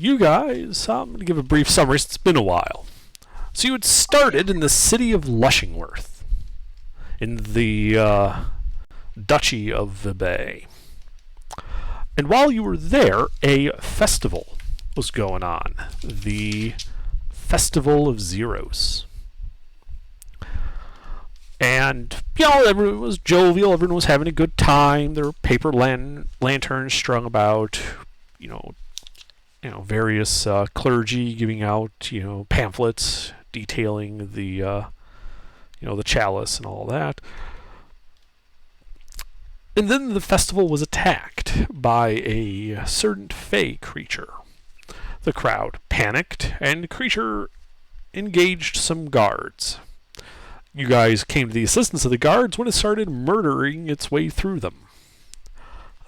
you guys, I'm going to give a brief summary. It's been a while. So you had started in the city of Lushingworth, in the Duchy of Vibay. And while you were there, a festival was going on. The Festival of Zeros. And, everyone was jovial, everyone was having a good time. There were paper lanterns strung about, various clergy giving out, pamphlets detailing the chalice and all that. And then the festival was attacked by a certain fey creature. The crowd panicked, and the creature engaged some guards. You guys came to the assistance of the guards when it started murdering its way through them.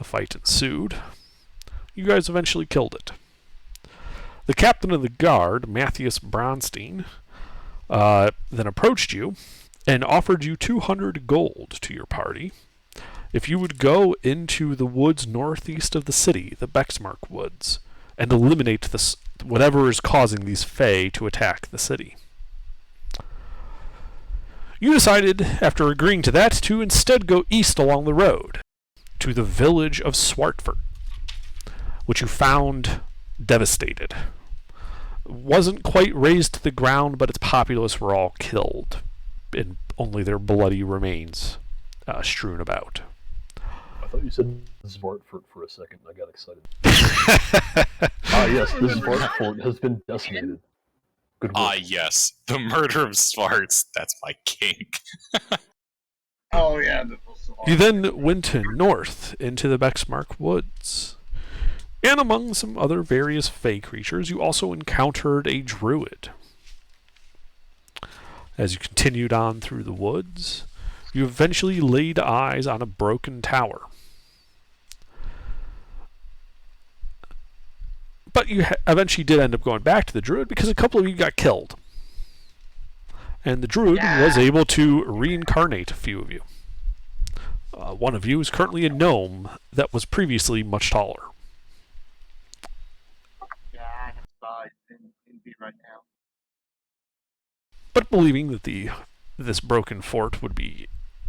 A fight ensued. You guys eventually killed it. The captain of the guard, Matthias Bronstein, then approached you and offered you 200 gold to your party if you would go into the woods northeast of the city, the Bexmark Woods, and eliminate whatever is causing these Fey to attack the city. You decided, after agreeing to that, to instead go east along the road to the village of Swartford, which you found devastated. It wasn't quite razed to the ground, but its populace were all killed, and only their bloody remains strewn about. I thought you said Swartford for a second, and I got excited. Yes, the Swartford has been decimated. Yes. The murder of Svarts. That's my kink. Oh, yeah. You then went north into the Bexmark Woods. And among some other various fey creatures, you also encountered a druid. As you continued on through the woods, you eventually laid eyes on a broken tower. But you eventually did end up going back to the druid because a couple of you got killed. And the druid was able to reincarnate a few of you. One of you is currently a gnome that was previously much taller. Yeah, I have size in B right now. But believing that this broken fort would be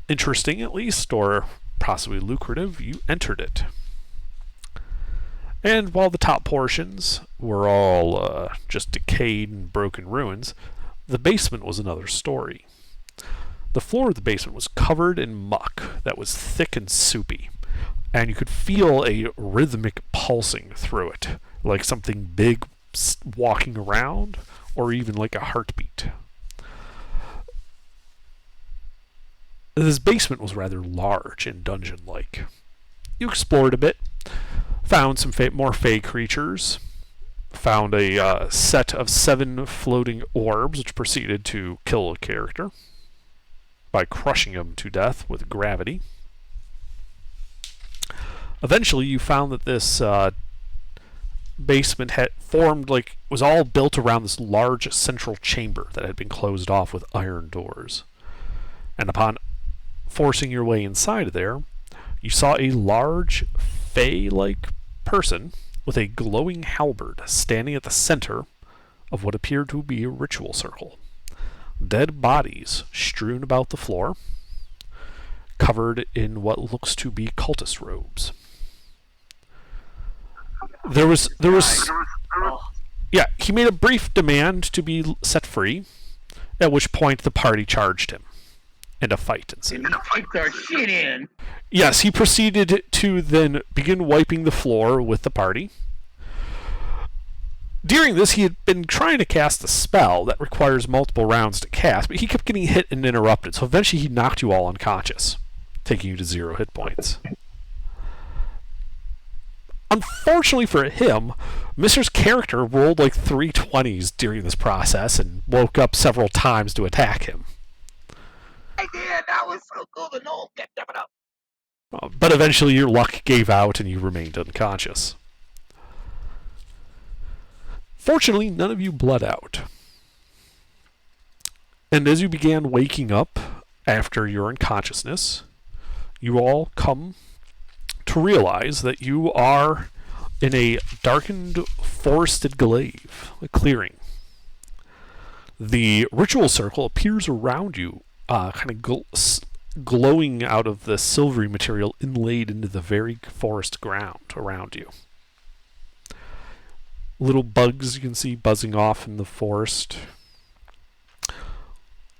interesting at least, or possibly lucrative, you entered it. And while the top portions were all just decayed and broken ruins, the basement was another story. The floor of the basement was covered in muck that was thick and soupy, and you could feel a rhythmic pulsing through it, like something big walking around, or even like a heartbeat. This basement was rather large and dungeon-like. You explored a bit, found some more fey creatures, found a set of 7 floating orbs, which proceeded to kill a character by crushing him to death with gravity. Eventually, you found that this basement had formed was all built around this large central chamber that had been closed off with iron doors. And upon forcing your way inside there, you saw a large fey-like person with a glowing halberd standing at the center of what appeared to be a ritual circle. Dead bodies strewn about the floor, covered in what looks to be cultist robes. He made a brief demand to be set free, at which point the party charged him, and a fight ensued. Fight their shit in! Yes, he proceeded to then begin wiping the floor with the party. During this, he had been trying to cast a spell that requires multiple rounds to cast, but he kept getting hit and interrupted, so eventually he knocked you all unconscious, taking you to 0 hit points. Unfortunately for him, Mr.'s character rolled 3 20s during this process and woke up several times to attack him. I did! That was so cool, the gnome kept jumping up! But eventually your luck gave out and you remained unconscious. Fortunately, none of you bled out. And as you began waking up after your unconsciousness, you all come to realize that you are in a darkened forested glaive, a clearing. The ritual circle appears around you, kind of glowing out of the silvery material inlaid into the very forest ground around you. Little bugs you can see buzzing off in the forest.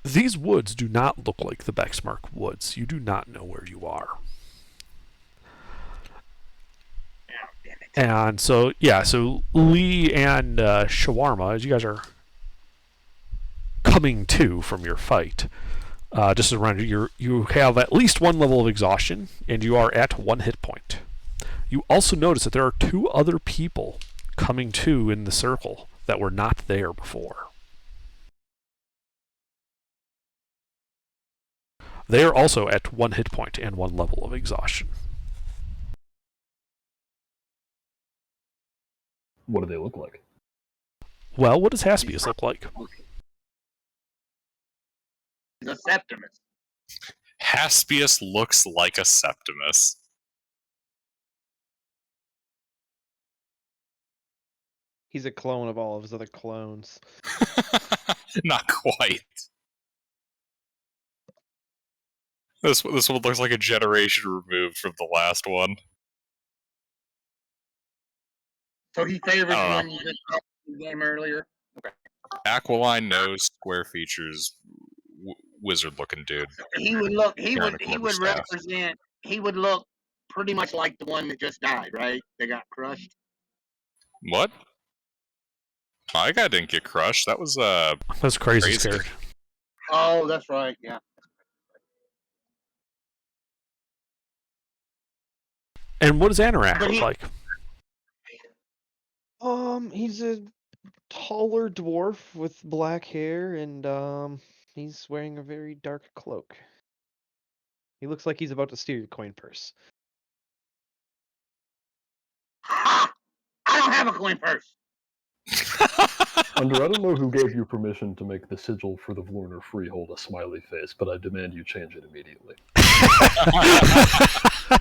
These woods do not look like the Bexmark woods. You do not know where you are. And so, yeah, so Lee and Shawarma, as you guys are coming to from your fight, just a reminder, you have at least one level of exhaustion, and you are at 1 hit point. You also notice that there are 2 other people coming to in the circle that were not there before. They are also at 1 hit point and 1 level of exhaustion. What do they look like? Well, what does Haspius look like? The Septimus. Haspius looks like a Septimus. He's a clone of all of his other clones. Not quite. This one looks like a generation removed from the last one. So he favors the I don't one you just called in the game earlier. Aquiline nose, square features, wizard-looking dude. He would look. He Carrying would. a He would quarterstaff. represent. He would look pretty much like the one that just died, right? They got crushed. What? My guy didn't get crushed. That was That's crazy Crazy. scared. Oh, that's right. Yeah. And what does Anorak But look he- like? He's a taller dwarf with black hair, and he's wearing a very dark cloak. He looks like he's about to steal your coin purse. Ha! I don't have a coin purse. Under, I don't know who gave you permission to make the sigil for the Vlorner freehold a smiley face, but I demand you change it immediately.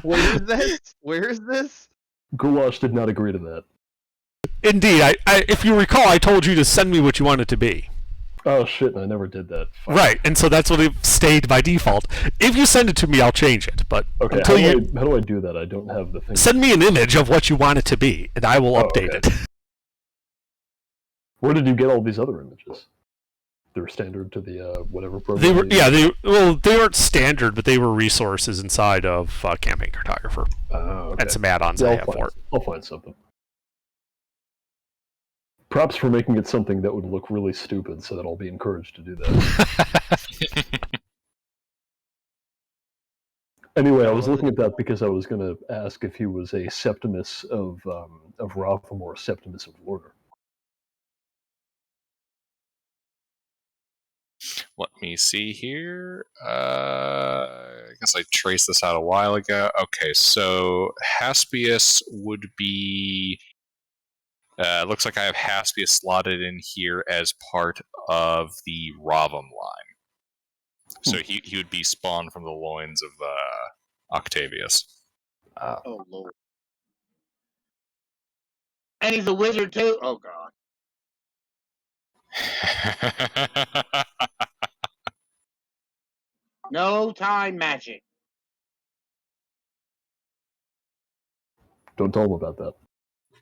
Where is this? Where is this? Goulash did not agree to that. Indeed, if you recall, I told you to send me what you want it to be. Oh shit, I never did that. Fuck. Right, and so that's what it stayed by default. If you send it to me, I'll change it. But Okay, until how do I do that? I don't have the thing. send me an image of what you want it to be, and I will Oh, update okay. it. Where did you get all these other images? They're standard to the whatever program. They were, you use? they weren't standard, but they were resources inside of Campaign Cartographer Okay. and some add-ons Yeah, I have for it. I'll find something. Props for making it something that would look really stupid, so that I'll be encouraged to do that. Anyway, I was looking at that because I was going to ask if he was a Septimus of Rotham or a Septimus of Lorner. Let me see here. I guess I traced this out a while ago. Okay, so Haspius would be. Looks like I have Haspius slotted in here as part of the Ravam line. So he would be spawned from the loins of Octavius. Oh Lord. And he's a wizard too. Oh God. No time magic. Don't tell him about that.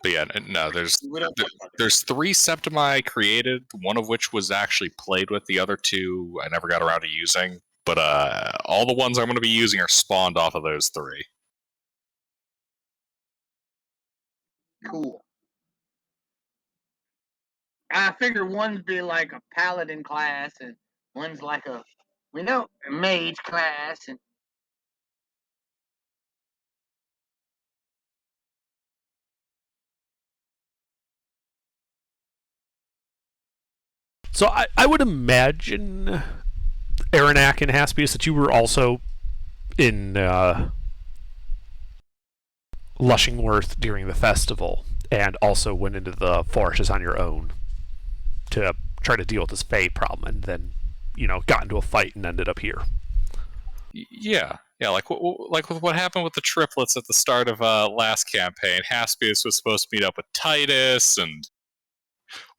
But yeah, no, there's We don't talk about that. there's 3 Septimi I created, one of which was actually played with, the other 2 I never got around to using. But all the ones I'm going to be using are spawned off of those 3. Cool. I figure one's be like a paladin class, and one's like a mage class, and So I would imagine, Aranak and Haspius, that you were also in Lushingworth during the festival, and also went into the forests on your own to try to deal with this Fae problem, and then, got into a fight and ended up here. Yeah. Yeah, like with what happened with the triplets at the start of last campaign. Haspius was supposed to meet up with Titus, and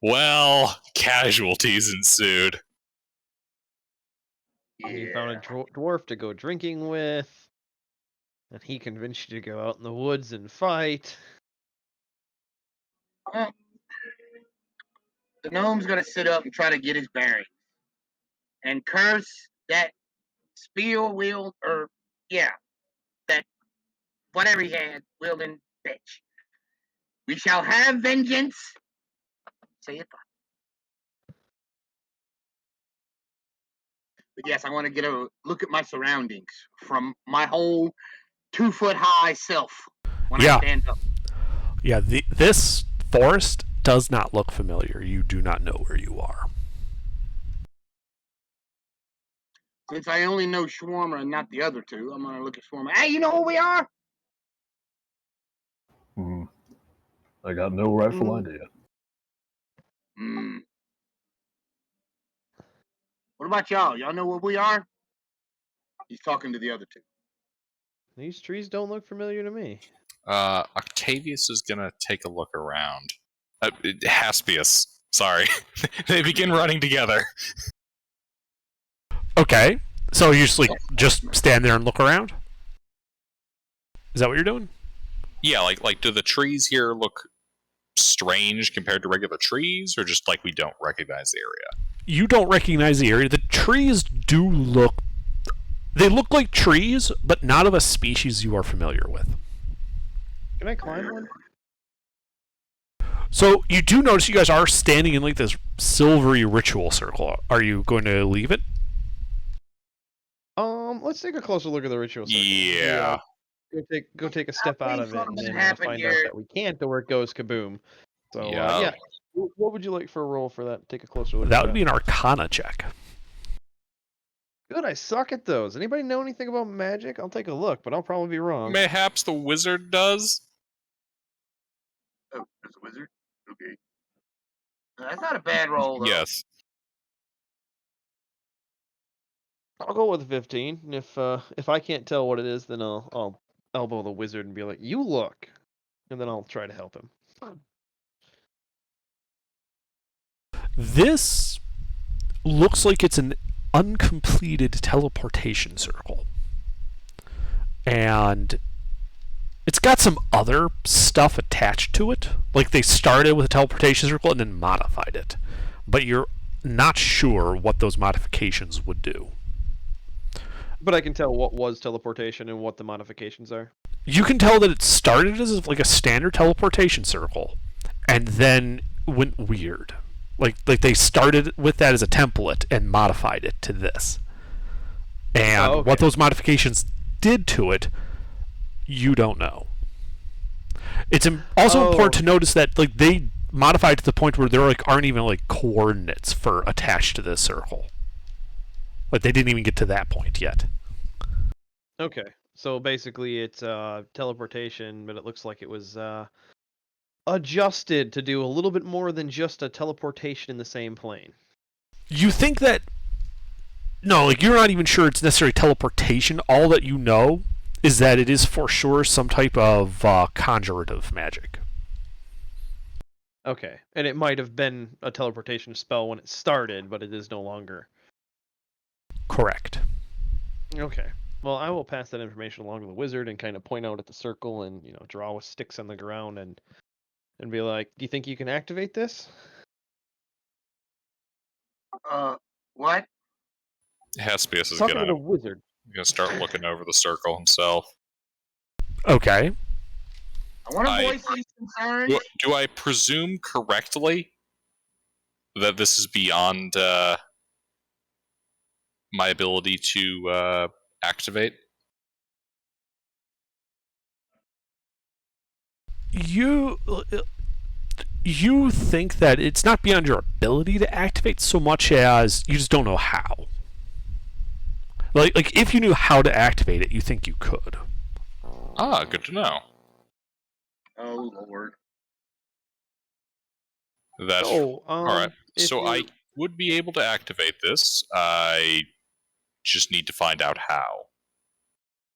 well, casualties ensued. And you found a dwarf to go drinking with, and he convinced you to go out in the woods and fight. Well, the gnome's gonna sit up and try to get his bearings, and curse that spear wield, or that whatever he had wielding bitch. We shall have vengeance. Say it. But yes, I want to get a look at my surroundings from my whole 2-foot high self when Yeah. I stand up. Yeah, this forest does not look familiar. You do not know where you are. Since I only know Shawarma and not the other two, I'm gonna look at Shawarma. Hey, you know who we are? I got no rightful idea. What about y'all? Y'all know where we are? He's talking to the other two. These trees don't look familiar to me. Octavius is gonna take a look around. Haspius, sorry. They begin running together. Okay, so you just stand there and look around? Is that what you're doing? Yeah, like do the trees here look strange compared to regular trees, or just like we don't recognize the area? You don't recognize the area. The trees do look... They look like trees, but not of a species you are familiar with. Can I climb one? So you do notice you guys are standing in like this silvery ritual circle. Are you going to leave it? Let's take a closer look at the ritual circle. Yeah. Go take a step out of it, and something then happened find here. out that we can't, or it goes kaboom. So Yeah. yeah. What would you like for a roll for that? Take a closer look. That would be an Arcana check. Good. I suck at those. Anybody know anything about magic? I'll take a look, but I'll probably be wrong. Mayhaps the wizard does? Oh, there's a wizard? Okay. That's not a bad roll, though. Yes. I'll go with 15. And if I can't tell what it is, then I'll elbow the wizard and be like, "You look," and then I'll try to help him. This looks like it's an uncompleted teleportation circle. And it's got some other stuff attached to it. Like they started with a teleportation circle and then modified it. But you're not sure what those modifications would do. But I can tell what was teleportation and what the modifications are. You can tell that it started as like a standard teleportation circle and then went weird. Like they started with that as a template and modified it to this. And what those modifications did to it, you don't know. It's also important to notice that like they modified to the point where there aren't even like coordinates for attached to this circle. Like they didn't even get to that point yet. Okay, so basically it's teleportation, but it looks like it was adjusted to do a little bit more than just a teleportation in the same plane. You think that... No, like you're not even sure it's necessarily teleportation. All that you know is that it is for sure some type of conjurative magic. Okay, and it might have been a teleportation spell when it started, but it is no longer. Correct. Okay. Well, I will pass that information along to the wizard and kind of point out at the circle and, draw with sticks on the ground and be like, "Do you think you can activate this?" What? Haspius is Talking to the gonna wizard. start looking over the circle himself. Okay. I want to voice these concerns. Do I presume correctly that this is beyond my ability to activate? You think that it's not beyond your ability to activate so much as you just don't know how. Like if you knew how to activate it, you think you could. Ah, good to know. Oh, Lord. That's all right. So I would be able to activate this. I just need to find out how.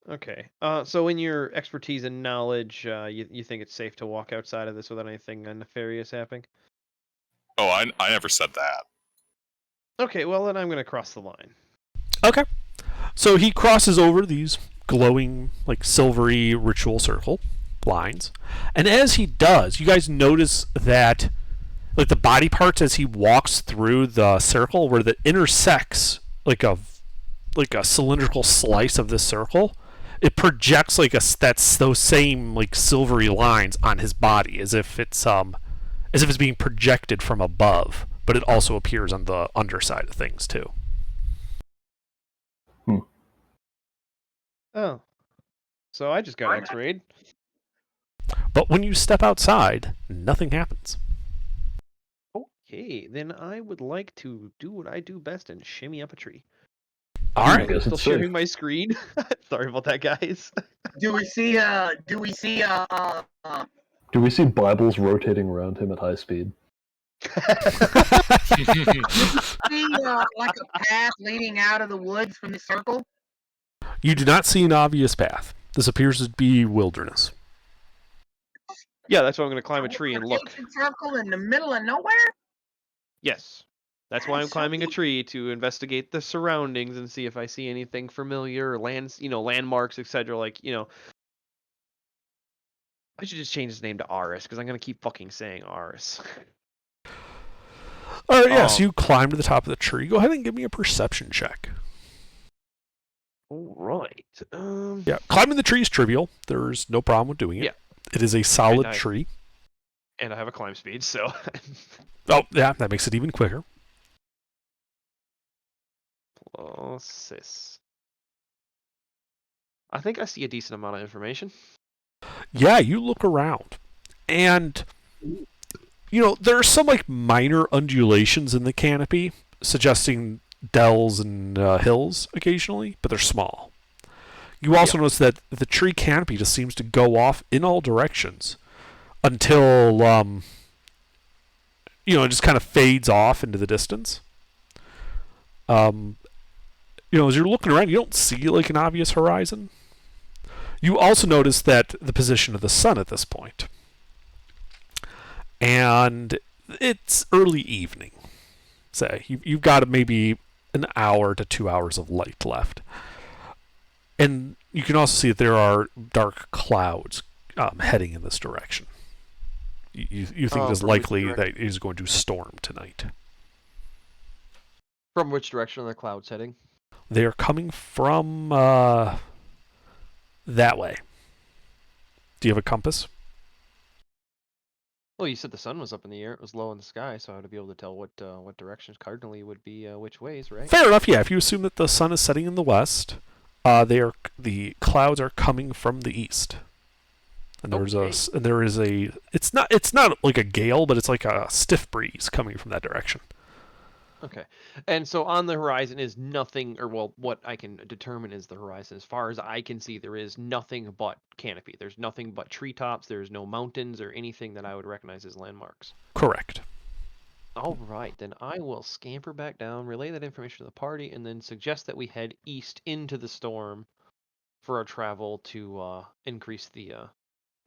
Okay. So in your expertise and knowledge, you think it's safe to walk outside of this without anything nefarious happening? Oh, I never said that. Okay, well then I'm gonna cross the line. Okay. So he crosses over these glowing, like silvery ritual circle lines. And as he does, you guys notice that like the body parts as he walks through the circle where that intersects like a cylindrical slice of this circle, it projects like that's those same like silvery lines on his body as if it's being projected from above, but it also appears on the underside of things too. Oh. So I just got X-rayed. But when you step outside, nothing happens. Okay, then I would like to do what I do best and shimmy up a tree. All I right. guess Still it's safe. sharing my screen. Sorry about that, guys. Do we see Do we see Bibles rotating around him at high speed? like a path leading out of the woods from the circle? You do not see an obvious path. This appears to be wilderness. Yeah, that's why I'm gonna climb a tree and look. Ancient circle in the middle of nowhere? Yes. That's why I'm climbing a tree to investigate the surroundings and see if I see anything familiar or landmarks, etc. Like, I should just change his name to Aris because I'm gonna keep fucking saying Aris. All right, yes, you climb to the top of the tree. Go ahead and give me a perception check. All right. Yeah, climbing the tree is trivial. There's no problem with doing it. Yeah. It is a solid And tree. And I have a climb speed, so. Oh, yeah, that makes it even quicker. Plus this. I think I see a decent amount of information. Yeah, you look around, and there are some like minor undulations in the canopy, suggesting dells and hills occasionally, but they're small. You also notice that the tree canopy just seems to go off in all directions until it just kind of fades off into the distance. As you're looking around, you don't see like an obvious horizon. You also notice that the position of the sun at this point. And it's early evening. Say, you've got maybe an hour to 2 hours of light left. And you can also see that there are dark clouds heading in this direction. You think it is likely that it is going to storm tonight. From which direction are the clouds heading? They are coming from that way. Do you have a compass? Well, you said the sun was up in the air. It was low in the sky, so I would be able to tell what directions cardinally would be which ways, right? Fair enough. Yeah, if you assume that the sun is setting in the west, the clouds are coming from the east. And there is a it's not like a gale, but it's like a stiff breeze coming from that direction. Okay. And so on the horizon is nothing, or well, what I can determine is the horizon. As far as I can see, there is nothing but canopy. There's nothing but treetops. There's no mountains or anything that I would recognize as landmarks. Correct. All right, then I will scamper back down, relay that information to the party, and then suggest that we head east into the storm for our travel to increase the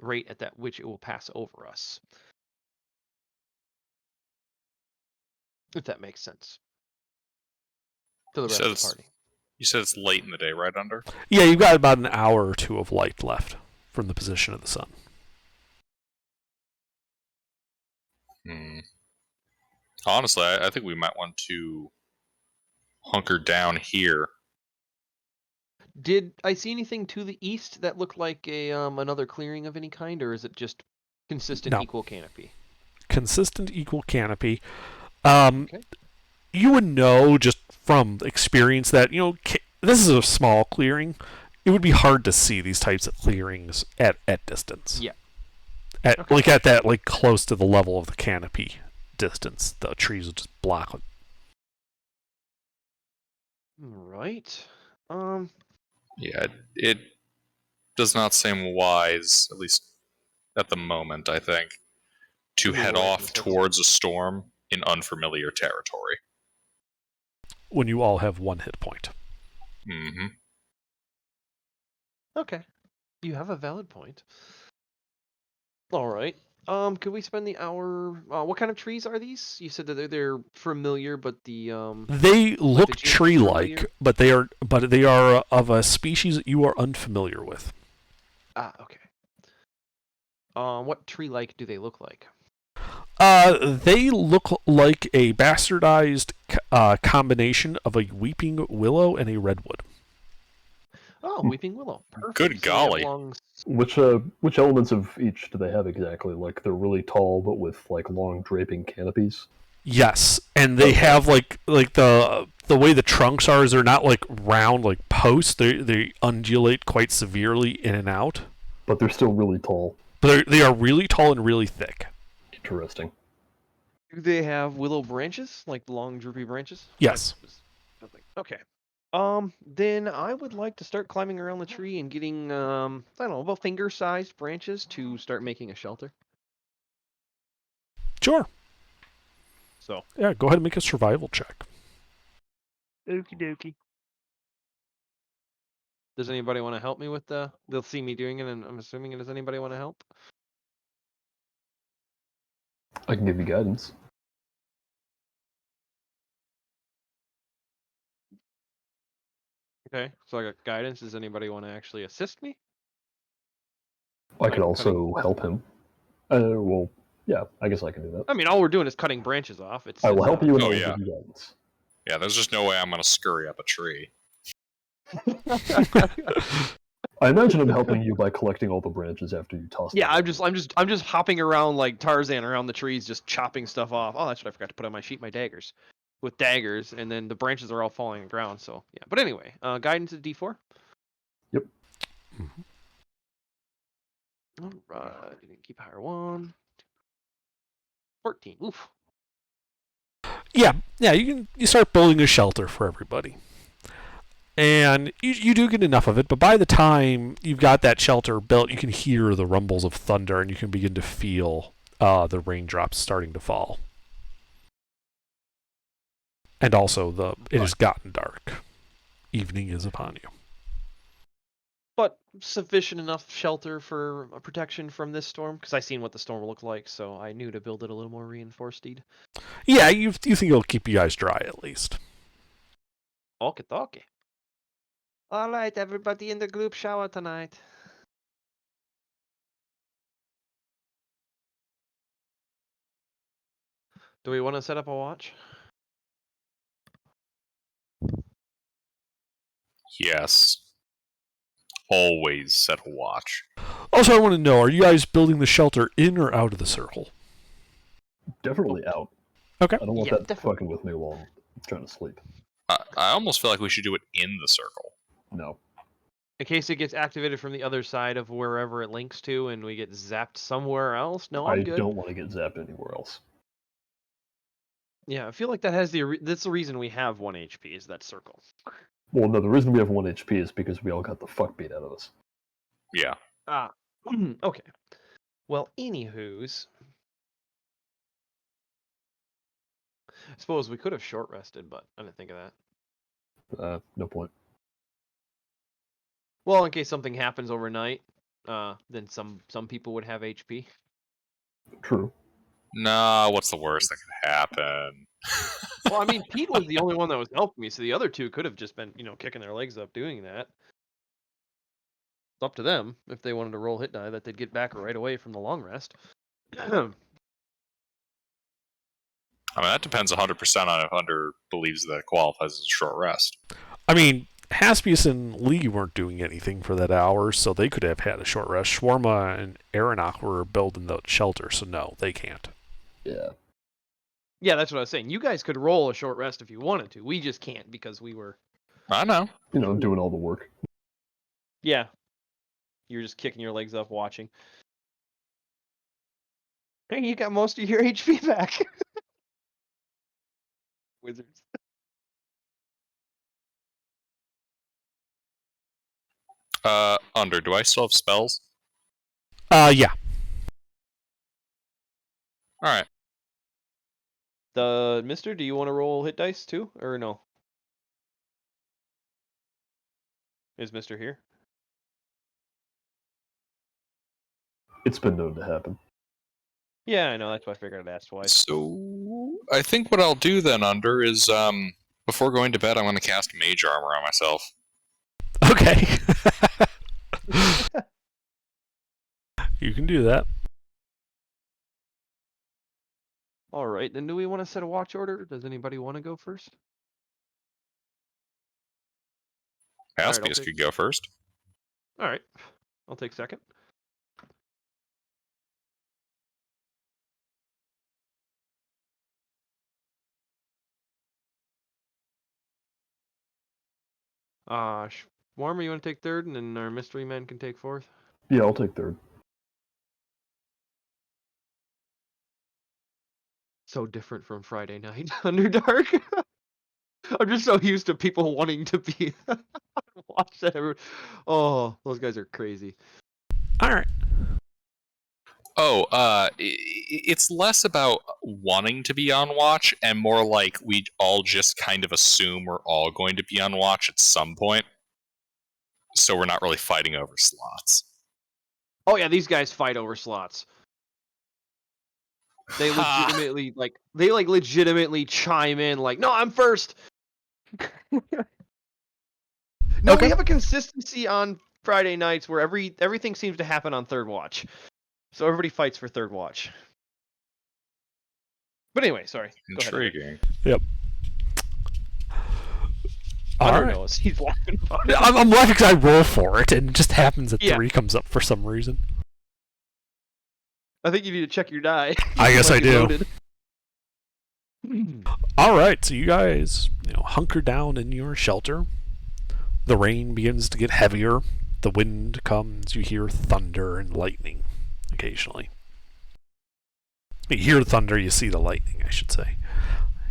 rate at that which it will pass over us. If that makes sense. To the rest of the party. You said it's late in the day, right, Under? Yeah, you've got about an hour or two of light left from the position of the sun. Honestly, I think we might want to hunker down here. Did I see anything to the east that looked like a another clearing of any kind, or is it just consistent equal canopy? Consistent equal canopy. Okay. You would know just from experience that this is a small clearing. It would be hard to see these types of clearings at distance. Yeah. Like at that close to the level of the canopy distance, the trees would just block it. Right. Yeah, it does not seem wise, at least at the moment, I think, to head off towards a storm in unfamiliar territory. When you all have one hit point. Mm-hmm. Okay. You have a valid point. All right. Could we spend the hour? What kind of trees are these? You said that they're familiar, but the They look genus tree-like, familiar? but they are of a species that you are unfamiliar with. Ah, okay. What tree-like do they look like? They look like a bastardized combination of a weeping willow and a redwood. Oh, weeping willow. Perfect. Good So they have golly. long. Which elements of each do they have exactly? Like they're really tall, but with like long draping canopies. Yes, and they Okay. have like the way the trunks are is they're not like round like posts. They undulate quite severely in and out. But they're still really tall. But they are really tall and really thick. Interesting. Do they have willow branches, like long droopy branches? Yes. Okay. Then I would like to start climbing around the tree and getting I don't know, about finger-sized branches to start making a shelter. Sure. So. Yeah, go ahead and make a survival check. Okie dokie. Does anybody want to help me with the? They'll see me doing it, and I'm assuming. Does anybody want to help? I can give you guidance. Okay, so I got guidance. Does anybody want to actually assist me? I Like could also cutting- help him. Well, yeah, I guess I can do that. I mean, all we're doing is cutting branches off. I will help you and I Oh, will yeah. give you guidance. Yeah, there's just no way I'm gonna scurry up a tree. I imagine I'm helping you by collecting all the branches after you toss them. Yeah, I'm just hopping around like Tarzan around the trees, just chopping stuff off. Oh, that's what I forgot to put on my sheet. My daggers, with daggers, and then the branches are all falling on the ground. So yeah, but anyway, guidance is D4. Yep. All right, keep higher 1. 14. Oof. Yeah, you start building a shelter for everybody. And you do get enough of it, but by the time you've got that shelter built, you can hear the rumbles of thunder and you can begin to feel the raindrops starting to fall. And also, it has gotten dark. Evening is upon you. But sufficient enough shelter for protection from this storm, because I seen what the storm looked like, so I knew to build it a little more reinforced. Yeah, you think it'll keep you guys dry at least. Okay. All right, everybody in the group shower tonight. Do we want to set up a watch? Yes. Always set a watch. Also, I want to know, are you guys building the shelter in or out of the circle? Definitely out. Okay. I don't want Yeah, that definitely. fucking with me while I'm trying to sleep. I almost feel like we should do it in the circle. No. In case it gets activated from the other side of wherever it links to and we get zapped somewhere else. No, I'm I good. don't want to get zapped anywhere else. Yeah, I feel like that has that's the reason we have 1 HP is that circle. Well, no, the reason we have 1 HP is because we all got the fuck beat out of us. Yeah. Ah, okay. Well, anywho's, I suppose we could have short rested, but I didn't think of that. No point. Well, in case something happens overnight, then some people would have HP. True. Nah, what's the worst that could happen? Well, I mean, Pete was the only one that was helping me, so the other two could have just been, kicking their legs up doing that. It's up to them if they wanted to roll hit die that they'd get back right away from the long rest. I mean, that depends 100% on if Hunter believes that it qualifies as a short rest. I mean, Haspius and Lee weren't doing anything for that hour, so they could have had a short rest. Shawarma and Aronach were building the shelter, so no, they can't. Yeah. Yeah, that's what I was saying. You guys could roll a short rest if you wanted to. We just can't because we were. I know. Doing all the work. Yeah. You're just kicking your legs up watching. Hey, you got most of your HP back. Wizards. Under, do I still have spells? Yeah. Alright. Mister, do you want to roll hit dice too, or no? Is Mister here? It's been known to happen. Yeah, I know. That's why I figured I'd ask twice. So I think what I'll do then, Under, is before going to bed, I'm going to cast Mage Armor on myself. Okay. You can do that. All right, then do we want to set a watch order? Does anybody want to go first? Alright, I'll Aspius take- could go first. All right, I'll take second. Warmer, you want to take third, and then our mystery men can take fourth? Yeah, I'll take third. So different from Friday night Underdark. I'm just so used to people wanting to be watch that. Oh, those guys are crazy. All right. Oh, it's less about wanting to be on watch and more like we all just kind of assume we're all going to be on watch at some point. So we're not really fighting over slots. Oh yeah, these guys fight over slots. They Ha! legitimately legitimately chime in like, no, I'm first. No, Okay. we have a consistency on Friday nights where everything seems to happen on third watch. So everybody fights for third watch. But anyway, sorry. Go ahead. Intriguing. All Hunter right. knows. He's laughing about it. I'm laughing because I roll for it, and it just happens that Yeah. 3 comes up for some reason. I think you need to check your die. I guess Might I be do. loaded. All right, so you guys, hunker down in your shelter. The rain begins to get heavier. The wind comes. You hear thunder and lightning occasionally. You hear thunder, you see the lightning, I should say.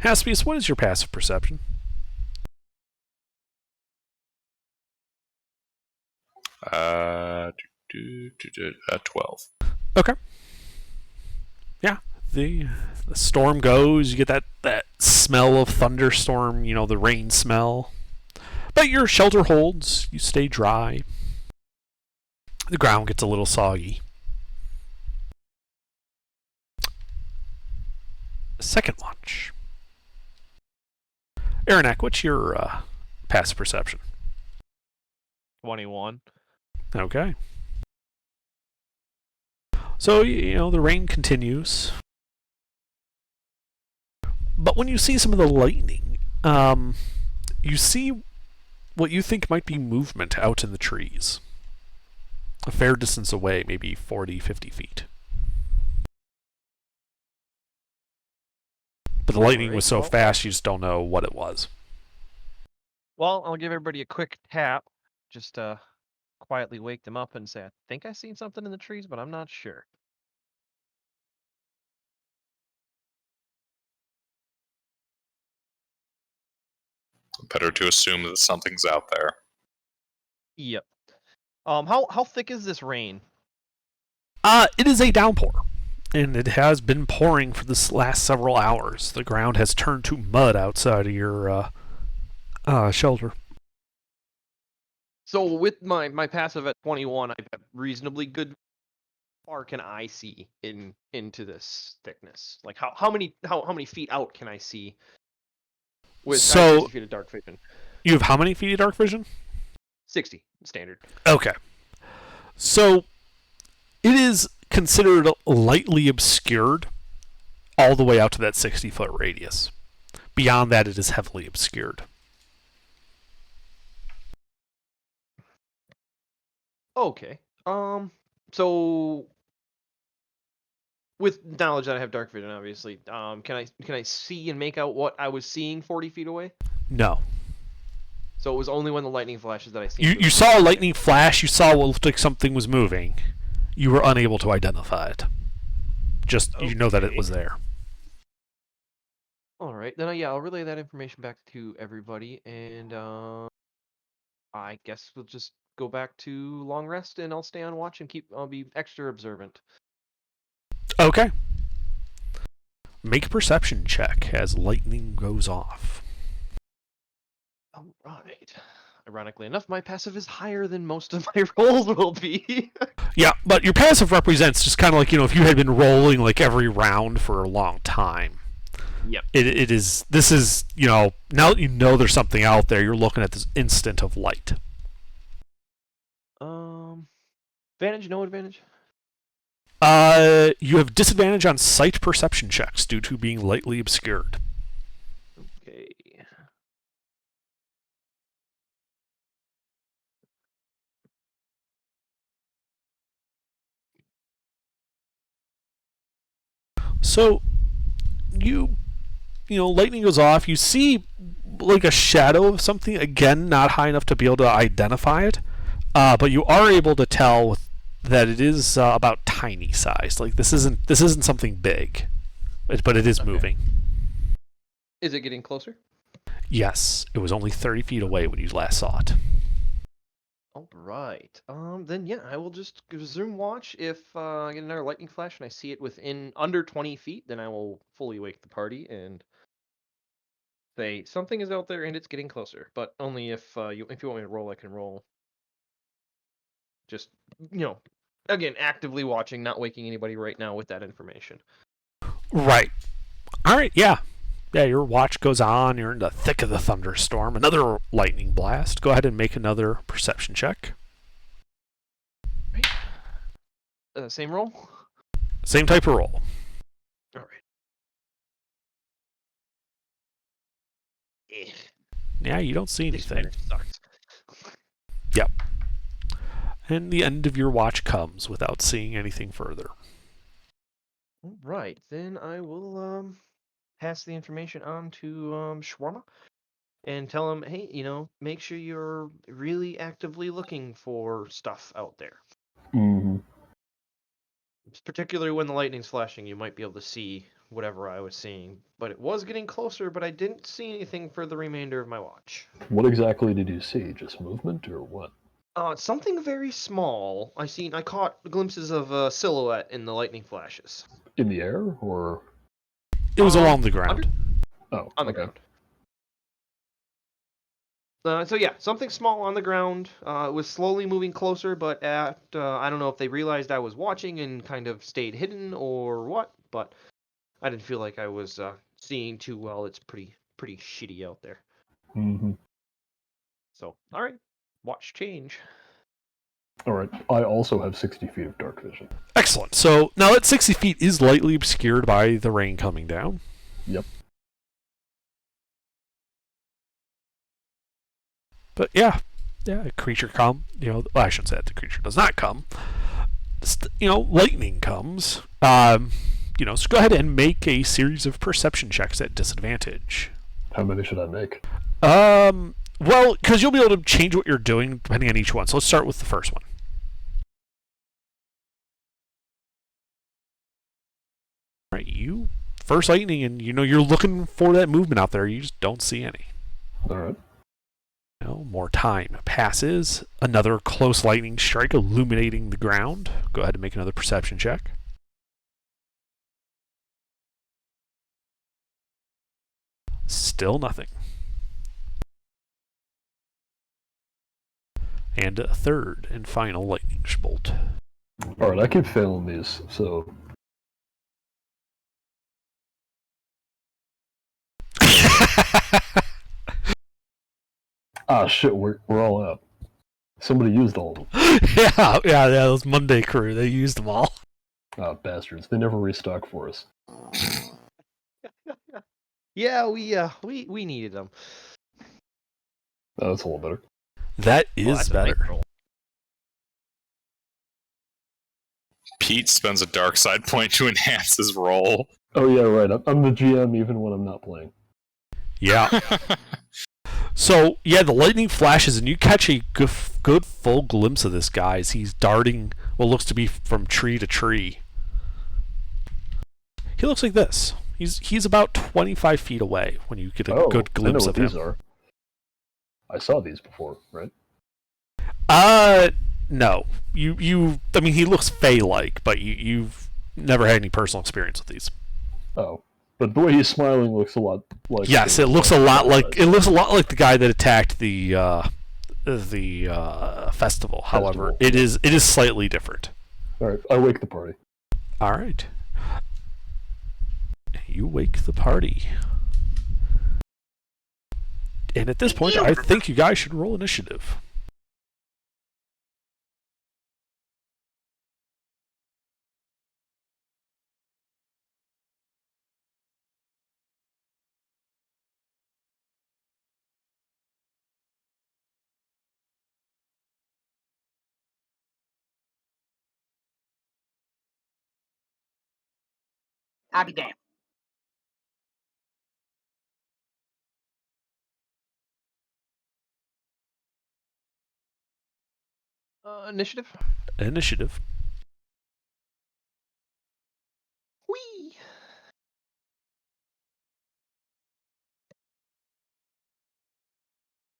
Haspius, what is your passive perception? Uh, 12. Okay. Yeah, the storm goes. You get that smell of thunderstorm, the rain smell. But your shelter holds. You stay dry. The ground gets a little soggy. Second watch. Aranak, what's your passive perception? 21. Okay. So, the rain continues. But when you see some of the lightning, you see what you think might be movement out in the trees. A fair distance away, maybe 40, 50 feet. But the lightning was so Alright, well- fast, you just don't know what it was. Well, I'll give everybody a quick tap. Just quietly wake them up and say, I think I seen something in the trees, but I'm not sure. Better to assume that something's out there. Yep. How thick is this rain? It is a downpour, and it has been pouring for this last several hours. The ground has turned to mud outside of your shelter. So with my passive at 21, I've got reasonably good. How far can I see into this thickness? Like how many feet out can I see? With I have 60 feet of dark vision. You have how many feet of dark vision? 60 standard. Okay. So it is considered lightly obscured all the way out to that 60-foot radius. Beyond that, it is heavily obscured. Okay. So with knowledge that I have dark vision, obviously, can I see and make out what I was seeing 40 feet away? No. So it was only when the lightning flashes that I see. You saw a lightning flash. You saw what looked like something was moving. You were unable to identify it. Just you know that it was there. All right, then yeah, I'll relay that information back to everybody, and I guess we'll just go back to long rest, and I'll stay on watch and I'll be extra observant. Okay. Make a perception check as lightning goes off. All right. ironically enough, my passive is higher than most of my rolls will be. Yeah, but your passive represents just kind of like, if you had been rolling like every round for a long time. Yep. This is, now that you know there's something out there, you're looking at this instant of light. Advantage, no advantage? You have disadvantage on sight perception checks due to being lightly obscured. Okay. So, lightning goes off. You see like a shadow of something, again, not high enough to be able to identify it, but you are able to tell that it is about tiny size. Like this isn't something big, but it is moving. Is it getting closer? Yes, it was only 30 feet away when you last saw it. All right. Then yeah, I will just resume watch. If I get another lightning flash and I see it within under 20 feet, then I will fully wake the party and say something is out there and it's getting closer. But only if you want me to roll, I can roll. Just again, actively watching, not waking anybody right now with that information. Right. All right. Yeah. Yeah. Your watch goes on. You're in the thick of the thunderstorm. Another lightning blast. Go ahead and make another perception check. Right. Same roll. Same type of roll. All right. Yeah. You don't see This anything. sucks. Yep. And the end of your watch comes without seeing anything further. All right, then I will pass the information on to Shawarma and tell him, hey, make sure you're really actively looking for stuff out there. Mm-hmm. Particularly when the lightning's flashing, you might be able to see whatever I was seeing. But it was getting closer, but I didn't see anything for the remainder of my watch. What exactly did you see? Just movement or what? Something very small. I caught glimpses of a silhouette in the lightning flashes. In the air or? It was along the ground. Oh, On the ground. So yeah, something small on the ground. It was slowly moving closer, but I don't know if they realized I was watching and kind of stayed hidden or what. But I didn't feel like I was seeing too well. It's pretty shitty out there. Mm-hmm. So all right, watch change. All right. I also have 60 feet of dark vision. Excellent. So now that 60 feet is lightly obscured by the rain coming down. Yep. But yeah, a creature come. Well, I shouldn't say that the creature does not come. Lightning comes. So go ahead and make a series of perception checks at disadvantage. How many should I make? Well, because you'll be able to change what you're doing depending on each one. So let's start with the first one. All right, you first lightning, and you're looking for that movement out there. You just don't see any. All right. More time passes. Another close lightning strike illuminating the ground. Go ahead and make another perception check. Still nothing. And a third and final lightning bolt. All right. I keep failing these, so. Ah, shit. We're all out. Somebody used all of them. yeah. Those Monday crew, they used them all. Ah, bastards. They never restock for us. Yeah, we needed them. Oh, that's a little better. That is That's a nice better. roll. Pete spends a dark side point to enhance his roll. Oh, yeah, right. I'm the GM even when I'm not playing. Yeah. So, yeah, the lightning flashes, and you catch a good full glimpse of this guy as he's darting what looks to be from tree to tree. He looks like this. He's about 25 feet away when you get a good glimpse of him. These are. I saw these before, right? No. I mean, he looks Fey-like, but you've never had any personal experience with these. Oh. But the way he's smiling looks a lot like... Yes, it looks a lot like the guy that attacked the the festival. However, Festival. it is slightly different. All right, I wake the party. All right. You wake the party. And at this point, I think you guys should roll initiative. I'll be damned. Initiative. Initiative. Whee!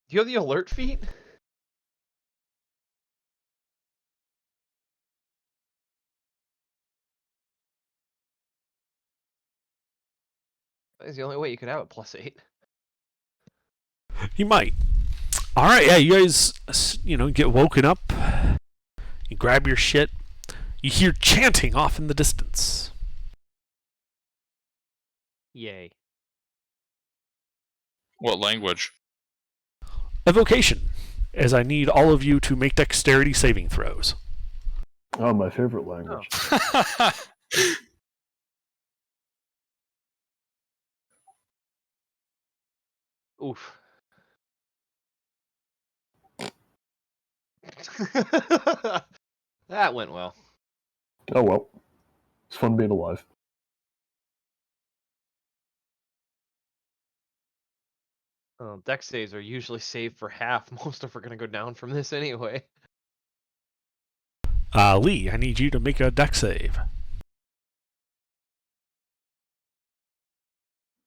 Do you have the alert feat? That is the only way you could have it +8. You might. All right, yeah, you guys, get woken up. You grab your shit. You hear chanting off in the distance. Yay. What language? Evocation, as I need all of you to make dexterity saving throws. Oh, my favorite language. Oof. That went well. Oh well, it's fun being alive. Dex saves are usually saved for half. Most of them are going to go down from this anyway. Lee, I need you to make a dex save.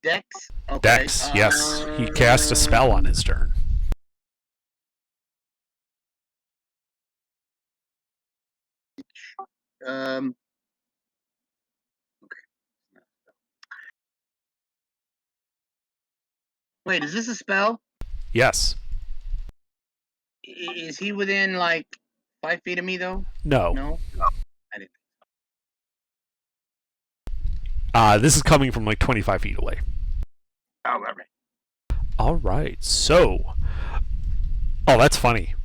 Dex? Okay. Dex, yes. He cast a spell on his turn. Okay. Wait, is this a spell? Yes. Is he within like 5 feet of me though? No. No. I didn't. This is coming from like 25 feet away. Oh, right. All right, so... Oh, that's funny.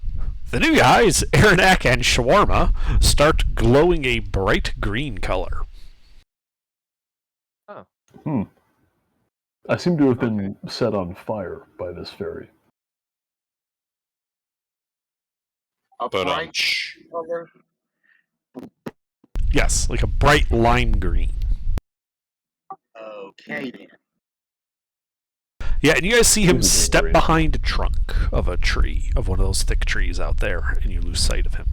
The new guys, Aranak and Shawarma, start glowing a bright green color. I seem to have been set on fire by this fairy. A But bright color. Yes, like a bright lime green. Okay then. Yeah, and you guys see him This is step great. behind a trunk of a tree, of one of those thick trees out there, and you lose sight of him.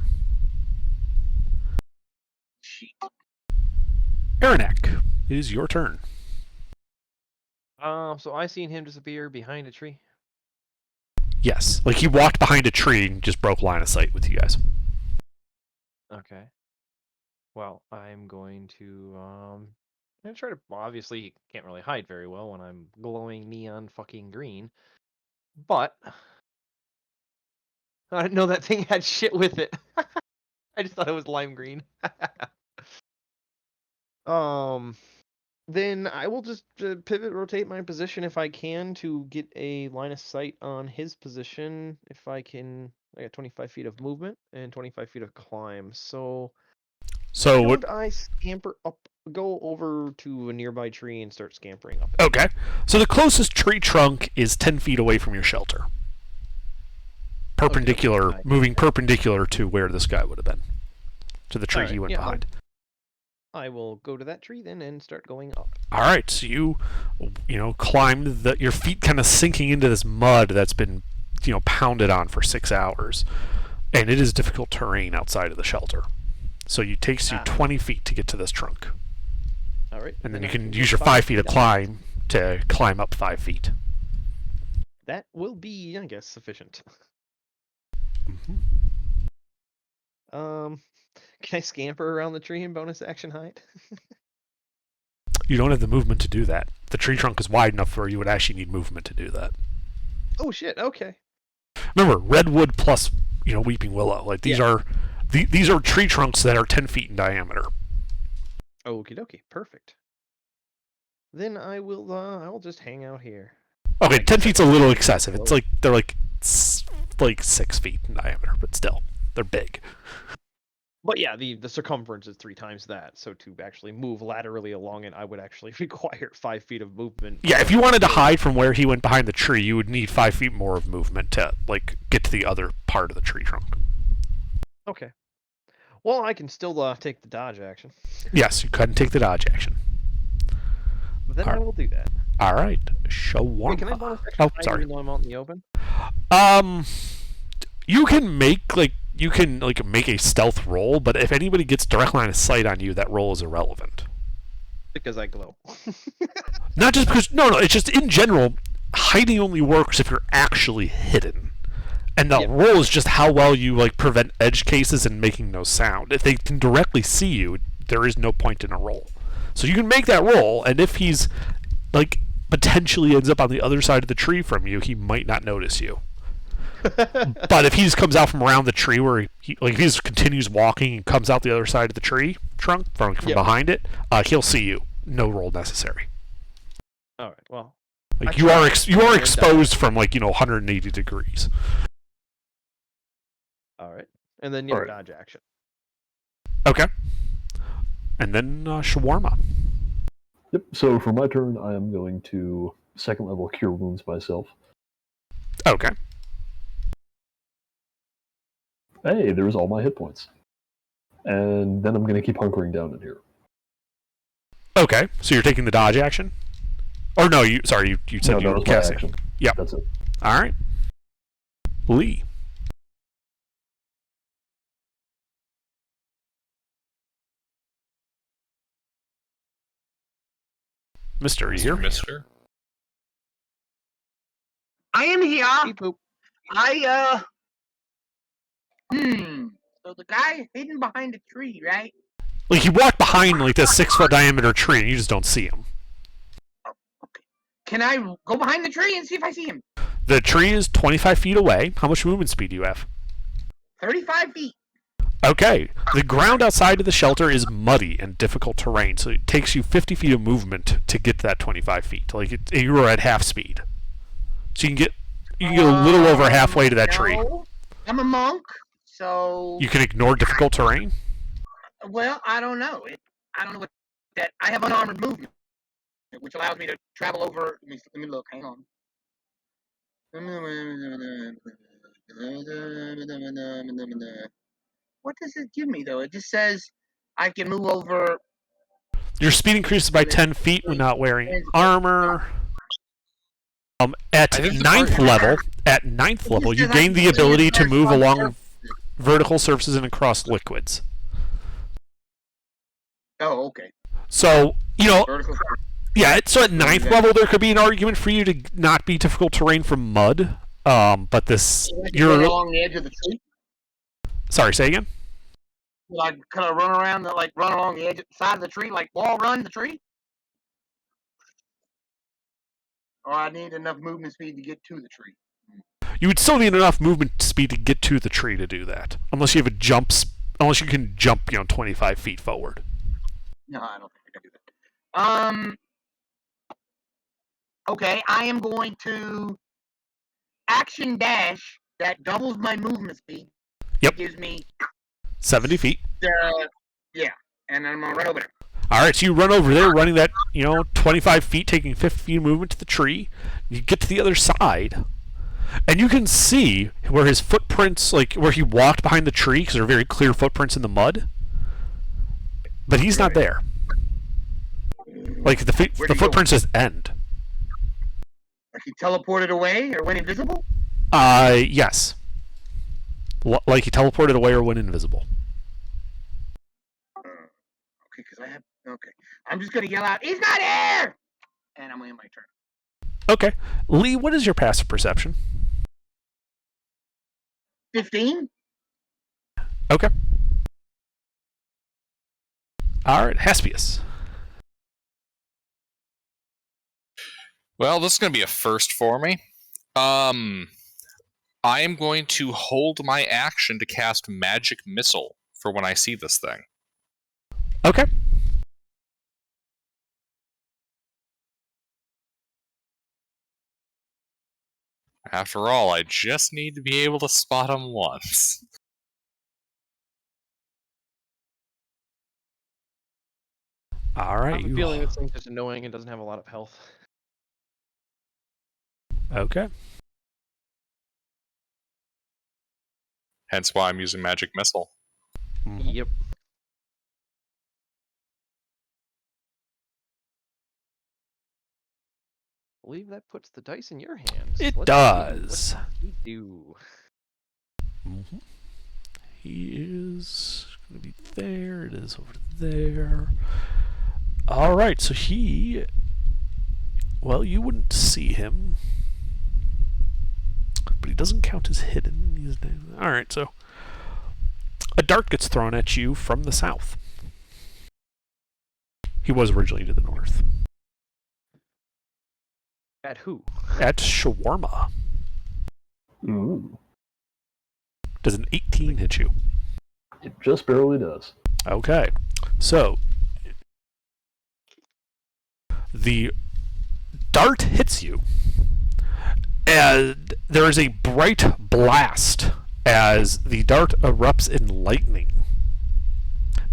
Shit. Aranak, it is your turn. So I seen him disappear behind a tree. Yes, like he walked behind a tree and just broke line of sight with you guys. Okay. Well, I'm going to try to. Obviously, he can't really hide very well when I'm glowing neon fucking green. But I didn't know that thing had shit with it. I just thought it was lime green. Then I will just pivot, rotate my position if I can to get a line of sight on his position. If I can, I got 25 feet of movement and 25 feet of climb. So What? should I scamper up, go over to a nearby tree and start scampering up? Okay, so the closest tree trunk is 10 feet away from your shelter. Perpendicular, Okay. moving perpendicular to where this guy would have been. To the tree Alright, he went yeah, behind. I will go to that tree then and start going up. All right, so you climb your feet kind of sinking into this mud that's been, pounded on for 6 hours, and it is difficult terrain outside of the shelter. So it takes you 20 feet to get to this trunk, All right. and then you I can go use your 5 5 feet of up. climb to climb up 5 feet. That will be, I guess, sufficient. Mm-hmm. Can I scamper around the tree and bonus action hide? You don't have the movement to do that. The tree trunk is wide enough where you would actually need movement to do that. Oh shit! Okay. Remember, redwood plus weeping willow. Like these are these are tree trunks that are 10 feet in diameter. Okie dokie, perfect. Then I will just hang out here. Okay, 10 feet's a little excessive. It's like they're like 6 feet in diameter, but still, they're big. But yeah, the circumference is 3 times that. So to actually move laterally along it, I would actually require 5 feet of movement. Yeah, if you wanted to hide from where he went behind the tree, you would need 5 feet more of movement to get to the other part of the tree trunk. Okay. Well, I can still take the dodge action. Yes, you couldn't take the dodge action. Then I will do that. All right, shawarma. Wait, can I bonus action hide sorry. even though I'm out in the open? You can make make a stealth roll, but if anybody gets direct line of sight on you, that roll is irrelevant. Because I glow. Not just because it's just in general, hiding only works if you're actually hidden. And the roll is just how well you prevent edge cases and making no sound. If they can directly see you, there is no point in a roll. So you can make that roll, and if he's potentially ends up on the other side of the tree from you, he might not notice you. But if he just comes out from around the tree where he just continues walking and comes out the other side of the tree trunk from behind it, he'll see you. No roll necessary. All right. Well, you are exposed from 180 degrees. All right. And then dodge action. Okay. And then shawarma. Yep. So for my turn, I am going to 2nd level cure wounds myself. Okay. Hey, there's all my hit points. And then I'm going to keep hunkering down in here. Okay. So you're taking the dodge action? Or no, you said you were casting. Action. Yep. That's it. All right. Lee. Mister, are you here? Mister? I am here. Beep boop. So the guy hidden behind a tree, right? He walked behind this 6-foot diameter tree, and you just don't see him. Okay. Can I go behind the tree and see if I see him? The tree is 25 feet away. How much movement speed do you have? 35 feet. Okay. The ground outside of the shelter is muddy and difficult terrain, so it takes you 50 feet of movement to get to that 25 feet. You are at half speed. So you can get a little over halfway to that tree. I'm a monk, so... You can ignore difficult terrain? Well, I don't know. I don't know what that... I have unarmored movement, which allows me to travel over... Let me look. Hang on. What does it give me, though? It just says I can move over... Your speed increases by 10 feet when not wearing armor. At 9th level, you gain the ability to move along vertical surfaces and across liquids. Oh, okay. So, Vertical. yeah, so at 9th level, there could be an argument for you to not be difficult terrain from mud. But this... You're along the edge of the tree? Sorry, say again? Kind of run around, run along the side of the tree, wall run the tree? Or I need enough movement speed to get to the tree? You would still need enough movement speed to get to the tree to do that. Unless you have unless you can jump, 25 feet forward. No, I don't think I can do that. Okay, I am going to action dash that doubles my movement speed. Yep. It gives me 70 feet. Yeah, and I'm gonna run over there. All right, so you run over there, running that 25 feet, taking 50 feet of movement to the tree. You get to the other side, and you can see where his footprints, where he walked behind the tree, because there are very clear footprints in the mud. But he's not there. The footprints just end. He teleported away or went invisible? Yes. He teleported away or went invisible. Okay, because I have... Okay. I'm just going to yell out, "He's not here!" And I'm going to end my turn. Okay. Lee, what is your passive perception? 15? Okay. All right, Haspius. Well, this is going to be a first for me. I am going to hold my action to cast Magic Missile for when I see this thing. Okay. After all, I just need to be able to spot him once. All I right. have a feeling this thing's just annoying and doesn't have a lot of health. Okay. Hence why I'm using Magic Missile. Mhm. Yep. I believe that puts the dice in your hands. It Let's see does. what you do. Mhm. He is going to be there. It is over there. All right. So he. Well, you wouldn't see him, but he doesn't count as hidden. All right. So a dart gets thrown at you from the south. He was originally to the north. At who? At Shawarma. Ooh, Does an 18 hit you? it just barely does. Okay. So the dart hits you, and there is a bright blast as the dart erupts in lightning,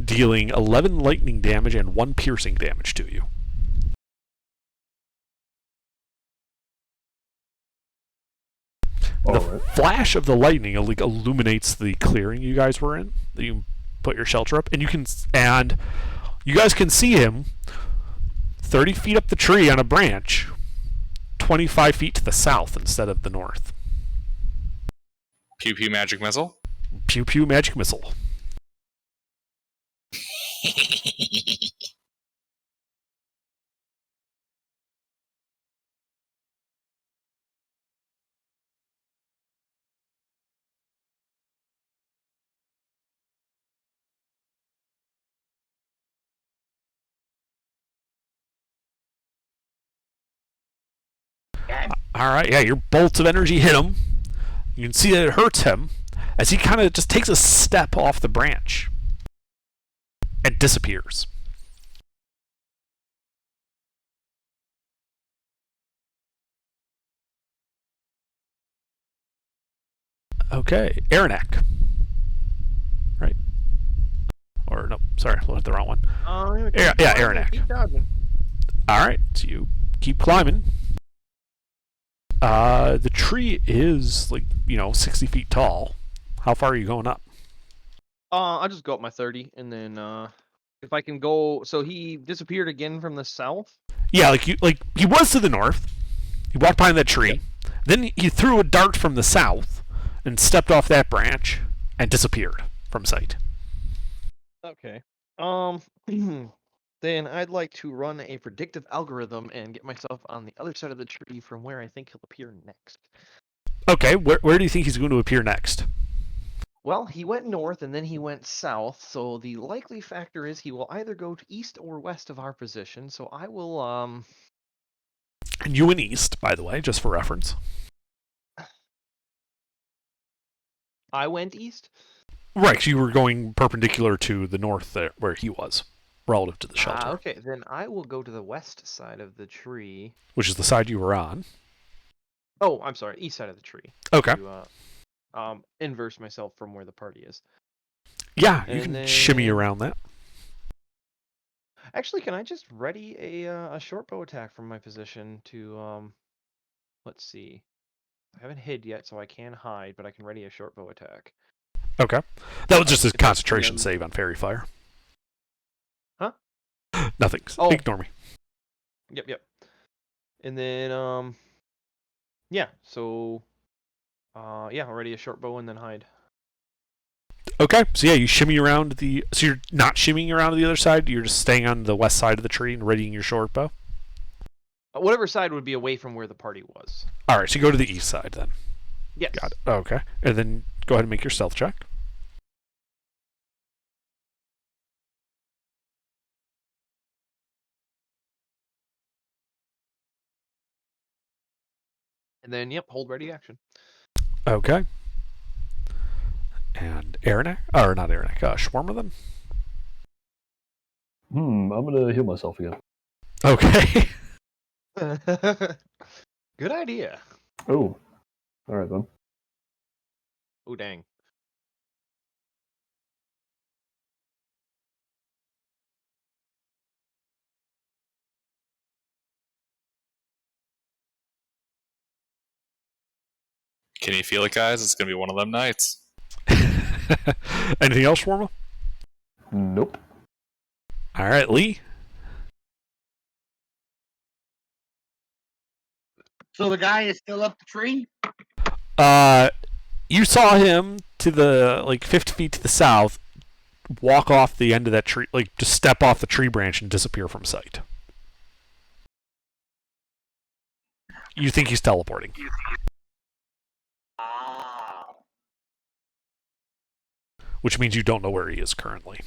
dealing 11 lightning damage and 1 piercing damage to you. All The right. flash of the lightning illuminates the clearing you guys were in, that you put your shelter up, and you guys can see him 30 feet up the tree on a branch, 25 feet to the south instead of the north. Pew Pew Magic Missile. Pew pew magic missile. All right, yeah, your bolts of energy hit him. You can see that it hurts him as he kind of just takes a step off the branch and disappears. Okay, Aranek. Right. Or, no, sorry, I looked at the wrong one. Yeah, Aranek. Keep dodging. All right, so you keep climbing. The tree is, 60 feet tall. How far are you going up? I'll just go up my 30, and then if I can go. So he disappeared again from the south. Yeah, he was to the north. He walked behind that tree. Then he threw a dart from the south and stepped off that branch and disappeared from sight. Okay. Then I'd like to run a predictive algorithm and get myself on the other side of the tree from where I think he'll appear next. Okay, where do you think he's going to appear next? Well, he went north and then he went south, so the likely factor is he will either go to east or west of our position. So I will And you went east, by the way, just for reference. I went east. Right, so you were going perpendicular to the north there, where he was, relative to the shelter, Okay, then I will go to the west side of the tree. which is the side you were on. Oh, I'm sorry, east side of the tree. Okay. To, inverse myself from where the party is. Yeah, you And can shimmy then- around that. Actually, can I just ready a short bow attack from my position to let's see. I haven't hid yet, so I can hide, but I can ready a short bow attack. Okay. That was just a If that's concentration PM. save on Fairy Fire. Huh? Nothing. Oh. Ignore me. Yep. And then yeah, so yeah, already a short bow and then hide. Okay, so yeah, you shimmy around so you're not shimmying around to the other side, you're just staying on the west side of the tree and readying your short bow? Whatever side would be away from where the party was. Alright, so you go to the east side then. Yes. Got it. Okay. And then go ahead and make your stealth check. And then, yep, hold ready action. Okay. And Aranak, or not Aranak, Shawarma then? I'm gonna heal myself again. Okay. Good idea. Oh, all right then. Oh dang. Can you feel it, guys? It's gonna be one of them nights. Anything else, Shawarma? Nope. All right, Lee. So the guy is still up the tree? You saw him to the 50 feet to the south walk off the end of that tree, like just step off the tree branch and disappear from sight. You think he's teleporting. Ah. Which means you don't know where he is currently.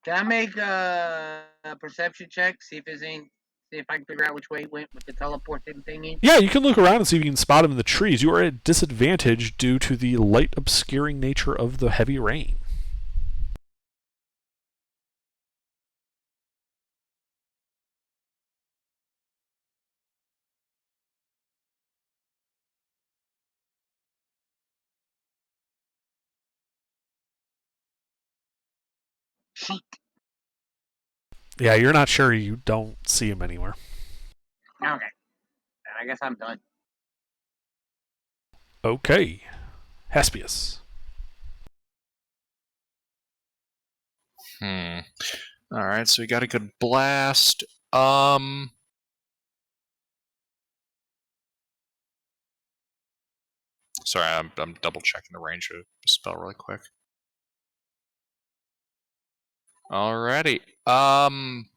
Can I make a perception check? See if I can figure out which way he went with the teleporting thingy. Yeah, you can look around and see if you can spot him in the trees. You are at disadvantage due to the light obscuring nature of the heavy rain. Sheet. Yeah, you're not sure. You don't see him anywhere. Okay. I guess I'm done. Okay. Hespius. Alright, so we got a good blast. Sorry, I'm double checking the range of the spell really quick. Alrighty. I'm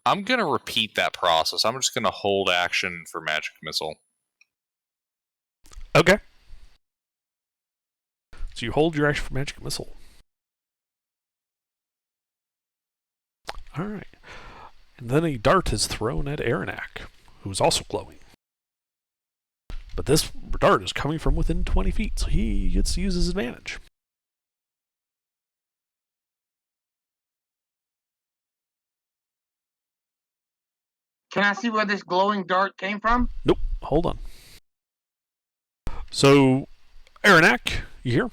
gonna repeat that process. I'm just gonna hold action for magic missile. Okay. So you hold your action for magic missile. Alright. And then a dart is thrown at Aranak, who is also glowing. But this dart is coming from within 20 feet, so he gets to use his advantage. Can I see where this glowing dart came from? Nope. Hold on. So, Aranak, you here?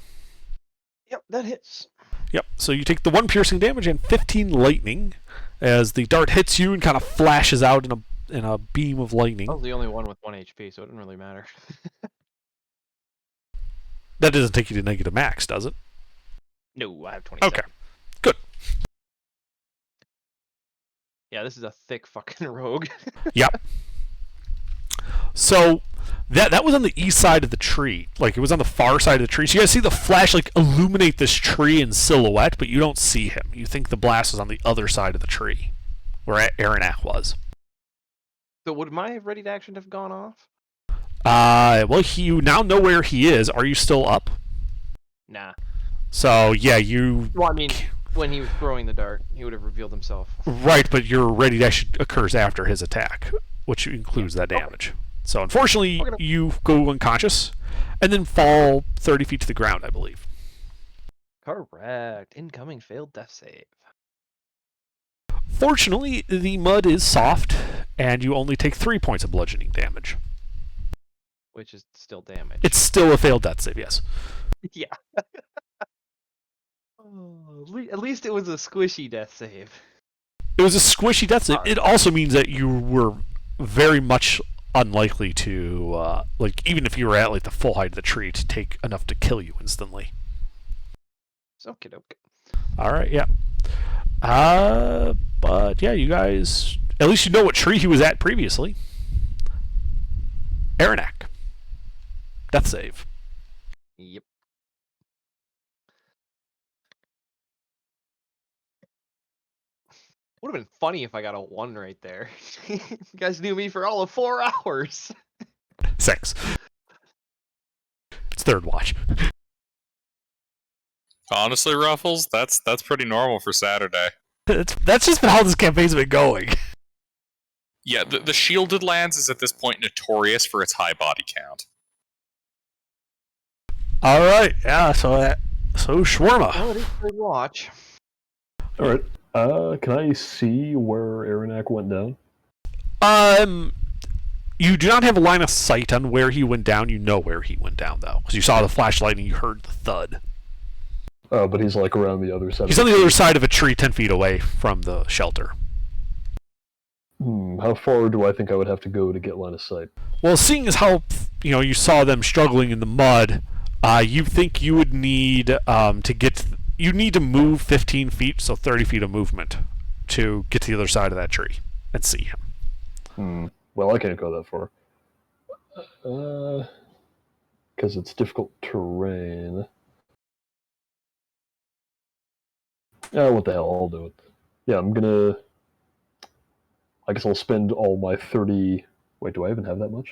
Yep, that hits. Yep. So you take the 1 piercing damage and 15 lightning as the dart hits you and kind of flashes out in a beam of lightning. I was the only one with 1 HP, so it didn't really matter. That doesn't take you to negative max, does it? No, I have 27. Okay. Good. Yeah, this is a thick fucking rogue. Yep. So that was on the east side of the tree. Like, it was on the far side of the tree. So you guys see the flash illuminate this tree in silhouette, but you don't see him. You think the blast was on the other side of the tree, where Aranak was. So would my ready to action have gone off? Well, you now know where he is. Are you still up? Nah. So yeah, you. Well, I mean, when he was throwing the dart, he would have revealed himself. Right, but your ready to action occurs after his attack, which includes that damage. So unfortunately, you go unconscious, and then fall 30 feet to the ground, I believe. Correct. Incoming failed death save. Fortunately, the mud is soft, and you only take 3 points of bludgeoning damage. Which is still damage. It's still a failed death save, yes. Yeah. At least it was a squishy death save. It was a squishy death save. Alright. It also means that you were very much unlikely to, even if you were at the full height of the tree, to take enough to kill you instantly. Okie doke. Alright, yeah. But yeah, you guys, at least you know what tree he was at previously. Aranak. Death save. Yep. Would have been funny if I got a 1 right there. You guys knew me for all of 4 hours. 6. It's third watch. Honestly, Ruffles, that's pretty normal for Saturday. That's just been how this campaign's been going. Yeah, the Shielded Lands is at this point notorious for its high body count. All right, yeah. So shawarma. Well, it is for watch. All right. Can I see where Aranak went down? You do not have a line of sight on where he went down. You know where he went down, though, because you saw the flashlight and you heard the thud. But he's like around the other side. He's on the other side of a tree 10 feet away from the shelter. How far do I think I would have to go to get line of sight? Well, seeing as how you saw them struggling in the mud, you think you would need you need to move 15 feet, so 30 feet of movement, to get to the other side of that tree and see him. Well, I can't go that far. Because it's difficult terrain. Yeah, what the hell, I'll do it. Yeah, I guess I'll spend all my 30... Wait, do I even have that much?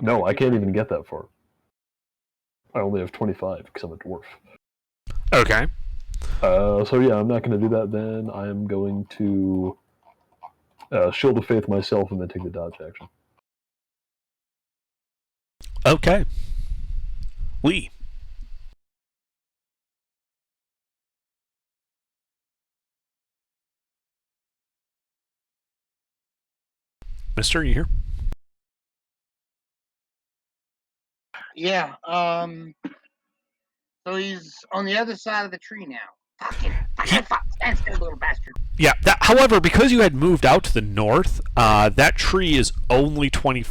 No, I can't even get that far. I only have 25 because I'm a dwarf. Okay. So yeah, I'm not going to do that then. I'm going to Shield of Faith myself and then take the dodge action. Okay. Lee. Mister, you here? Yeah. So he's on the other side of the tree now. Fucking stand still, little bastard. Yeah. However, because you had moved out to the north, that tree is only 20.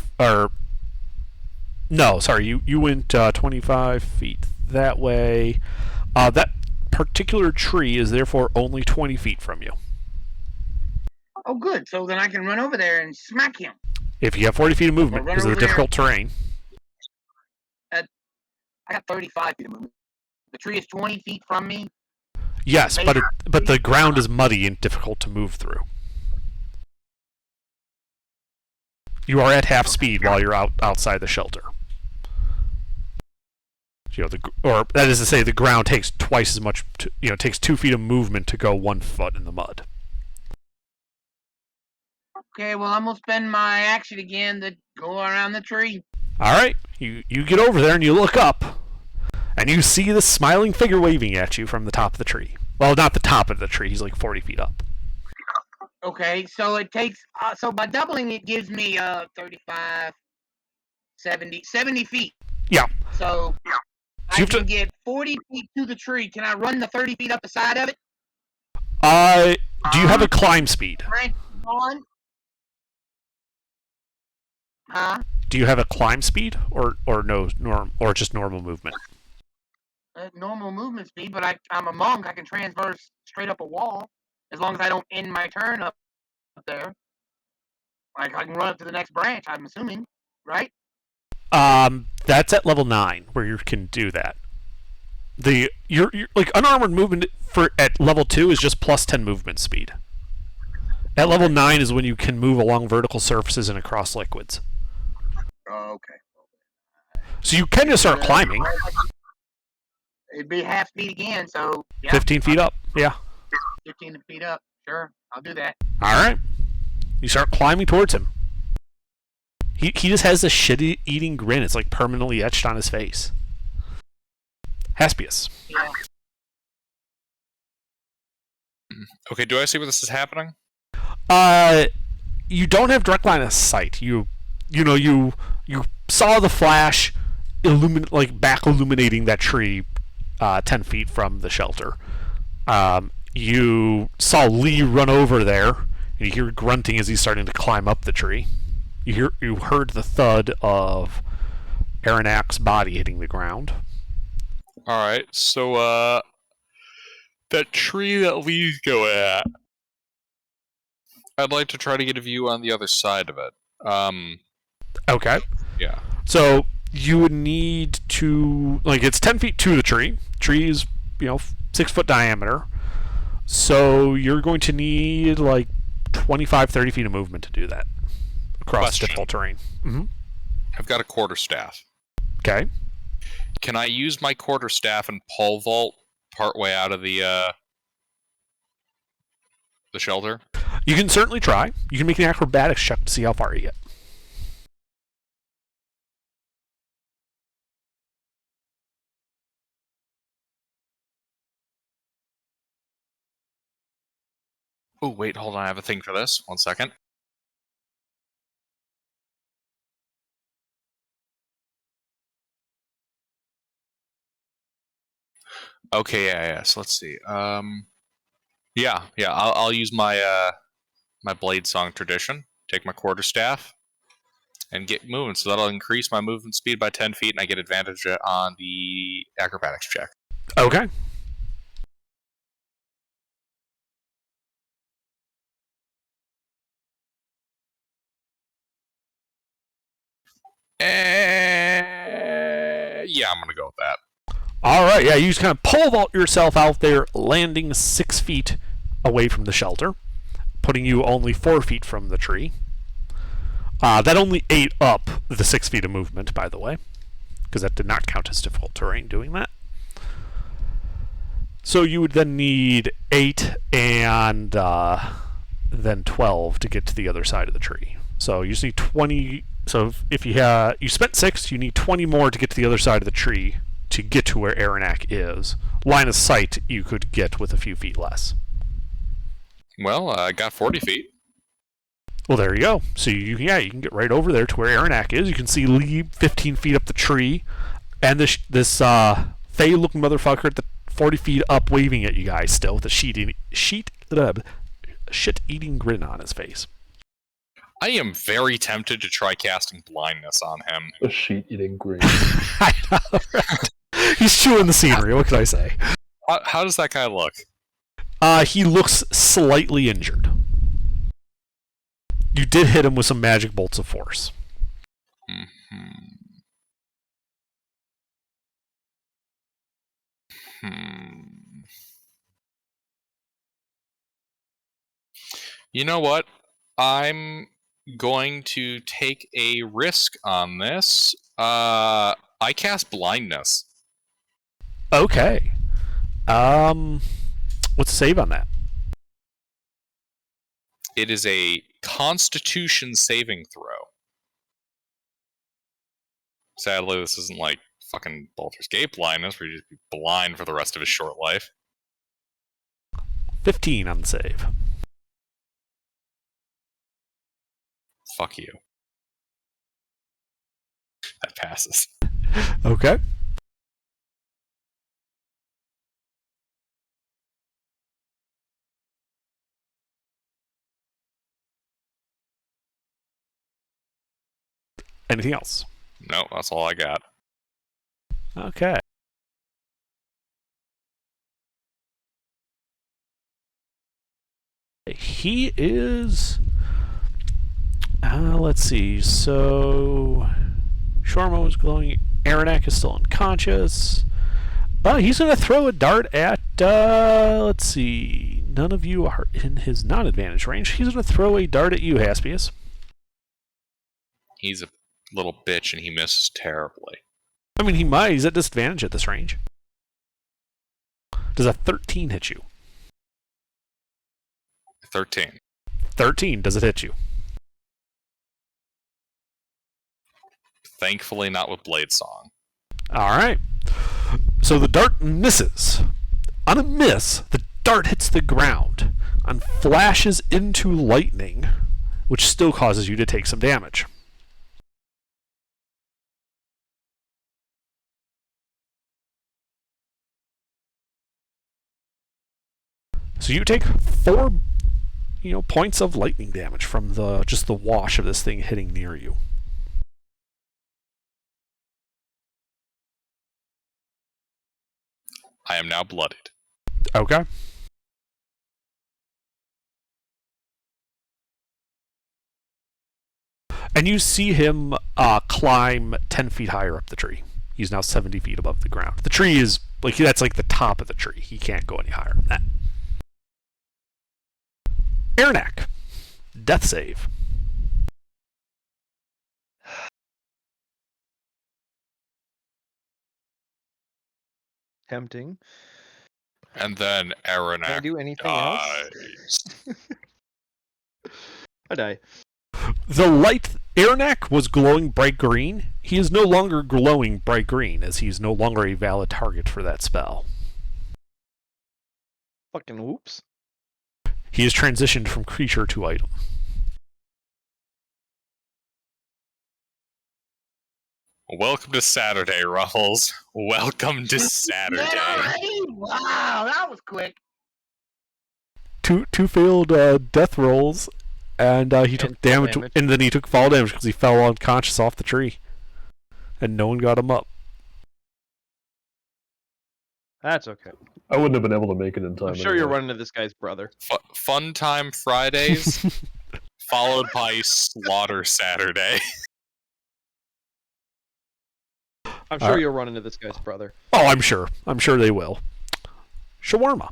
No, sorry. You went 25 feet that way. That particular tree is therefore only 20 feet from you. Oh, good. So then I can run over there and smack him. If you have 40 feet of movement Well, run because of the over there. difficult terrain. I got 35 feet of movement. The tree is 20 feet from me. Yes, but the ground is muddy and difficult to move through. You are at half speed while you're outside the shelter. Or that is to say, the ground takes twice as much. Takes 2 feet of movement to go 1 foot in the mud. Okay, well, I'm going to spend my action again to go around the tree. All right, you get over there and you look up, and you see the smiling figure waving at you from the top of the tree. Well, not the top of the tree. He's like 40 feet up. Okay, so it takes... so by doubling it gives me 35, 70 feet. Yeah. So I you have can to- get 40 feet to the tree. Can I run the 30 feet up the side of it? Do you have a climb speed? Branch on? Huh? Do you have a climb speed or no or just normal movement? Normal movement speed, but I'm a monk. I can transverse straight up a wall as long as I don't end my turn up there. Like I can run up to the next branch. I'm assuming, right? That's at level 9 where you can do that. Your like unarmored movement at level 2 is just plus 10 movement speed. At level 9 is when you can move along vertical surfaces and across liquids. Oh, okay. So you can just start climbing. It'd be half speed again, so yeah. 15 feet up. Yeah. 15 feet up. Sure, I'll do that. All right. You start climbing towards him. He just has this shit-eating grin. It's like permanently etched on his face. Haspius. Yeah. Okay, do I see where this is happening? You don't have direct line of sight. You saw the flash back illuminating that tree 10 feet from the shelter. You saw Lee run over there, and you hear grunting as he's starting to climb up the tree. You heard the thud of Aranak's body hitting the ground. Alright, so, that tree that Lee's going at, I'd like to try to get a view on the other side of it. Okay. Yeah. So you would need to it's 10 feet to the tree. Tree is 6 foot diameter. So you're going to need 25-30 feet of movement to do that across Question. difficult terrain. Mm-hmm. I've got a quarterstaff. Okay. Can I use my quarterstaff and pole vault partway out of the shelter? You can certainly try. You can make an acrobatics check to see how far you get. Oh, wait, hold on. I have a thing for this. 1 second. Okay, yeah. So let's see. Yeah. I'll use my my blade song tradition. Take my quarterstaff and get moving. So that'll increase my movement speed by 10 feet, and I get advantage on the acrobatics check. Okay. Yeah, I'm gonna go with that. All right. Yeah, you just kind of pole vault yourself out there, landing 6 feet away from the shelter, putting you only 4 feet from the tree. That only ate up the 6 feet of movement, by the way, because that did not count as difficult terrain doing that. So you would then need 8 and then 12 to get to the other side of the tree. So you just need 20. So if you spent 6, you need 20 more to get to the other side of the tree to get to where Aranak is. Line of sight you could get with a few feet less. Well, I got 40 feet. Well, there you go. So you can get right over there to where Aranak is. You can see Lee 15 feet up the tree, and this Fey-looking motherfucker at the 40 feet up waving at you guys still with a shit-eating grin on his face. I am very tempted to try casting blindness on him. A sheet-eating grin. I know, right? He's chewing the scenery. What can I say? How does that guy look? He looks slightly injured. You did hit him with some magic bolts of force. You know what? I'm going to take a risk on this. I cast blindness. Okay. What's the save on that? It is a Constitution saving throw. Sadly, this isn't like fucking Baldur's Gate blindness, where you just be blind for the rest of his short life. 15 on the save. Fuck you. That passes. Okay. Anything else? No, that's all I got. Okay. He is... let's see. So... Shormo is glowing. Aranak is still unconscious. He's going to throw a dart at... let's see. None of you are in his non-advantage range. He's going to throw a dart at you, Haspius. He's a little bitch and he misses terribly. I mean, he might. He's at disadvantage at this range. Does a 13 hit you? 13. 13. Does it hit you? Thankfully not with Blade Song. Alright. So the dart misses. On a miss, the dart hits the ground and flashes into lightning, which still causes you to take some damage. So you take 4 points of lightning damage from just the wash of this thing hitting near you. I am now bloodied. Okay. And you see him climb 10 feet higher up the tree. He's now 70 feet above the ground. The tree is, that's like the top of the tree. He can't go any higher than that. Aranak, death save. Tempting. And then Can I Aranak do anything else? dies. I die. The light Aranak was glowing bright green. He is no longer glowing bright green, as he is no longer a valid target for that spell. Fucking whoops. He has transitioned from creature to item. Welcome to Saturday, Ruffles. Welcome to Saturday. Wow, that was quick. Two failed death rolls, and he took fall damage, damage. and then he took fall damage because he fell unconscious off the tree, and no one got him up. That's okay. I wouldn't have been able to make it in time. I'm sure you're anyway. running into this guy's brother. Fun time Fridays, followed by Slaughter Saturday. I'm sure Alright. you'll run into this guy's brother. Oh, I'm sure. I'm sure they will. Shawarma.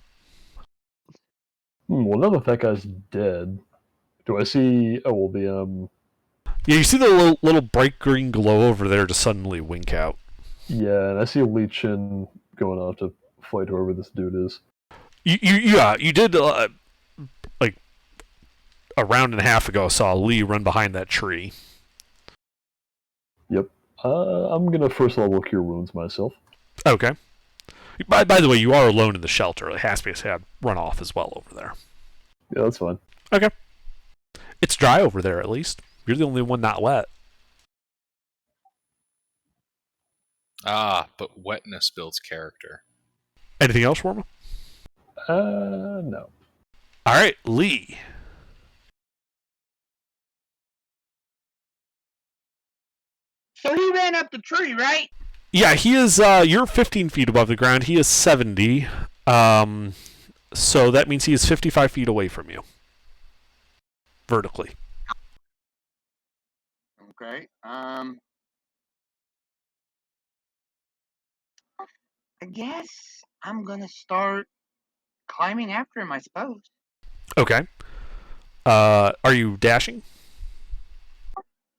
Well, now that that guy's dead, do I see? Oh, well, the Yeah, you see the little bright green glow over there just suddenly wink out. yeah, and I see Lee Chin going off to fight whoever this dude is. You did like a round and a half ago saw Lee run behind that tree. Yep. I'm gonna first level cure wounds myself. Okay. By the way, you are alone in the shelter. Like, Haspius had run off as well over there. Yeah, that's fine. Okay. It's dry over there at least. You're the only one not wet. Ah, but wetness builds character. Anything else, Warma? No. All right, Lee. So he ran up the tree, right? Yeah, he is. You're 15 feet above the ground. He is 70. So that means he is 55 feet away from you, vertically. Okay. I guess I'm gonna start climbing after him, I suppose. Okay. Are you dashing?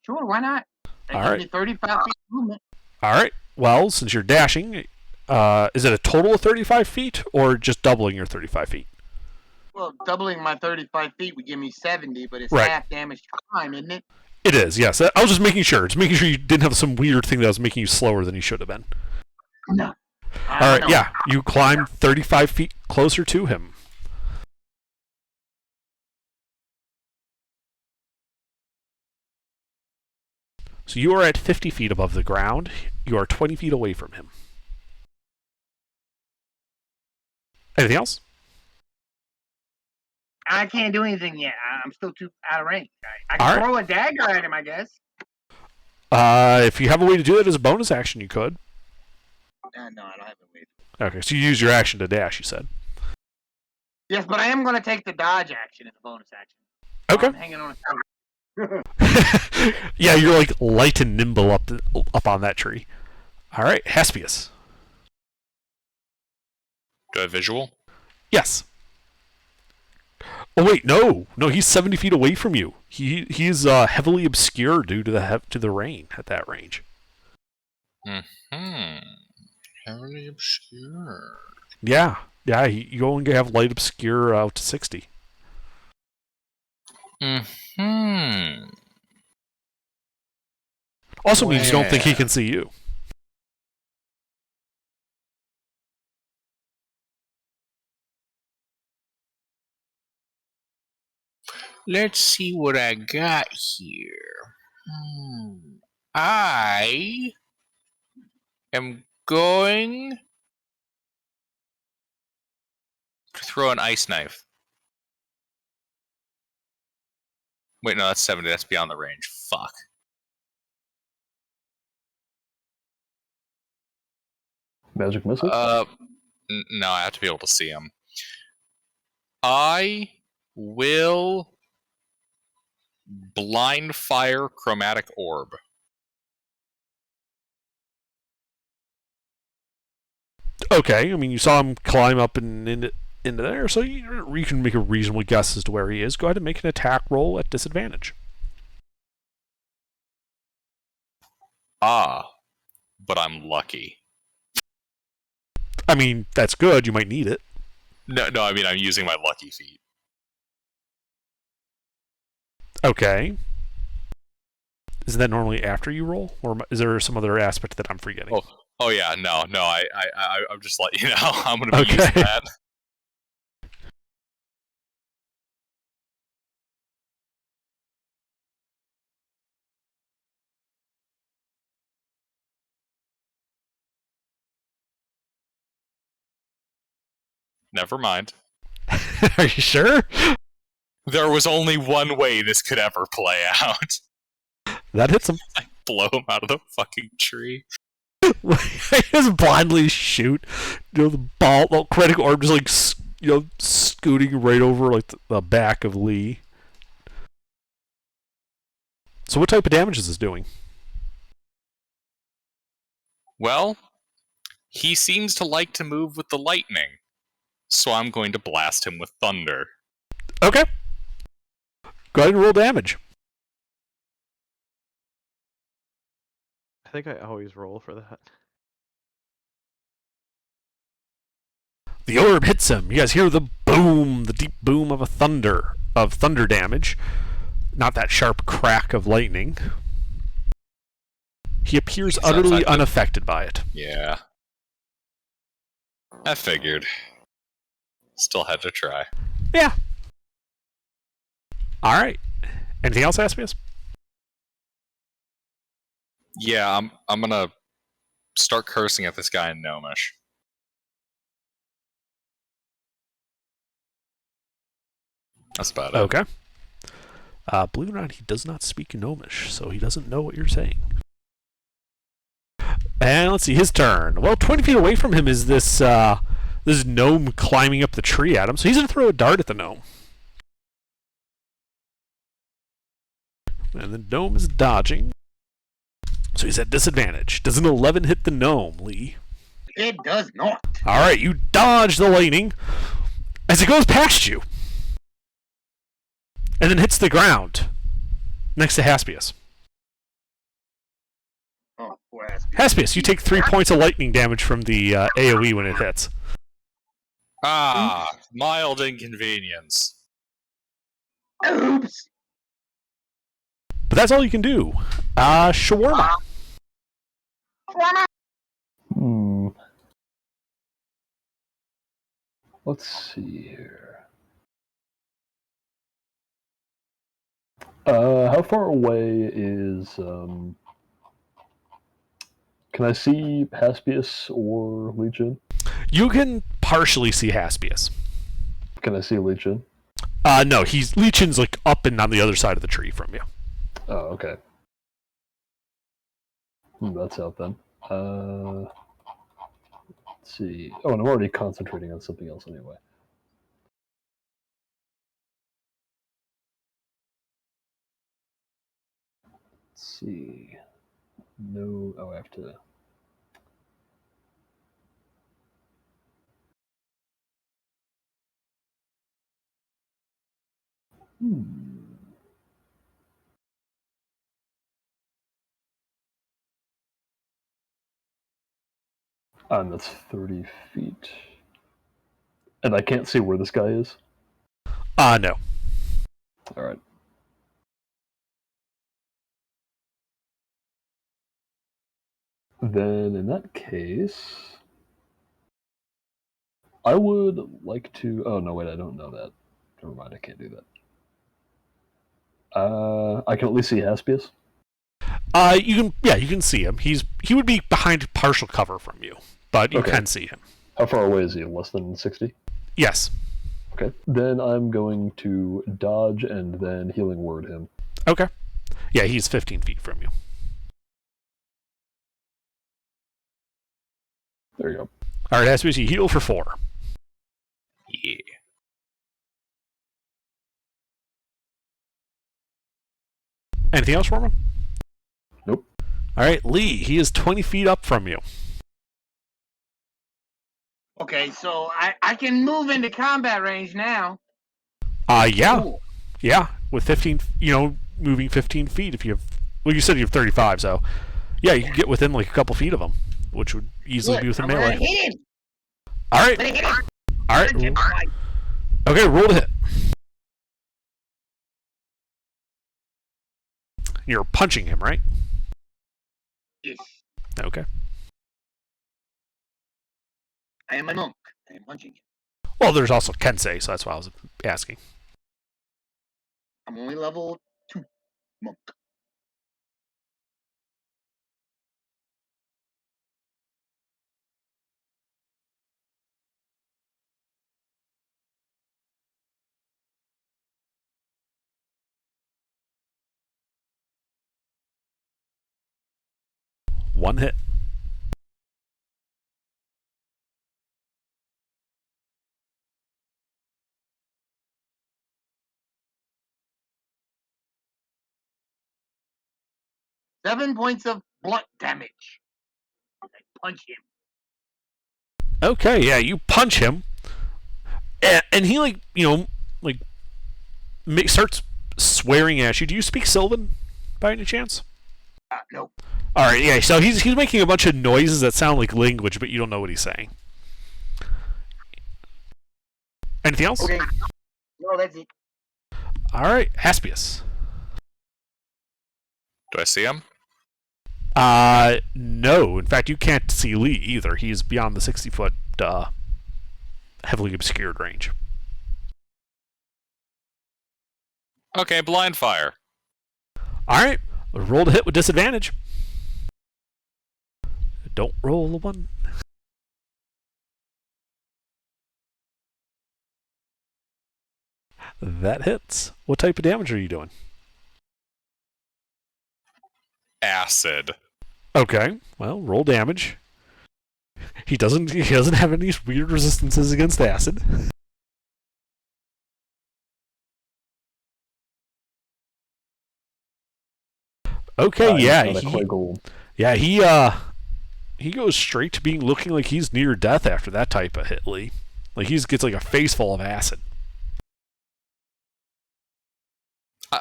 Sure, why not? That All gives right. me 35 feet of movement. All right. Well, since you're dashing, is it a total of 35 feet or just doubling your 35 feet? Well, doubling my 35 feet would give me 70, but it's Right. half damage to climb, isn't it? It is, yes. I was just making sure. Just making sure you didn't have some weird thing that was making you slower than you should have been. No. All right, yeah. You climb 35 feet closer to him. So you are at 50 feet above the ground. You are 20 feet away from him. Anything else? I can't do anything yet. I'm still too out of range. I All can right. throw a dagger at him, I guess. If you have a way to do it as a bonus action, you could. No, I don't have a way. Okay, so you use your action to dash, you said. Yes, but I am going to take the dodge action as a bonus action. Okay. I'm hanging on a Yeah, you're like light and nimble up on that tree. All right, Haspius. Do I have visual? Yes. Oh wait, no, he's 70 feet away from you. He's heavily obscure due to the rain at that range. Heavily obscure. Yeah. You only have light obscure out to 60. Also means you don't think he can see you. Let's see what I got here. I am going to throw an ice knife. Wait, no, that's 70. That's beyond the range. Fuck. Magic missile? No, I have to be able to see him. I will blind fire chromatic orb. Okay, I mean, you saw him climb up and into there, so you can make a reasonable guess as to where he is. Go ahead and make an attack roll at disadvantage. Ah, but I'm lucky. I mean, that's good. You might need it. No, I mean, I'm using my lucky feat. Okay. Isn't that normally after you roll, or is there some other aspect that I'm forgetting? Oh yeah, no, I'm just letting you know. I'm gonna be Okay. using that. Never mind. Are you sure? There was only one way this could ever play out. That hits him. Blow him out of the fucking tree. I just blindly shoot. The critical orb just like scooting right over like the back of Lee. So what type of damage is this doing? Well, he seems to like to move with the lightning, so I'm going to blast him with thunder. Okay. Go ahead and roll damage. I think I always roll for that. The orb hits him. You guys hear the boom, the deep boom of thunder damage. Not that sharp crack of lightning. He appears He's utterly unaffected. unaffected by it. Yeah. I figured. Still had to try. Yeah. Alright. Anything else, Aspius? Yeah, I'm gonna start cursing at this guy in Gnomish. That's about it. Okay. Believe it or not, he does not speak Gnomish, so he doesn't know what you're saying. And let's see, his turn. Well, 20 feet away from him is this gnome climbing up the tree at him, so he's going to throw a dart at the gnome. And the gnome is dodging. So he's at disadvantage. Does an 11 hit the gnome, Lee? It does not. Alright, you dodge the lightning as it goes past you. And then hits the ground next to Haspius. Oh, poor ass. Haspius, you take 3 points of lightning damage from the AoE when it hits. Ah, mild inconvenience. Oops. But that's all you can do. Shawarma. Let's see here. How far away is can I see Haspius or Legion? You can partially see Haspius. Can I see Legion? No, Lechin's like up and on the other side of the tree from you. Oh, okay. That's out then. Let's see. Oh, and I'm already concentrating on something else anyway. Let's see. No. Oh, I have to. And that's 30 feet. And I can't see where this guy is? No. Alright. Then, in that case, I would like to... Oh, no, wait, I don't know that. Never mind, I can't do that. I can at least see Haspius. You can see him. He would be behind partial cover from you, but you Okay. can see him. How far away is he? Less than 60? Yes. Okay. Then I'm going to dodge and then healing word him. Okay. Yeah, he's 15 feet from you. There you go. All right, Haspius, you heal for 4. Yeah. Anything else, Roman? Nope. All right, Lee, he is 20 feet up from you. Okay, so I can move into combat range now. Yeah. Cool. Yeah, with 15, moving 15 feet if you have... Well, you said you have 35, so... Yeah, you can get within like a couple feet of him, which would easily Look, be within I'm gonna melee. hit him. All right. Let it hit him. All right. Punch him twice. Okay, roll to hit. You're punching him, right? Yes. Okay. I am a monk. I am punching him. Well, there's also Kensei, so that's why I was asking. I'm only level 2 monk. One hit. Seven points of blunt damage. I punch him. Okay, yeah, you punch him, and he starts swearing at you. Do you speak Sylvan, by any chance? No. All right, yeah. So he's making a bunch of noises that sound like language, but you don't know what he's saying. Anything else? Okay. No, that's it. All right, Haspius. Do I see him? No. In fact, you can't see Lee either. He's beyond the 60-foot, heavily obscured range. Okay, blind fire. All right, roll to hit with disadvantage. Don't roll a 1. That hits. What type of damage are you doing? Acid. Okay, well, roll damage. He doesn't have any weird resistances against acid. Okay, yeah, Not a Quaggle. he goes straight to looking like he's near death after that type of hit, Lee. Like he gets like a face full of acid.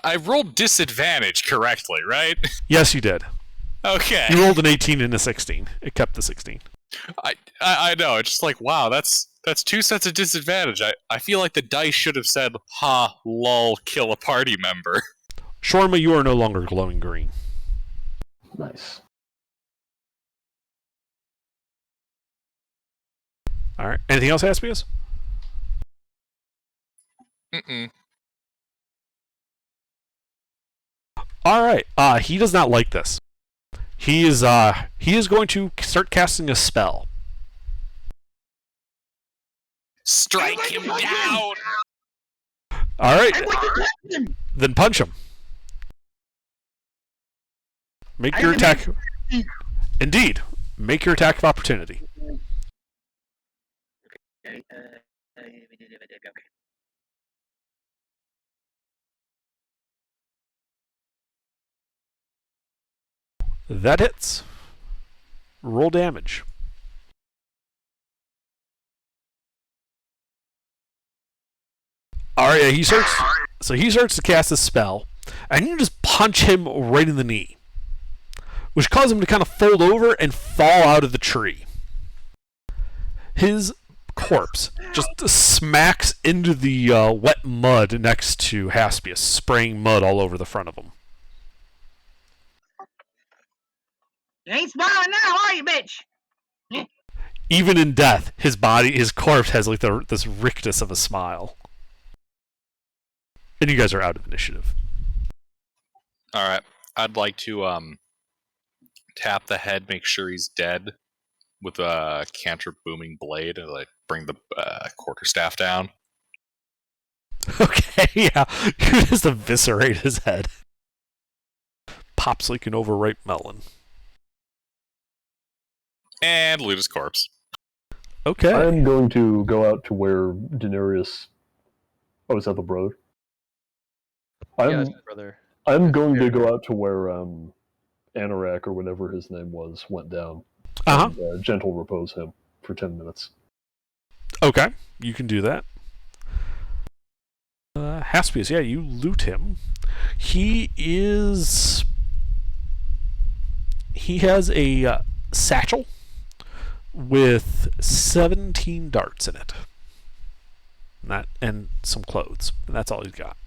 I rolled disadvantage correctly, right? Yes, you did. Okay. You rolled an 18 and a 16. It kept the 16. I know. It's just like, wow, that's 2 sets of disadvantage. I feel like the dice should have said, ha, lol, kill a party member. Shorma, you are no longer glowing green. Nice. All right. Anything else, Haspius? Mm-mm. All right. He does not like this. He is going to start casting a spell. Strike him down! All right. I'm going to punch him. Then punch him. Make your attack. Indeed. Make your attack of opportunity. Okay. That hits. Roll damage. All right, yeah, he starts to cast a spell, and you just punch him right in the knee, which causes him to kind of fold over and fall out of the tree. His corpse just smacks into the wet mud next to Haspius, spraying mud all over the front of him. You ain't smiling now, are you, bitch? Even in death, his corpse has like this rictus of a smile. And you guys are out of initiative. Alright. I'd like to tap the head, make sure he's dead with a cantrip booming blade, and like bring the quarterstaff down. Okay, yeah. You just eviscerate his head. Pops like an overripe melon. And loot his corpse. Okay. I'm going to go out to where Daenerys. Oh, is that the road? Yeah, that's my brother. I'm going to go out to where Anorak or whatever his name was went down. Uh-huh. And, gentle repose him for 10 minutes. Okay, you can do that. Haspius, yeah, you loot him. He has a satchel with 17 darts in it. And some clothes. And that's all he's got.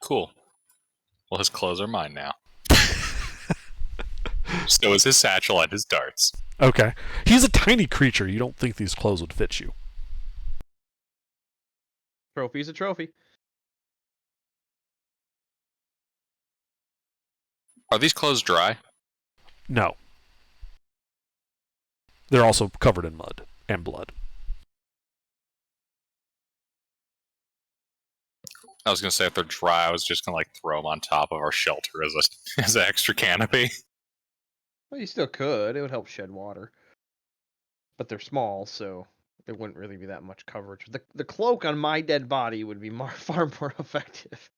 Cool. Well, his clothes are mine now. So is his satchel and his darts. Okay. He's a tiny creature. You don't think these clothes would fit you. Trophy's a trophy. Are these clothes dry? No. They're also covered in mud and blood. I was gonna say if they're dry, I was just gonna like throw them on top of our shelter as an extra canopy. Well, you still could. It would help shed water. But they're small, so there wouldn't really be that much coverage. The cloak on my dead body would be far more effective.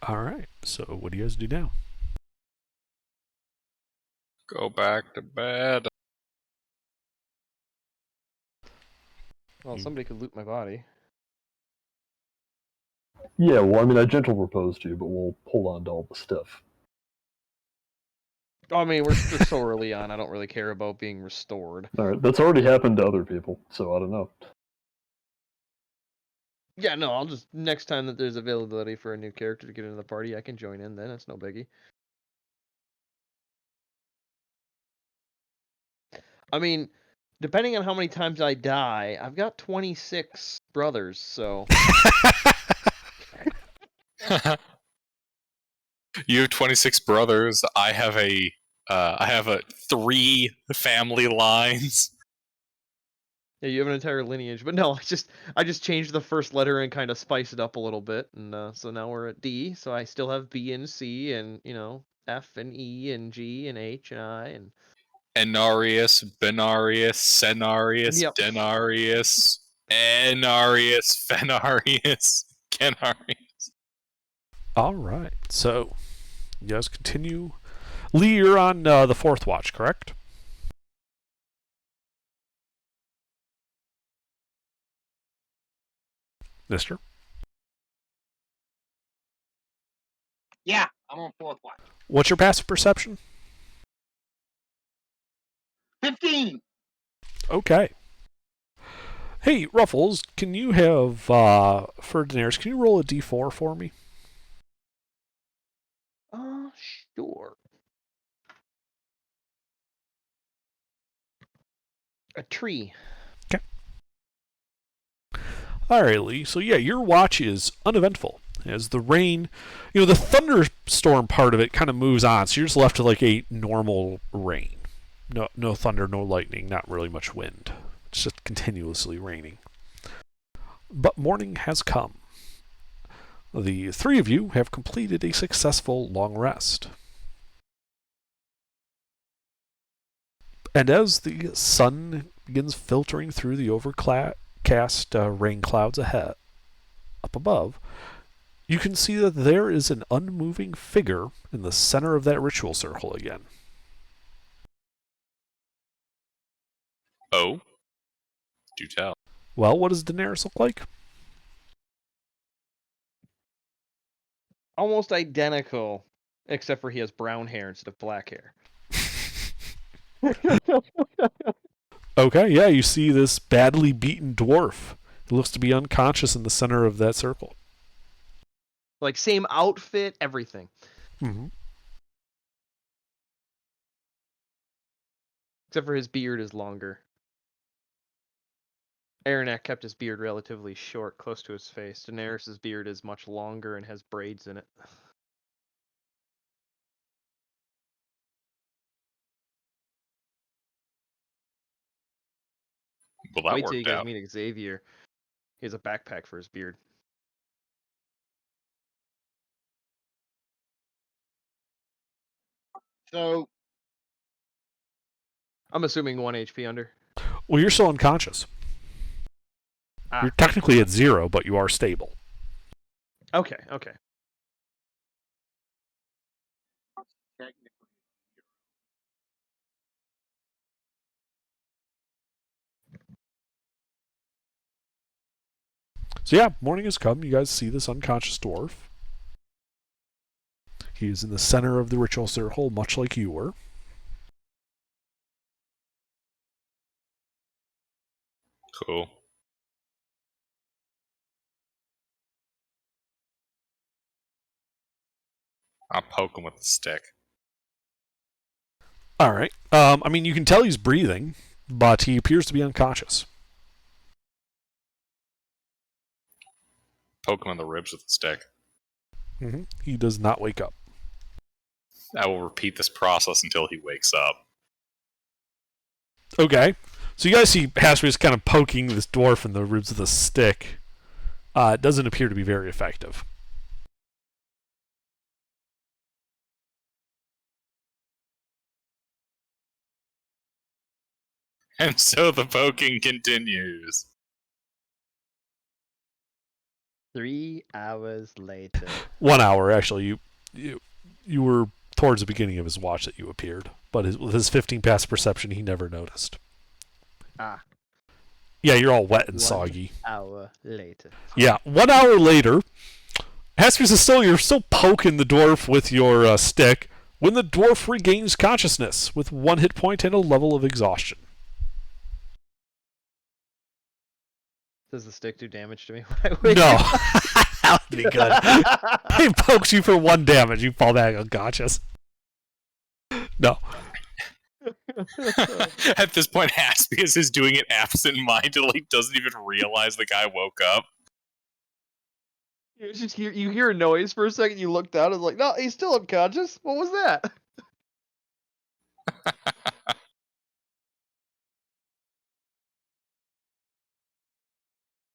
All right. So what do you guys do now? Go back to bed. Well, somebody could loot my body. Yeah, well, I mean, I gentle proposed to, but we'll hold on to all the stuff. I mean, we're so early on. I don't really care about being restored. All right, that's already happened to other people, so I don't know. Yeah, no, I'll just next time that there's availability for a new character to get into the party, I can join in. Then it's no biggie. I mean, depending on how many times I die, I've got 26 brothers, so You have 26 brothers. I have a 3 family lines. yeah, you have an entire lineage. But no, I just changed the first letter and kind of spiced it up a little bit, and so now we're at D. So I still have B and C, and F and E and G and H and I and Enarius, Benarius, Cenarius, Yep. Denarius, Enarius, Fenarius, Kenarius. All right. So you guys continue. Lee, you're on the fourth watch, correct? Mister? Yeah, I'm on fourth watch. What's your passive perception? 15. Okay. Hey, Ruffles, can you have, for Daenerys, can you roll a d4 for me? Sure. A tree. All right, Lee. So, yeah, your watch is uneventful. As the rain, the thunderstorm part of it kind of moves on, so you're just left with like a normal rain. No thunder, no lightning, not really much wind. It's just continuously raining. But morning has come. The 3 of you have completed a successful long rest. And as the sun begins filtering through the overcast rain clouds ahead, up above, you can see that there is an unmoving figure in the center of that ritual circle again. Oh? Do tell. Well, what does Daenerys look like? Almost identical, except for he has brown hair instead of black hair. Okay, yeah, you see this badly beaten dwarf. He looks to be unconscious in the center of that circle. Like same outfit, everything. Mm-hmm. Except for his beard is longer. Aranak kept his beard relatively short, close to his face. Daenerys' beard is much longer and has braids in it. Well, that Wait till you worked guys out. meet Xavier. He has a backpack for his beard. So I'm assuming 1 HP under. Well, you're still unconscious. Ah. You're technically at 0, but you are stable. Okay, okay. Technically. So yeah, morning has come. You guys see this unconscious dwarf. He is in the center of the ritual circle, much like you were. Cool. I'll poke him with the stick. All right. I mean, you can tell he's breathing, but he appears to be unconscious. Poke him in the ribs with the stick. He does not wake up. I will repeat this process until he wakes up. Okay. So you guys see Haspius kind of poking this dwarf in the ribs with a stick. It doesn't appear to be very effective. And so the poking continues. 3 hours later. 1 hour, actually. You were towards the beginning of his watch that you appeared, but with his 15 past perception, he never noticed. Ah. Yeah, you're all wet and 1 soggy. hour later. Yeah, 1 hour later, Haspius is you're still poking the dwarf with your stick when the dwarf regains consciousness with 1 hit point and a level of exhaustion. Does the stick do damage to me when I wake No, up? that would be good. He pokes you for 1 damage, you fall back unconscious. No. At this point, Haspius is doing it absent-mindedly, doesn't even realize the guy woke up. You hear a noise for a second, you look down, and like, no, he's still unconscious. What was that?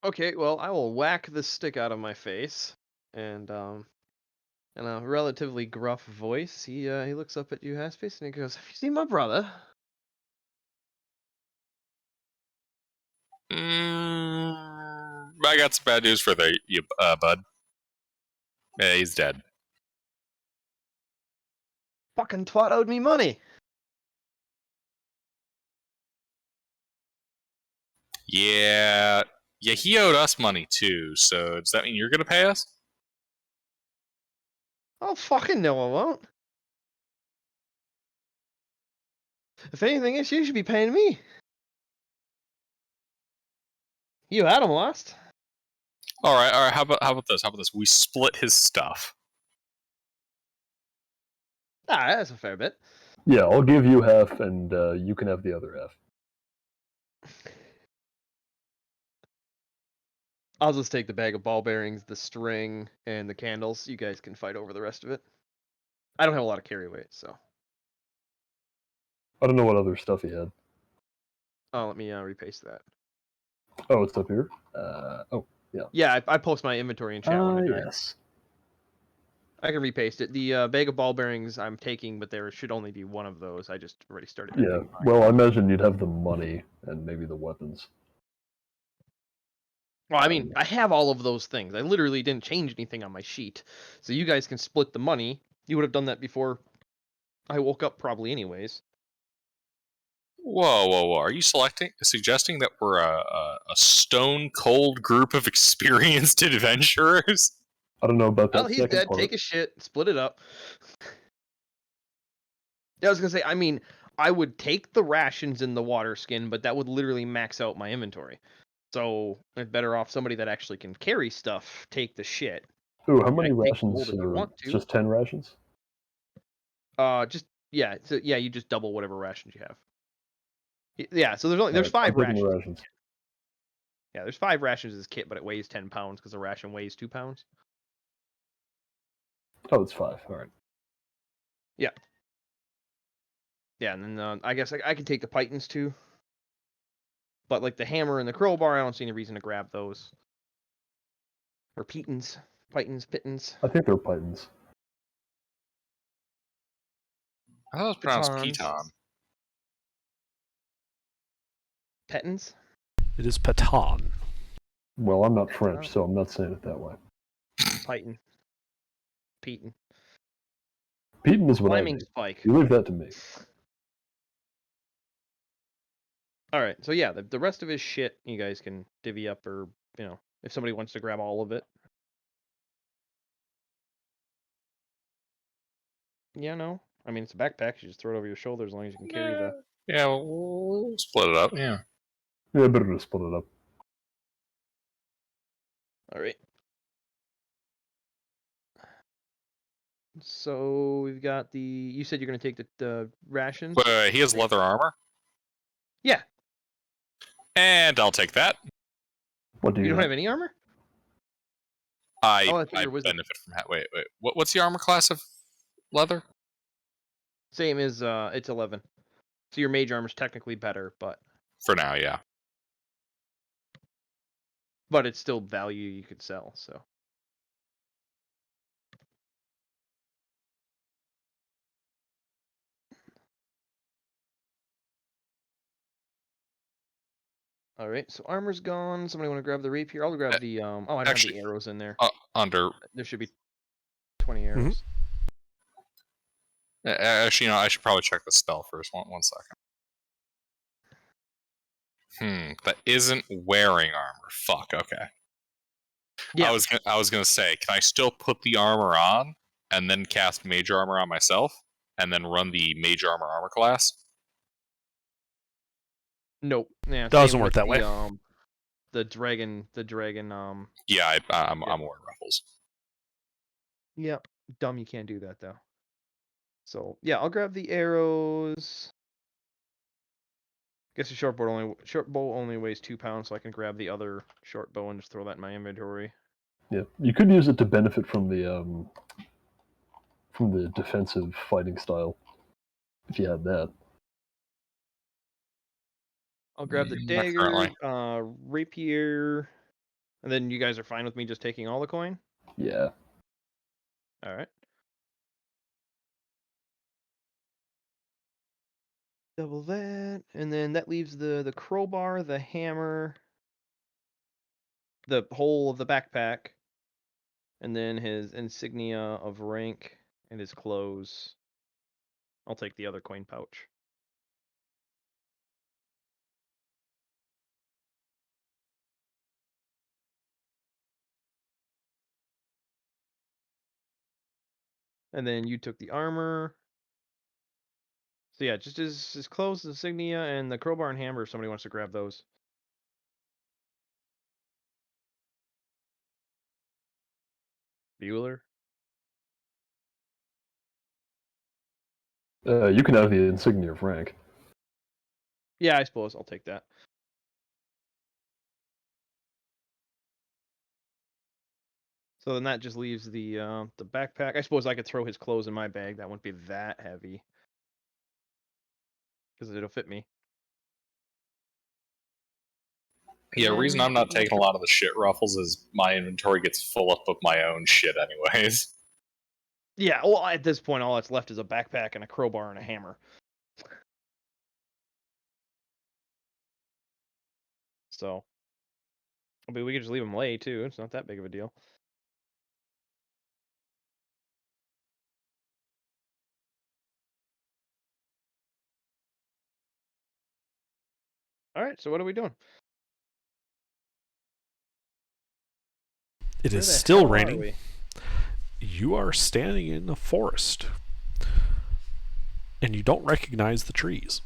Okay, well, I will whack this stick out of my face, and in a relatively gruff voice, he looks up at you, Haspius, and he goes, "Have you seen my brother?" I got some bad news for you, bud. Yeah, he's dead. Fucking twat owed me money. Yeah, he owed us money too, so does that mean you're gonna pay us? Oh, fucking no, I won't. If anything, it's you should be paying me. You had him last. Alright, how about this? We split his stuff. Ah, that's a fair bit. Yeah, I'll give you half, and you can have the other half. I'll just take the bag of ball bearings, the string, and the candles. You guys can fight over the rest of it. I don't have a lot of carry weight, so. I don't know what other stuff he had. Oh, let me repaste that. Oh, it's up here. Yeah, I post my inventory in chat when I die. Yes. I can repaste it. The bag of ball bearings I'm taking, but there should only be one of those. I just already started. Yeah. Well, I imagine you'd have the money and maybe the weapons. Well, I mean, I have all of those things. I literally didn't change anything on my sheet. So you guys can split the money. You would have done that before I woke up probably anyways. Whoa. Are you suggesting that we're a stone cold group of experienced adventurers? I don't know about that Well, he's second dead. part. Take a shit. Split it up. Yeah, I was going to say, I mean, I would take the rations in the water skin, but that would literally max out my inventory. So I'm better off somebody that actually can carry stuff take the shit. Ooh, how many take rations? gold if you want to. Just 10 rations? You just double whatever rations you have. Yeah, so there's 5 I'm taking the rations. rations. Yeah, there's 5 rations in this kit, but it weighs 10 pounds because the ration weighs 2 pounds. Oh, it's 5. All right. Yeah, and then I guess I can take the pythons too. But like the hammer and the crowbar, I don't see any reason to grab those. Or pitons. Pitons. I think they're pythons. I thought it was pronounced Pitons. piton. Petons? It is Patan. Well, I'm not French, so I'm not saying it that way. Python. Peaton. Peaton is what I Climbing do. spike. You leave that to me. All right, so yeah, the rest of his shit you guys can divvy up, or if somebody wants to grab all of it. Yeah, no. I mean, it's a backpack. You just throw it over your shoulder as long as you can carry the. Yeah, we'll split it up. Yeah. Yeah, better to split it up. All right. So we've got the. You said you're gonna take the rations. But he has leather armor, Yeah. and I'll take that. What do You you don't have? have any armor? I Oh, I thought you were wizard. benefit from wait. What's the armor class of leather? Same as it's 11. So your mage armor's technically better, but For now, yeah. it's still value you could sell. So. All right, so armor's gone. Somebody want to grab the rapier? I'll grab the Oh, I don't have the arrows in there. Under. There should be 20 arrows. Actually, I should probably check the spell first. One second. That isn't wearing armor. Fuck. Okay. Yeah. I was gonna say, can I still put the armor on and then cast mage armor on myself and then run the mage armor class? Nope. Yeah. Doesn't same work with that way. The dragon. Yeah, I'm wearing ruffles. Yep. Dumb. You can't do that though. So yeah, I'll grab the arrows. Guess the short bow only weighs 2 pounds, so I can grab the other short bow and just throw that in my inventory. Yeah, you could use it to benefit from the defensive fighting style, if you had that. I'll grab the Not dagger, currently. rapier, and then you guys are fine with me just taking all the coin? Yeah. All right. Double that, and then that leaves the crowbar, the hammer, the whole of the backpack, and then his insignia of rank and his clothes. I'll take the other coin pouch. And then you took the armor. So yeah, just his clothes, insignia, and the crowbar and hammer if somebody wants to grab those. Bueller? You can have the insignia of rank. Yeah, I suppose I'll take that. So then that just leaves the backpack. I suppose I could throw his clothes in my bag. That wouldn't be that heavy. Because it'll fit me. Yeah, the reason I'm not taking a lot of the shit ruffles is my inventory gets full up of my own shit anyways. Yeah, well, at this point, all that's left is a backpack and a crowbar and a hammer. So, I mean, we could just leave them lay, too. It's not that big of a deal. All right, so what are we doing? It Where is the still hell are raining. we? You are standing in a forest. And you don't recognize the trees.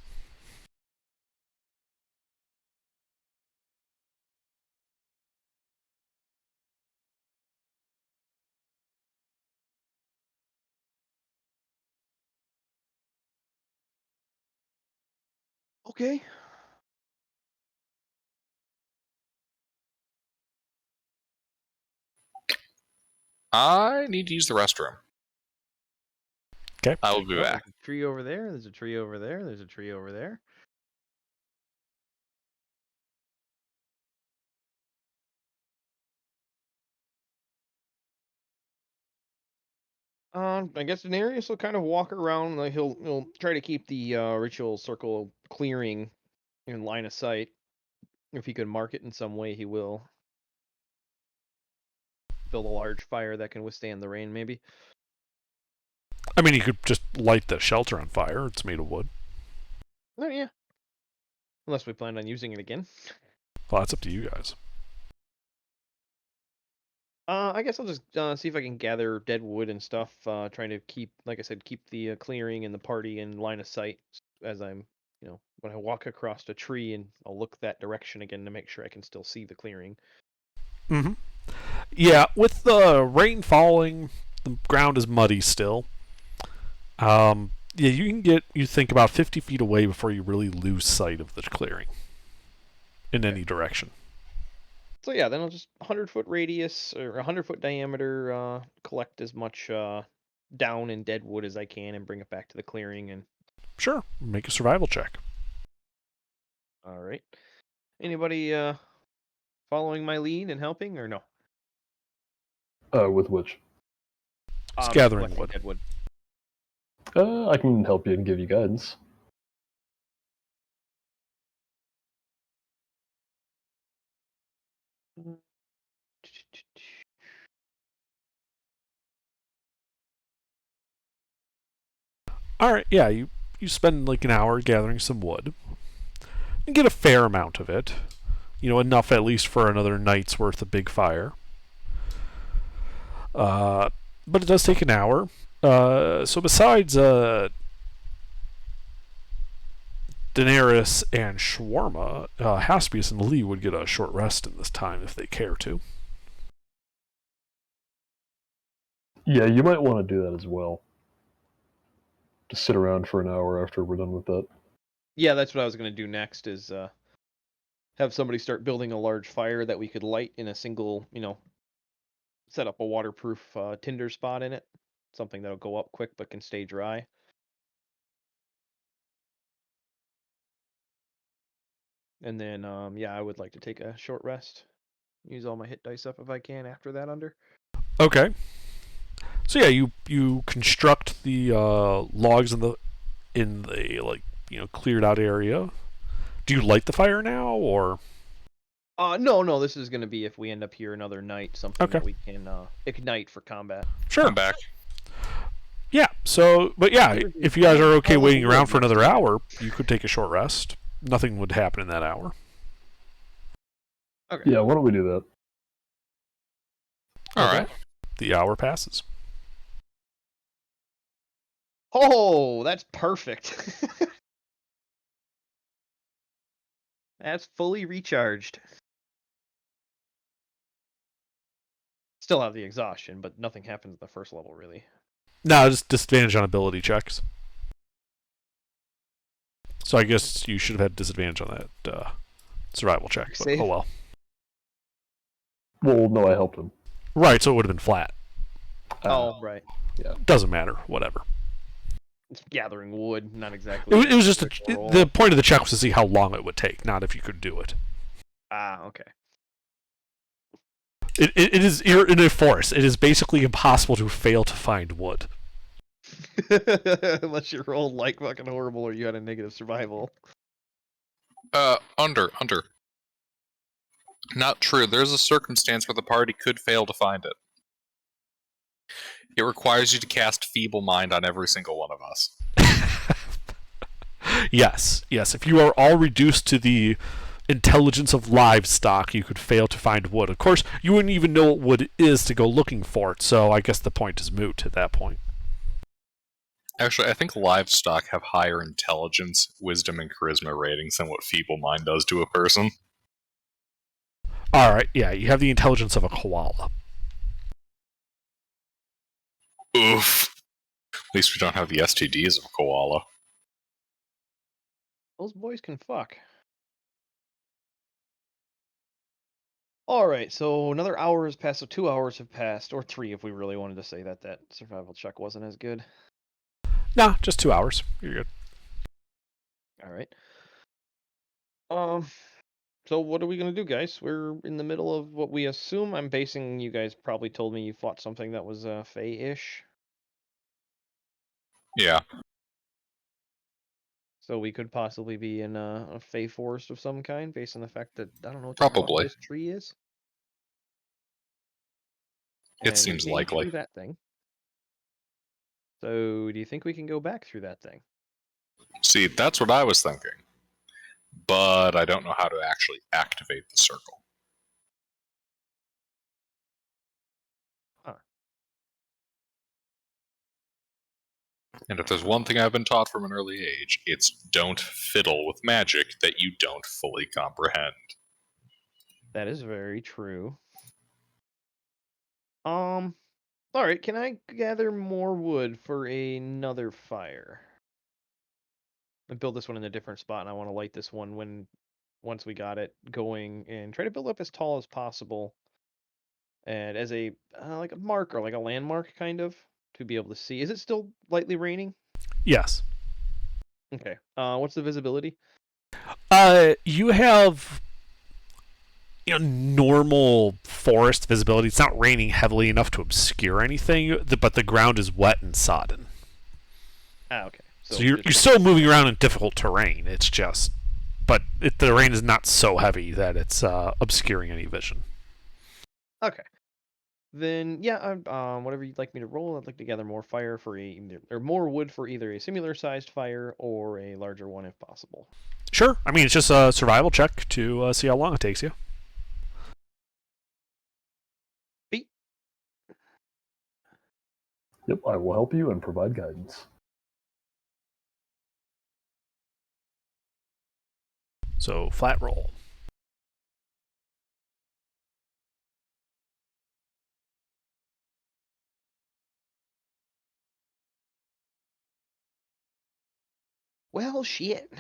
Okay. I need to use the restroom. Okay. I will be Oh, back. there's a tree over there. There's a tree over there. There's a tree over there. I guess Daenerys will kind of walk around. Like he'll try to keep the ritual circle clearing in line of sight. If he could mark it in some way, he will. build a large fire that can withstand the rain, maybe. I mean, you could just light the shelter on fire. It's made of wood. Oh yeah. Unless we plan on using it again. Well, that's up to you guys. I guess I'll just see if I can gather dead wood and stuff. Trying to keep, like I said, keep the clearing and the party in line of sight as I'm, when I walk across a tree, and I'll look that direction again to make sure I can still see the clearing. Mm-hmm. Yeah, with the rain falling, the ground is muddy still. Yeah, you think about 50 feet away before you really lose sight of the clearing in any direction. So yeah, then I'll just 100-foot radius or 100-foot diameter, collect as much down and dead wood as I can and bring it back to the clearing. And Sure, make a survival check. all right, anybody following my lead and helping or no? With which? It's gathering collecting wood. dead wood. I can help you and give you guidance. All right, yeah, you spend like an hour gathering some wood and get a fair amount of it. Enough at least for another night's worth of big fire. But it does take an hour. So besides Daenerys and Shawarma, Haspius and Lee would get a short rest in this time if they care to. Yeah, you might want to do that as well. Just sit around for an hour after we're done with that. Yeah, that's what I was gonna do next. Is have somebody start building a large fire that we could light in a single, set up a waterproof tinder spot in it, something that'll go up quick but can stay dry. And then, yeah, I would like to take a short rest. Use all my hit dice up if I can after that under. Okay. So yeah, you construct the logs in the cleared out area. Do you light the fire now or? No, this is gonna be if we end up here another night, something Okay. that we can ignite for combat. Sure. I'm back. Yeah. So, but yeah, if you guys are okay waiting around for another hour, you could take a short rest. Nothing would happen in that hour. Okay. Yeah, why don't we do that? All Okay. right. The hour passes. Oh, that's perfect. That's fully recharged. Still have the exhaustion, but nothing happens at the first level, really. No, just disadvantage on ability checks. So I guess you should have had disadvantage on that survival check. But, Save. oh well. Well, no, I helped him. Right, so it would have been flat. Oh, right. Doesn't matter. Whatever. It's gathering wood, not exactly. It was just quick roll. the point of the check was to see how long it would take, not if you could do it. Ah, okay. It is you're in a forest. It is basically impossible to fail to find wood. Unless you rolled like fucking horrible or you had a negative survival. Under. Not true. There's a circumstance where the party could fail to find it. It requires you to cast Feeble Mind on every single one of us. Yes. If you are all reduced to the intelligence of livestock, you could fail to find wood. Of course, you wouldn't even know what wood is to go looking for it, so I guess the point is moot at that point. Actually, I think livestock have higher intelligence, wisdom, and charisma ratings than what Feeble Mind does to a person. Alright, yeah, you have the intelligence of a koala. Oof. At least we don't have the STDs of a koala. Those boys can fuck. Alright, so another hour has passed, so 2 hours have passed, or 3 if we really wanted to say that survival check wasn't as good. Nah, just 2 hours. You're good. Alright. So what are we gonna do, guys? We're in the middle of what we assume. I'm basing, you guys probably told me you fought something that was Fey-ish. Yeah. So we could possibly be in a Fey forest of some kind, based on the fact that I don't know what the fuck Probably. this tree is. And we seems came likely. through that thing. So, do you think we can go back through that thing? See, that's what I was thinking. But I don't know how to actually activate the circle. Huh. And if there's one thing I've been taught from an early age, it's don't fiddle with magic that you don't fully comprehend. That is very true. All right, can I gather more wood for another fire? And build this one in a different spot, and I want to light this one once we got it going, and try to build up as tall as possible, and as a like a marker, like a landmark, kind of, to be able to see. Is it still lightly raining? Yes. Okay. What's the visibility? You have normal forest visibility. It's not raining heavily enough to obscure anything, but the ground is wet and sodden. Ah, okay. So you're still moving around in difficult terrain. It's just, but the rain is not so heavy that it's obscuring any vision. Okay. Then yeah, whatever you'd like me to roll, I'd like to gather more fire for or more wood for either a similar-sized fire or a larger one if possible. Sure. I mean, it's just a survival check to see how long it takes you. Beat. Yep, I will help you and provide guidance. So flat roll. Well, shit.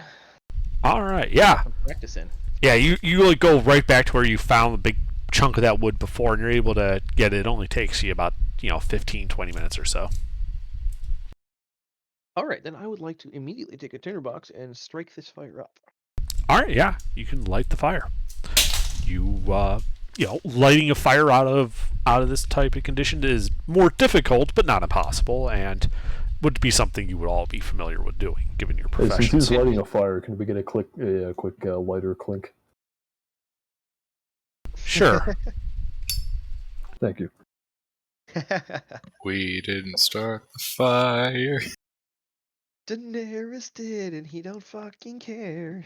All right. Yeah. I'm practicing. Yeah. You like go right back to where you found the big chunk of that wood before, and you're able to get it. It only takes you about 15, 20 minutes or so. All right, then I would like to immediately take a tinderbox and strike this fire up. All right. Yeah. You can light the fire. You lighting a fire out of this type of condition is more difficult, but not impossible, and would be something you would all be familiar with doing, given your Hey, profession. since he's lighting a fire, can we get a quick lighter clink? Sure. Thank you. We didn't start the fire. Daenerys did, and he don't fucking care.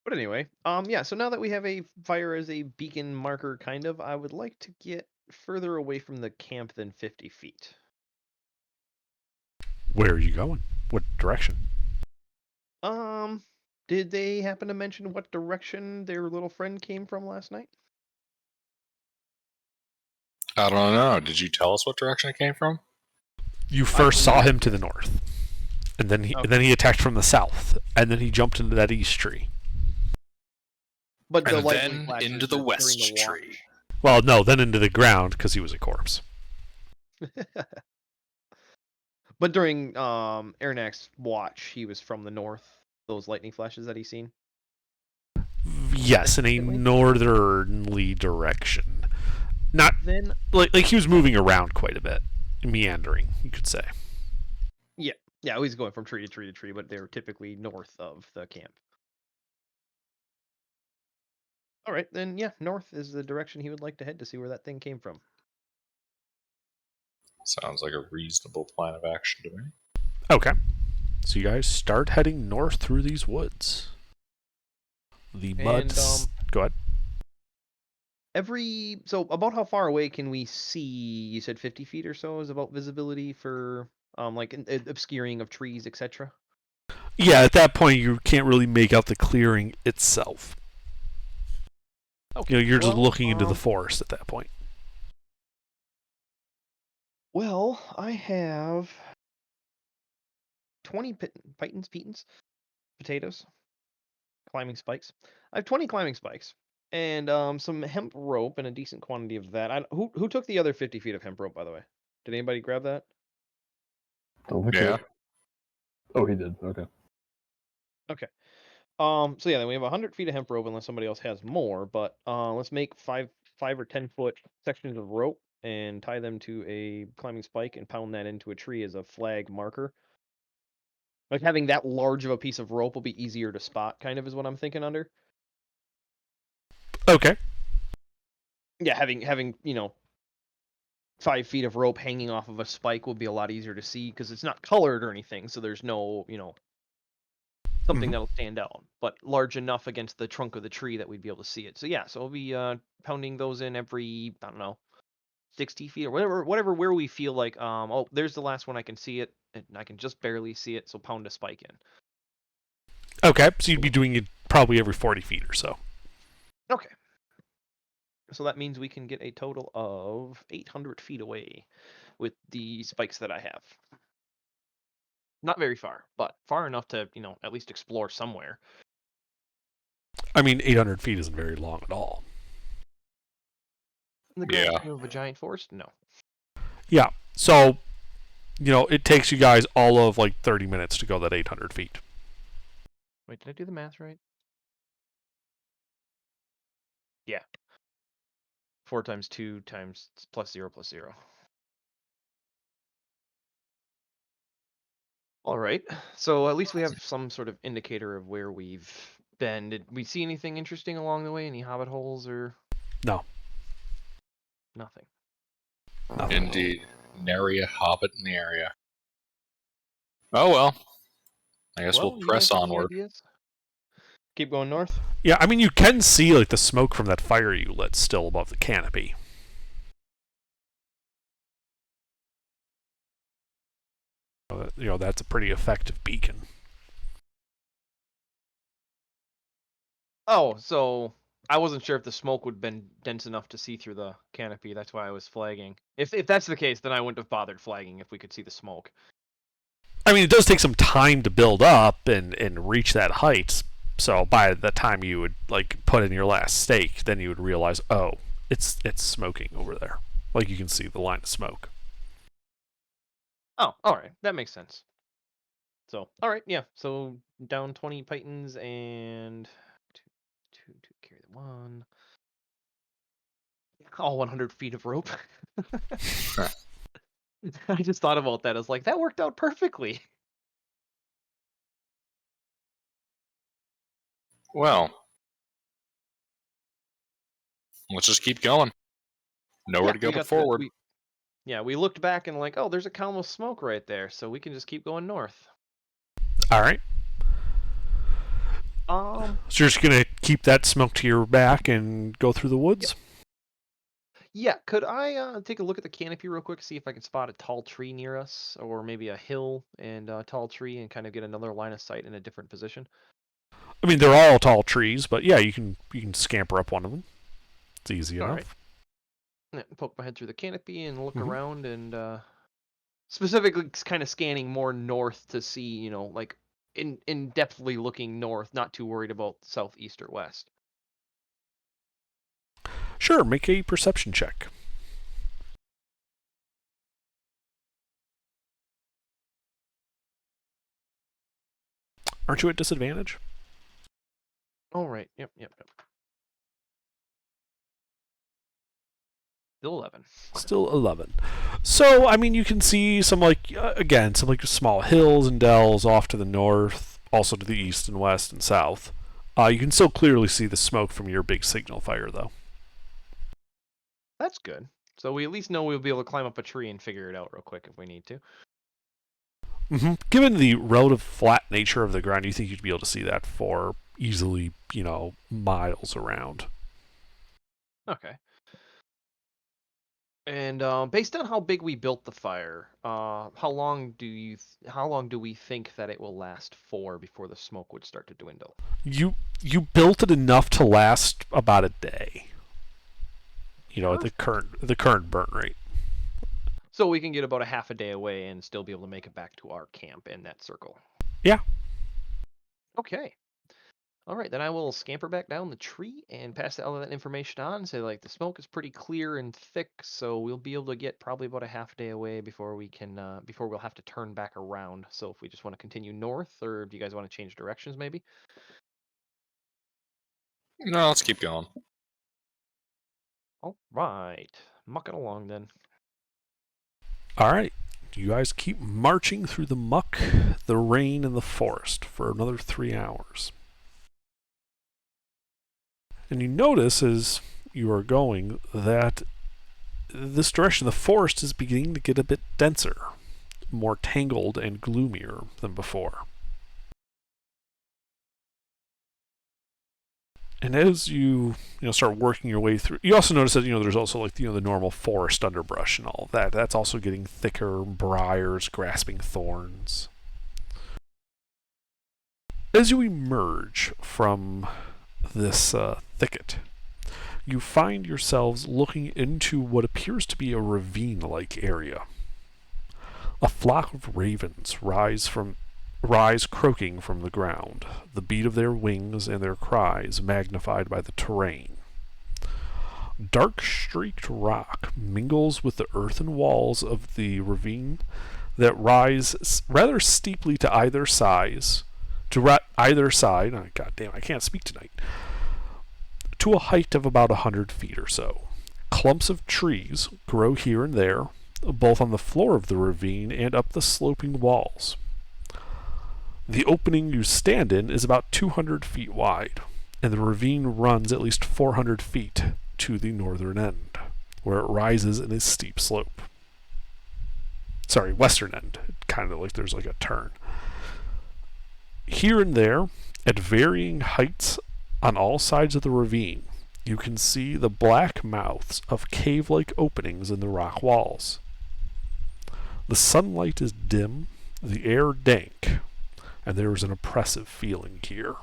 But anyway, yeah, so now that we have a fire as a beacon marker, kind of, I would like to get further away from the camp than 50 feet. Where are you going? What direction? Did they happen to mention what direction their little friend came from last night? I don't know. Did you tell us what direction it came from? You first saw him to the north, and then he attacked from the south, and then he jumped into that east tree. But the And lightning then flashes into the during west watch. tree. Well, no, then into the ground because he was a corpse. But during Aronak's watch, he was from the north. Those lightning flashes that he's seen. Yes, in a northerly direction. Not Then like he was moving around quite a bit, meandering, you could say. yeah, he's going from tree to tree to tree, but they're typically north of the camp. All right, then yeah, north is the direction he would like to head to see where that thing came from. Sounds like a reasonable plan of action to me. Okay. So you guys start heading north through these woods. The mud. Go ahead. So about how far away can we see? You said 50 feet or so is about visibility for like obscuring of trees, etc. Yeah, at that point you can't really make out the clearing itself. Okay. You're just looking into the forest at that point. Well, I have 20 potatoes, climbing spikes. I have 20 climbing spikes and some hemp rope and a decent quantity of that. Who took the other 50 feet of hemp rope, by the way? Did anybody grab that? Don't think Yeah. so. Oh, he did. Okay. Okay. So yeah, then we have 100 feet of hemp rope unless somebody else has more. But let's make 5 or 10 foot sections of rope and tie them to a climbing spike and pound that into a tree as a flag marker. Like having that large of a piece of rope will be easier to spot, kind of, is what I'm thinking under. Okay. yeah, having 5 feet of rope hanging off of a spike will be a lot easier to see because it's not colored or anything, so there's no something Mhm. that'll stand out, but large enough against the trunk of the tree that we'd be able to see it. So yeah, so we'll be pounding those in every, I don't know, 60 feet or whatever where we feel like oh, there's the last one, I can see it and I can just barely see it, so pound a spike in. Okay, so you'd be doing it probably every 40 feet or so. Okay. So that means we can get a total of 800 feet away with the spikes that I have. Not very far, but far enough to, at least explore somewhere. I mean, 800 feet isn't very long at all. In the grand Yeah. scheme of a giant forest? No. Yeah, so, it takes you guys all of like 30 minutes to go that 800 feet. Wait, did I do the math right? Yeah. 4 times 2 times plus 0 plus 0. All right. So at least we have some sort of indicator of where we've been. Did we see anything interesting along the way? Any hobbit holes or? No. Nothing. Indeed. Nary a hobbit in the area. Oh well. I guess we'll you press guys have any onward. ideas? Keep going north? Yeah, I mean, you can see like the smoke from that fire you lit still above the canopy. That's a pretty effective beacon. Oh, so I wasn't sure if the smoke would have been dense enough to see through the canopy. That's why I was flagging. If that's the case, then I wouldn't have bothered flagging if we could see the smoke. I mean, it does take some time to build up and reach that height. So by the time you would like put in your last stake, then you would realize, oh, it's smoking over there. Like you can see the line of smoke. Oh, all right, that makes sense. So, all right, yeah. So down 20 pythons and two carry the one. All 100 feet of rope. I just thought about that. I was like, that worked out perfectly. Well, let's just keep going. Nowhere Yeah, to go we but got forward. we looked back and like, oh, there's a column of smoke right there, so we can just keep going north. All right. Um, So you're just gonna keep that smoke to your back and go through the woods. yeah. Could I take a look at the canopy real quick, see if I can spot a tall tree near us, or maybe a hill and a tall tree, and kind of get another line of sight in a different position? I mean, they're all tall trees, but yeah, you can scamper up one of them. It's easy All enough. right. Yeah, poke my head through the canopy and look Mhm. around, and specifically kind of scanning more north to see, like in depthly looking north, not too worried about south, east, or west. Sure, make a perception check. Aren't you at disadvantage? All right. Yep. Still 11. Still 11. So, I mean, you can see some, again, some, small hills and dells off to the north, also to the east and west and south. You can still clearly see the smoke from your big signal fire, though. That's good. So we at least know we'll be able to climb up a tree and figure it out real quick if we need to. Mm-hmm. Given the relative flat nature of the ground, you think you'd be able to see that for easily, miles around. Okay. And based on how big we built the fire, how long do we think that it will last for before the smoke would start to dwindle? You built it enough to last about a day. At the current burn rate. So we can get about a half a day away and still be able to make it back to our camp in that circle. Yeah. Okay. All right, then I will scamper back down the tree and pass all of that information on and say, the smoke is pretty clear and thick, so we'll be able to get probably about a half day away before we'll have to turn back around. So if we just want to continue north, or do you guys want to change directions maybe? No, let's keep going. All right. Mucking along then. All right. You guys keep marching through the muck, the rain, and the forest for another 3 hours. And you notice as you are going that this direction, the forest is beginning to get a bit denser, more tangled and gloomier than before. And as you start working your way through, you also notice that there's also like the normal forest underbrush and all of that. That's also getting thicker, briars, grasping thorns. As you emerge from this thicket, you find yourselves looking into what appears to be a ravine-like area. A flock of ravens rise croaking from the ground, the beat of their wings and their cries magnified by the terrain. Dark streaked rock mingles with the earthen walls of the ravine that rise rather steeply to either side. Oh, God damn, I can't speak tonight. To a height of about 100 feet or so. Clumps of trees grow here and there, both on the floor of the ravine and up the sloping walls. The opening you stand in is about 200 feet wide, and the ravine runs at least 400 feet to the northern end, where it rises in a steep slope. Sorry, western end. Kind of like there's like a turn. Here and there, at varying heights on all sides of the ravine, you can see the black mouths of cave-like openings in the rock walls. The sunlight is dim, the air dank, and there is an oppressive feeling here.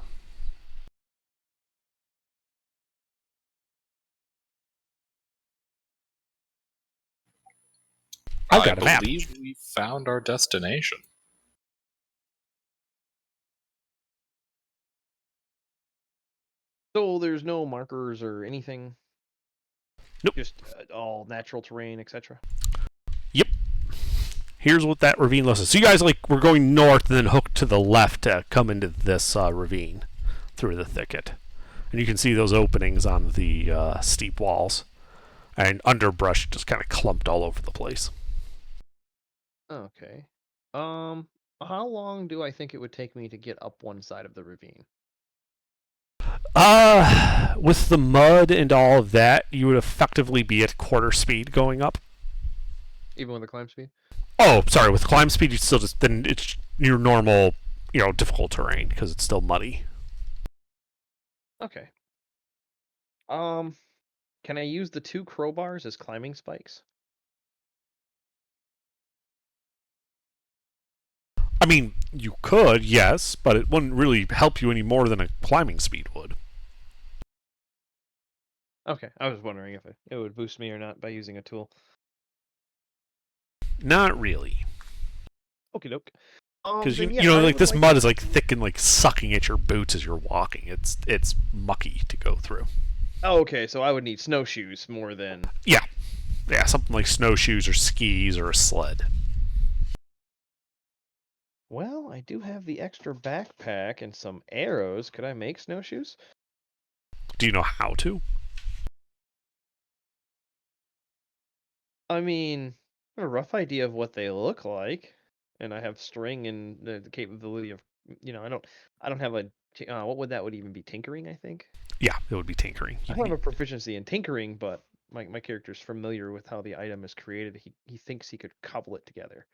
I've got a map. I believe we found our destination. So there's no markers or anything? Nope. Just all natural terrain, etc.? Yep. Here's what that ravine looks like. So you guys we're going north and then hook to the left to come into this ravine through the thicket. And you can see those openings on the steep walls. And underbrush just kind of clumped all over the place. Okay. How long do I think it would take me to get up one side of the ravine? With the mud and all of that, you would effectively be at quarter speed going up. Even with the climb speed? Oh, sorry. With climb speed, you still then it's your normal, difficult terrain because it's still muddy. Okay. Can I use the 2 crowbars as climbing spikes? I mean, you could, yes, but it wouldn't really help you any more than a climbing speed would. Okay, I was wondering if it would boost me or not by using a tool. Not really. Okie doke. Because then, yeah, this mud is thick and sucking at your boots as you're walking. It's mucky to go through. Oh, okay, so I would need snowshoes more than... Yeah, something like snowshoes or skis or a sled. Well, I do have the extra backpack and some arrows. Could I make snowshoes? Do you know how to? I mean, I have a rough idea of what they look like, and I have string and the capability of, I don't have a, what would even be, tinkering, I think? Yeah, it would be tinkering. I don't have a proficiency in tinkering, but my character's familiar with how the item is created. He thinks he could cobble it together.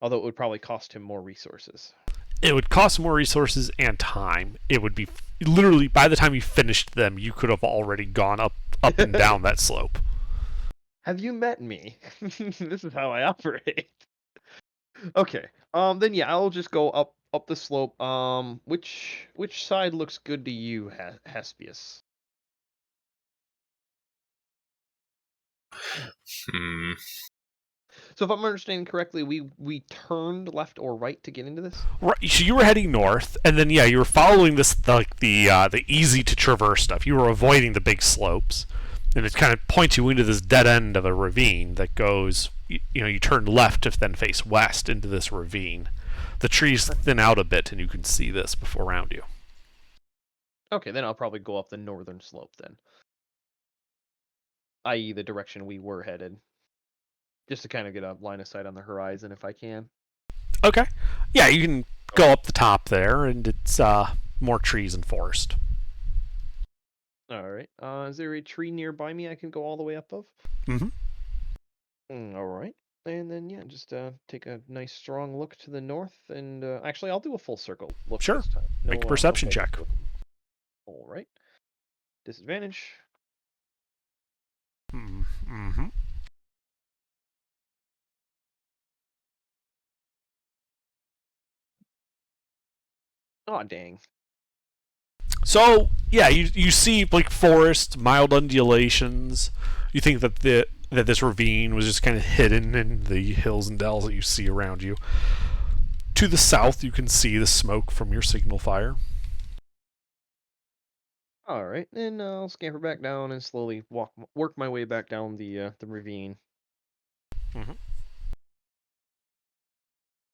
Although it would probably cost him more resources. It would cost more resources and time. It would be literally by the time you finished them, you could have already gone up and down that slope. Have you met me? This is how I operate. Okay. Then yeah, I'll just go up the slope. Which side looks good to you, Haspius? So if I'm understanding correctly, we turned left or right to get into this? Right. So you were heading north, and then you were following this the easy to traverse stuff. You were avoiding the big slopes, and it kind of points you into this dead end of a ravine that goes. You turn left to then face west into this ravine. The trees thin out a bit, and you can see this before around you. Okay, then I'll probably go up the northern slope then, i.e., the direction we were headed. Just to kind of get a line of sight on the horizon if I can. Okay. Yeah, you can go up the top there, and it's more trees and forest. All right. Is there a tree nearby me I can go all the way up of? Mhm. All right. And then yeah, just take a nice strong look to the north, and actually I'll do a full circle look Sure. this time. Make a No, perception no focus check. look. All right. Disadvantage. Mm-hmm. Oh dang. So yeah, you see like forest, mild undulations. You think that this ravine was just kind of hidden in the hills and dells that you see around you. To the south, you can see the smoke from your signal fire. All right, then I'll scamper back down and slowly work my way back down the ravine. Mhm.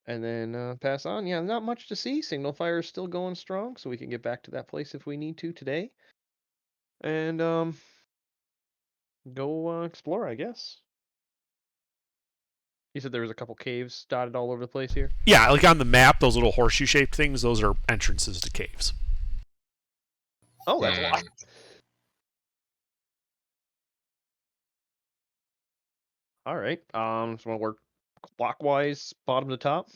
And then pass on. Yeah, not much to see. Signal fire is still going strong, so we can get back to that place if we need to today. And go explore, I guess. You said there was a couple caves dotted all over the place here. Yeah, like on the map, those little horseshoe-shaped things, those are entrances to caves. Oh, that's a lot. Hmm. All right. So we'll work clockwise, bottom to top.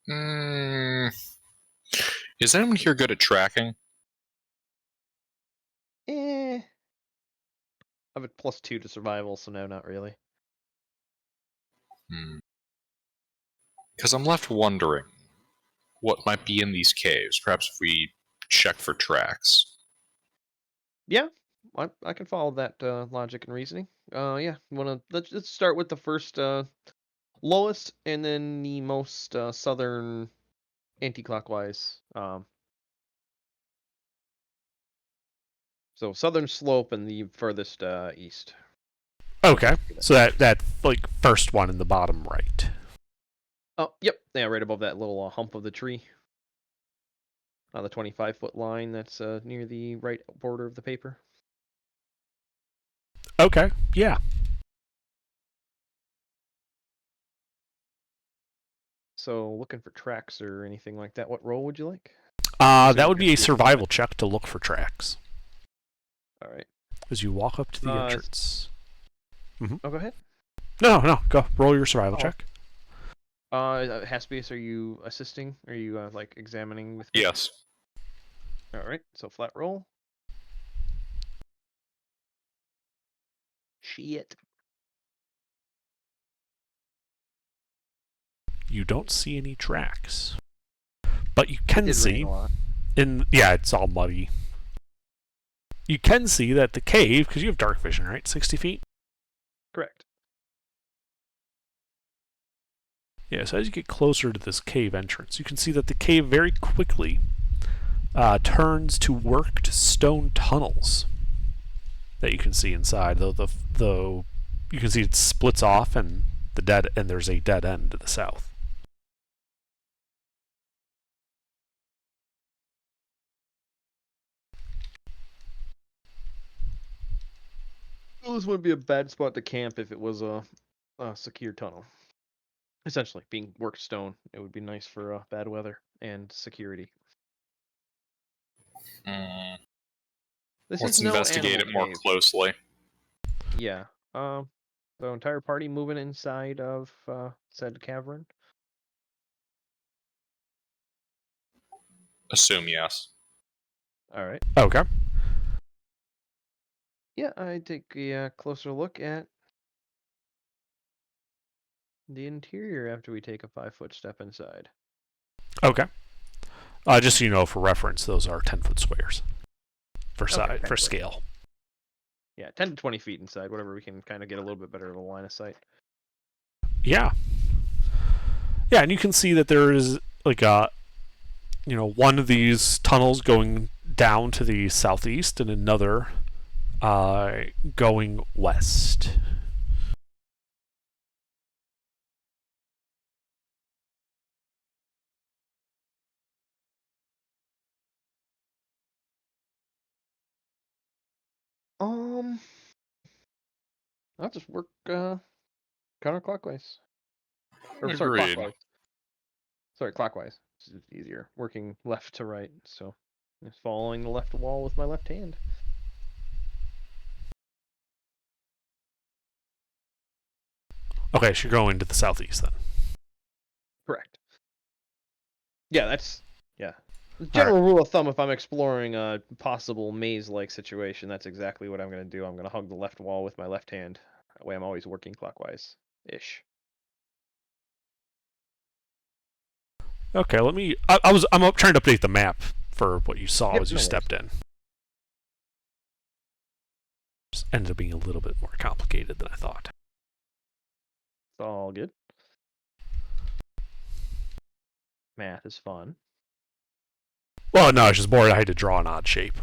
Hmm. Is anyone here good at tracking? I have a +2 to survival, so no, not really. Because I'm left wondering what might be in these caves. Perhaps if we check for tracks. Yeah, I can follow that logic and reasoning. Yeah, let's start with the first lowest and then the most southern anti-clockwise. So southern slope and the furthest east. Okay, so that like first one in the bottom right. Oh, yep, yeah, right above that little hump of the tree. On the 25-foot line that's near the right border of the paper. Okay, yeah. So looking for tracks or anything like that. What roll would you like? That would be a survival check to look for tracks All right. as you walk up to the entrance. Oh, go ahead. No, go roll your survival Oh. check. Haspius, are you assisting? Are you like examining with me? Yes. All right. So flat roll. Shit. You don't see any tracks, but you can Did rain see a lot. it's all muddy. You can see that the cave, because you have dark vision, right? 60 feet. Correct. Yeah, so as you get closer to this cave entrance, you can see that the cave very quickly turns to worked stone tunnels that you can see inside. Though you can see it splits off, and there's a dead end to the south. Well, this wouldn't be a bad spot to camp if it was a secure tunnel. Essentially, being worked stone, it would be nice for bad weather and security. This Let's is no investigate animal it more cave. closely. Yeah. The entire party moving inside of said cavern. Assume yes. All right. Okay. Yeah, I take a closer look at the interior after we take a 5-foot step inside. Okay. Just so you know, for reference, those are 10-foot squares for size, for scale. Yeah, 10 to 20 feet inside, whatever we can kind of get a little bit better of a line of sight. Yeah. Yeah, and you can see that there is like one of these tunnels going down to the southeast and another going west. I'll just work counterclockwise. Or sorry, Agreed. clockwise. Sorry, clockwise. It's easier. Working left to right, so Just following the left wall with my left hand. Okay, so you're going to the southeast then. Correct. Yeah, that's The general rule of thumb, if I'm exploring a possible maze-like situation, that's exactly what I'm going to do. I'm going to hug the left wall with my left hand. That way I'm always working clockwise-ish. Okay, I'm up trying to update the map for what you saw Yep, as you no worries. stepped in. Just ended up being a little bit more complicated than I thought. It's all good. Math is fun. Well, no, it's just more I had to draw an odd shape.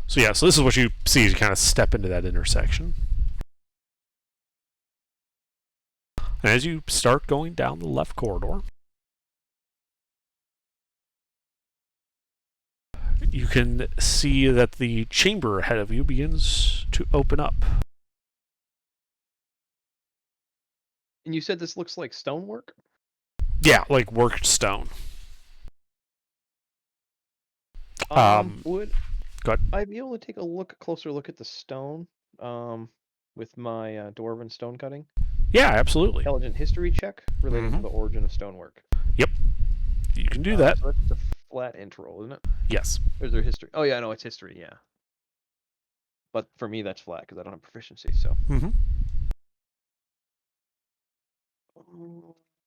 So yeah, so this is what you see as you kind of step into that intersection. And as you start going down the left corridor, you can see that the chamber ahead of you begins to open up. And you said this looks like stonework? Yeah, like worked stone. Would go ahead. I be able to take a closer look at the stone with my Dwarven stone cutting? Yeah, absolutely. Intelligent history check relating to the origin of stonework. You can do that. So that's a flat int roll, isn't it? Yes. Or is there history? Oh yeah, no, it's history, yeah. But for me, that's flat because I don't have proficiency. So. Mm-hmm.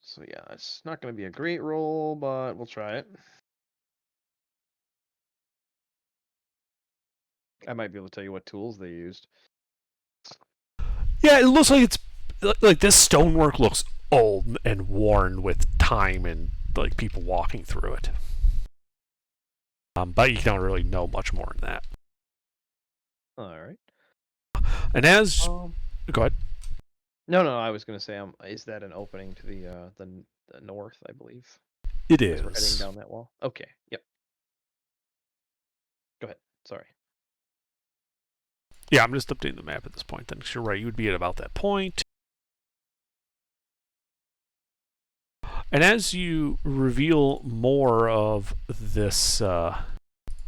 So yeah, it's not going to be a great roll, but we'll try it. I might be able to tell you what tools they used. Yeah, it looks like it's like this stonework looks old and worn with time and like people walking through it. But you don't really know much more than that. All right. And as go ahead. No, I was going to say, is that an opening to the north? I believe It as we're heading is. down that wall. Okay. Yep. Go ahead. Sorry. Yeah, I'm just updating the map at this point. Then, 'cause you're right. You would be at about that point. And as you reveal more of this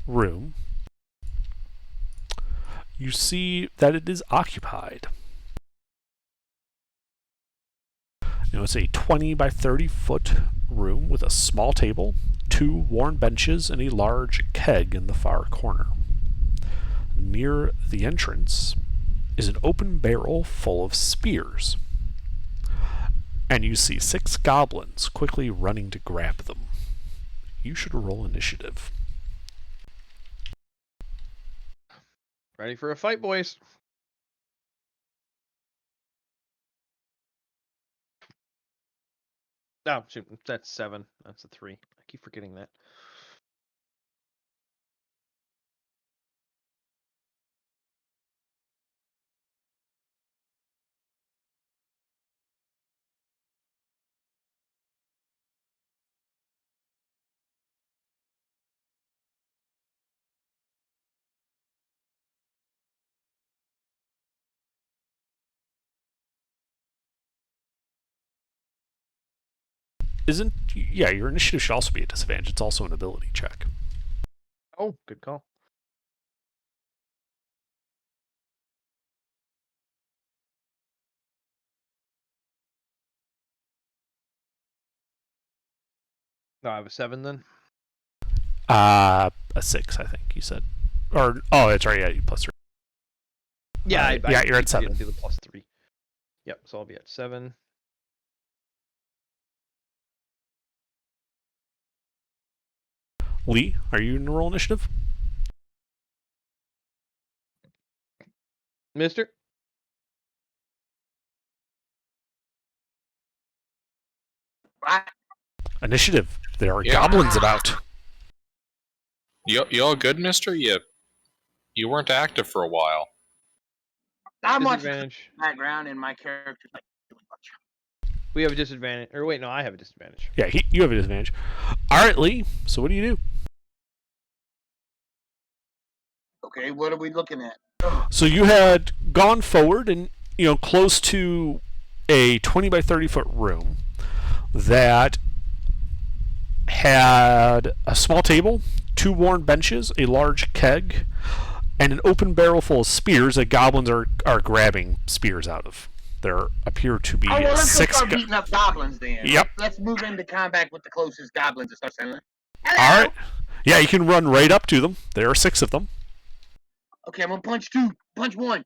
room, you see that it is occupied. You know, it's a 20 by 30 foot room with a small table, 2 worn benches, and a large keg in the far corner. Near the entrance is an open barrel full of spears. And you see 6 goblins quickly running to grab them. You should roll initiative. Ready for a fight, boys. Oh, shoot, that's 7. That's a 3. I keep forgetting that. Yeah, your initiative should also be a disadvantage. It's also an ability check. Oh, good call. No, I have a 7 then. A 6, I think you said. Or that's right. Yeah, you plus 3. Yeah, yeah, you're at 7. Do the plus 3. Yep, so I'll be at 7. Lee, are you in the roll initiative? Mister? Initiative. There are Yeah. goblins about. You all good, mister? You weren't active for a while. Not much Disadvantage. background in my character. We have a disadvantage. Or wait, no, I have a disadvantage. Yeah, you have a disadvantage. All right, Lee. So what do you do? Okay, what are we looking at? So you had gone forward and close to a 20 by 30 foot room that had a small table, 2 worn benches, a large keg, and an open barrel full of spears that goblins are grabbing spears out of. There appear to be Oh, well, let's go 6 start beating up goblins then. Yep. Let's move into combat with the closest goblins and start saying, hello. All right. Yeah, you can run right up to them. There are 6 of them. Okay, I'm gonna punch 2. Punch 1.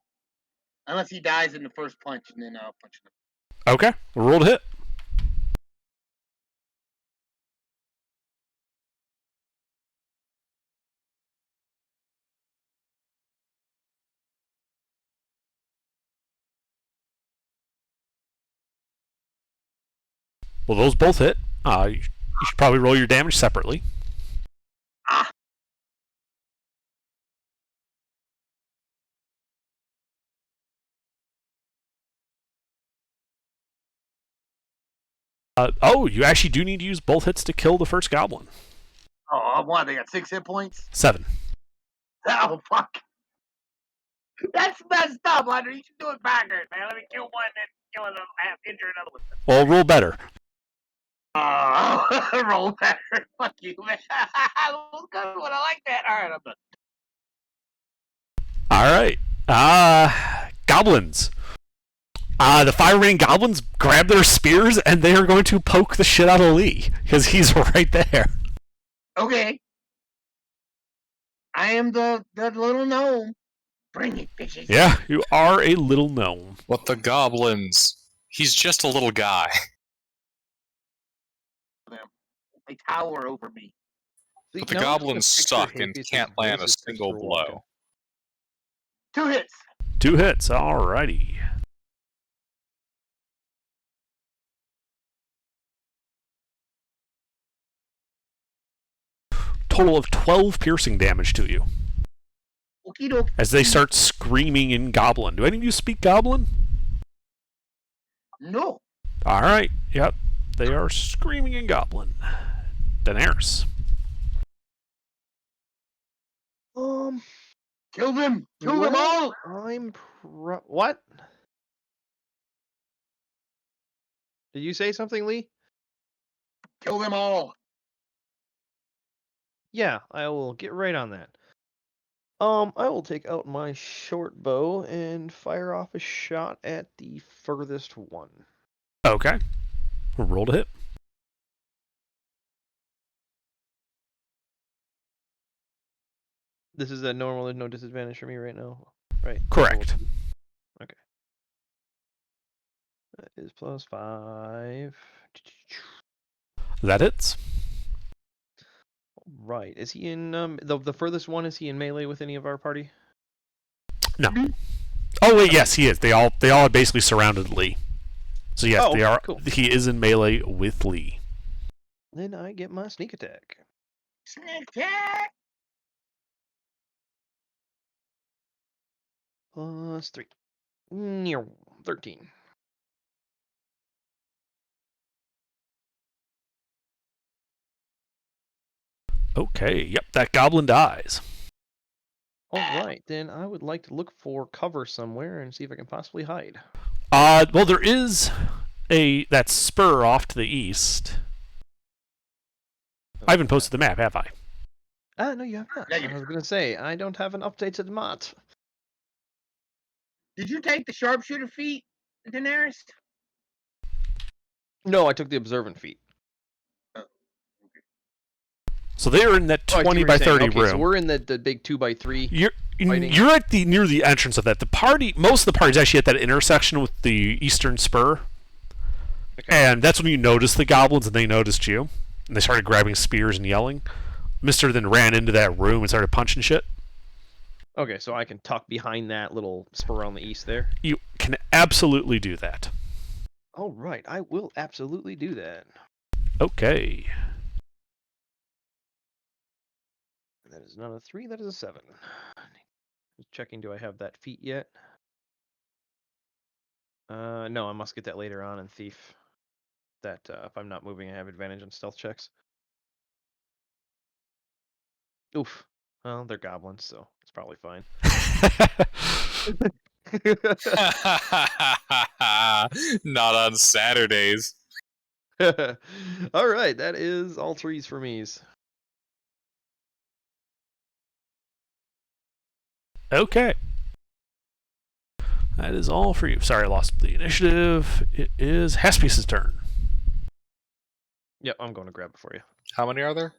Unless he dies in the first punch, and then I'll punch him. Okay, roll to hit. Well, those both hit. You should probably roll your damage separately. Ah. You actually do need to use both hits to kill the first goblin. Oh, what? They got 6 hit points? 7. Oh, fuck. That's messed up, Andre. You should do it backwards, man. Let me kill one, then kill another, injure another one. Well, roll better. Oh, roll better. Fuck you, man. That was a good one. I like that. All right, I'm done. All right. Goblins. The 5 remaining goblins grab their spears and they are going to poke the shit out of Lee because he's right there. Okay. I am the little gnome. Bring it, bitches. Yeah, you are a little gnome. What the goblins? He's just a little guy. They tower over me. See, But the now I'm just gonna goblins picture suck and Hippies' can't land a voices single for blow. 2 hits. 2 hits. Alrighty. Total of 12 piercing damage to you Okie dokie. as they start screaming in Goblin. Do any of you speak Goblin? No. Alright. Yep. They are screaming in Goblin. Daenerys. Kill them. Kill them Well, all. what? Did you say something, Lee? Kill them all. Yeah, I will get right on that. I will take out my short bow and fire off a shot at the furthest one. Okay. Roll to hit. This is a normal, there's no disadvantage for me right now. Right. Correct. Okay. That is +5. That hits. Right. Is he in the furthest one? Is he in melee with any of our party? No. Oh wait, yes, he is. They all have basically surrounded Lee. So yes, Oh, they are. cool. He is in melee with Lee. Then I get my sneak attack. Sneak attack. +3. 13. Okay. Yep. That goblin dies. Alright, then I would like to look for cover somewhere and see if I can possibly hide. Well, there is that spur off to the east. I haven't posted the map, have I? No, you have not. Negative. I was gonna say, I don't have an updated map. Did you take the sharpshooter feat, Daenerys? No, I took the observant feat. So they are in that Oh, I see 20 what by you're saying. 30 Okay, room. so we're in the big 2x3. You're fighting. you're at near the entrance of that. The party, most of the party's actually at that intersection with the eastern spur, Okay. and that's when you noticed the goblins, and they noticed you, and they started grabbing spears and yelling. Mister then ran into that room and started punching shit. Okay, so I can tuck behind that little spur on the east there. You can absolutely do that. All right, I will absolutely do that. Okay. That is not a 3, that is a 7. Just checking, do I have that feat yet? No, I must get that later on in Thief. That if I'm not moving, I have advantage on stealth checks. Oof. Well, they're goblins, so it's probably fine. Not on Saturdays. All right, that is all threes for me's. Okay. That is all for you. Sorry, I lost the initiative. It is Haspius' turn. Yep, I'm going to grab it for you. How many are there?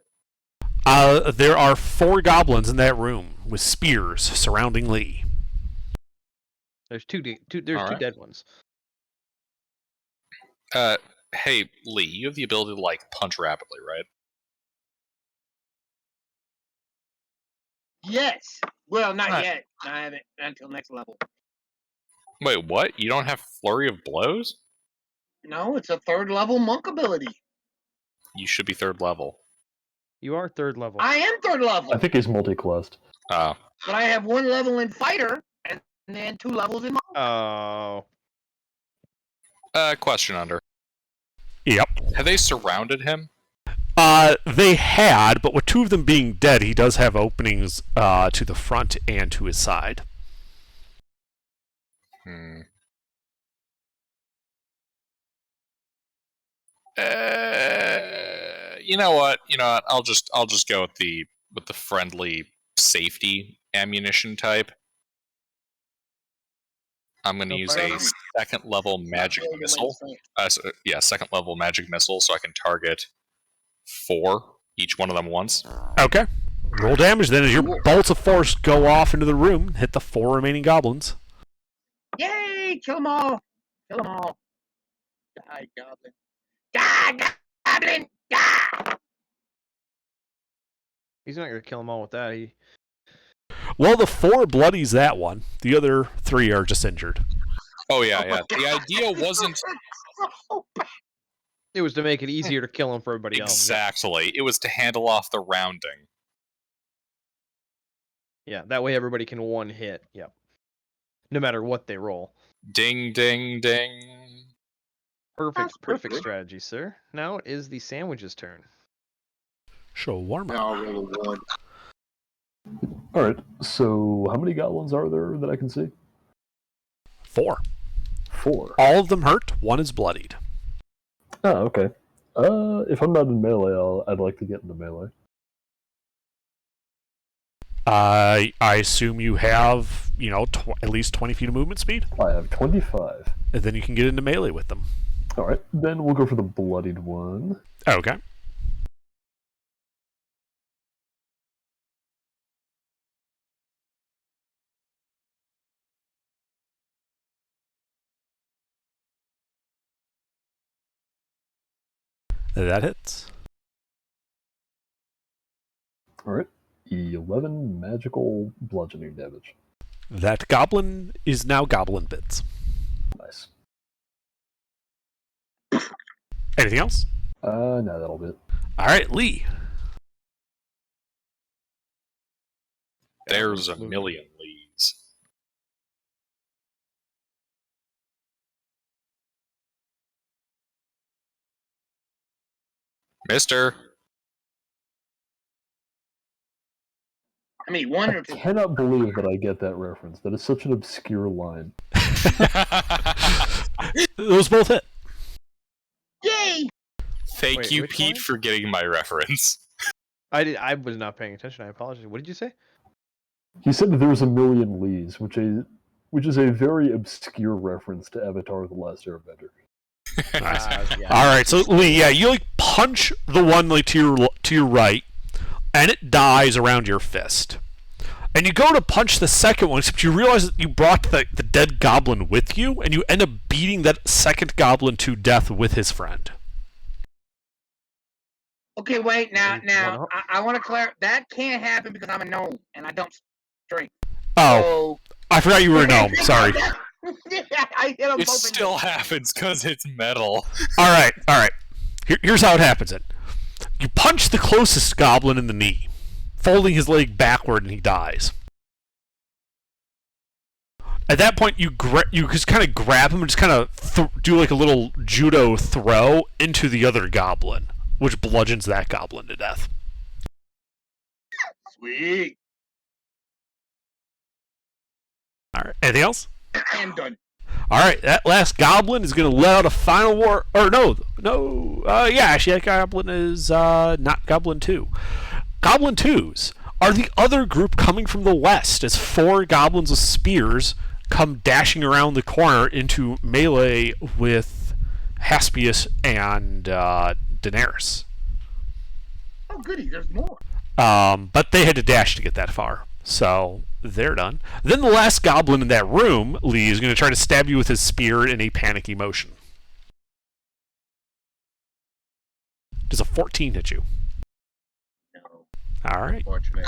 There are 4 goblins in that room with spears surrounding Lee. There's two All two right. dead ones. Hey, Lee, you have the ability to, like, punch rapidly, right? Yes. Well, not Right. yet. I haven't until next level. Wait, what? You don't have Flurry of Blows? No, it's a 3rd level monk ability. You should be 3rd level. You are 3rd level. I am 3rd level, I think he's multi-classed. Oh. but I have 1 level in fighter and then 2 levels in monk. Oh. Question under. Yep. Have they surrounded him? They had, but with 2 of them being dead, he does have openings to the front and to his side. You know what? I'll just go with the friendly safety ammunition type. I'm going to use a 2nd level magic missile. Second level magic missile, so I can target 4, each one of them once. Okay. Roll damage then as your bolts of force go off into the room, hit the 4 remaining goblins. Yay! Kill them all! Kill them all! Die, goblin! Die, goblin! Die! He's not going to kill them all with that. Well, the 4 bloodies that one. The other 3 are just injured. Oh, yeah. The idea wasn't... It was to make it easier to kill him for everybody else. Exactly. It was to handle off the rounding. Yeah, that way everybody can one hit. Yep. No matter what they roll. Ding, ding, ding. Perfect strategy, sir. Now it is the sandwich's turn. Shawarma. I'll roll a 1. Alright, so how many goblins are there that I can see? 4. 4. All of them hurt. 1 is bloodied. Oh, okay. If I'm not in melee, I'd like to get into melee. I assume you have, at least 20 feet of movement speed? I have 25. And then you can get into melee with them. Alright, then we'll go for the bloodied one. Okay. That hits. Alright, 11 magical bludgeoning damage. That goblin is now goblin bits. Nice. Anything else? No, that'll be it. Alright, Lee. There's a million Lees. Mister. I mean, 1 or I 2. cannot believe that I get that reference. That is such an obscure line. Those both hit. Yay! Thank Wait, you, which Pete, line? for getting my reference. I was not paying attention. I apologize. What did you say? He said that there was a million Lees, which is a very obscure reference to Avatar: The Last Airbender. Nice. Yeah. Alright, so Lee, you punch the one to your right, and it dies around your fist. And you go to punch the second one, except you realize that you brought the dead goblin with you, and you end up beating that second goblin to death with his friend. Okay, wait, now, One up. I want to clarify. That can't happen because I'm a gnome, and I don't drink. Oh, I forgot you were a gnome. Sorry. I hit 'em It both in still happens because it's metal. Alright. Here's how it happens then. You punch the closest goblin in the knee, folding his leg backward, and he dies. At that point, you just kind of grab him and just kind of do like a little judo throw into the other goblin, which bludgeons that goblin to death. Sweet. All right. Anything else? I am done. All right, that last goblin is going to let out a final war. Or no. Yeah, actually, that goblin is not Goblin 2. Goblin 2s are the other group coming from the west as 4 goblins with spears come dashing around the corner into melee with Haspius and Daenerys. Oh, goody, there's more. But they had to dash to get that far. So they're done. Then the last goblin in that room, Lee, is going to try to stab you with his spear in a panicky motion. Does a 14 hit you? No, All right. unfortunately.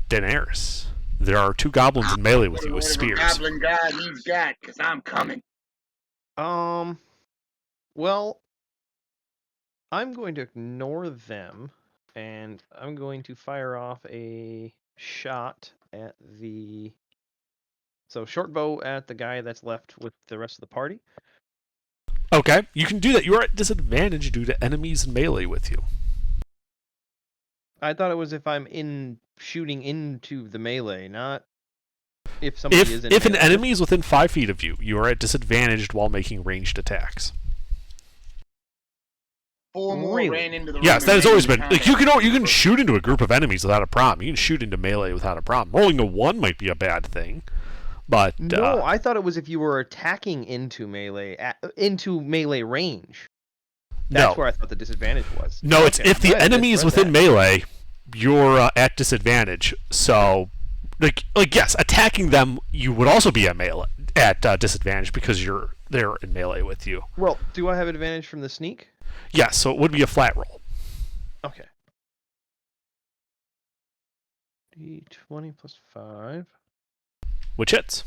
Daenerys. There are 2 goblins in melee with you with Whatever spears. goblin god he's got, because I'm coming. Well, I'm going to ignore them, and I'm going to fire off a shot at the... So, short bow at the guy that's left with the rest of the party. Okay, you can do that. You are at disadvantage due to enemies in melee with you. I thought it was if I'm shooting into the melee, not if somebody is in If an melee. enemy is within 5 feet of you, you are at disadvantage while making ranged attacks. 4 more Really? ran into the room. Yes, that has and always ran been. into Like you combat. can shoot into a group of enemies without a problem. You can shoot into melee without a problem. Rolling a 1 might be a bad thing, but No, I thought it was if you were attacking into melee range. That's no, where I thought the disadvantage was. no. It's Okay, if the I enemy is misread within that. melee, you're at disadvantage. So, like yes, attacking them, you would also be at disadvantage because they're in melee with you. Well, do I have advantage from the sneak? Yes, so it would be a flat roll. Okay. D20 plus 5. Which hits.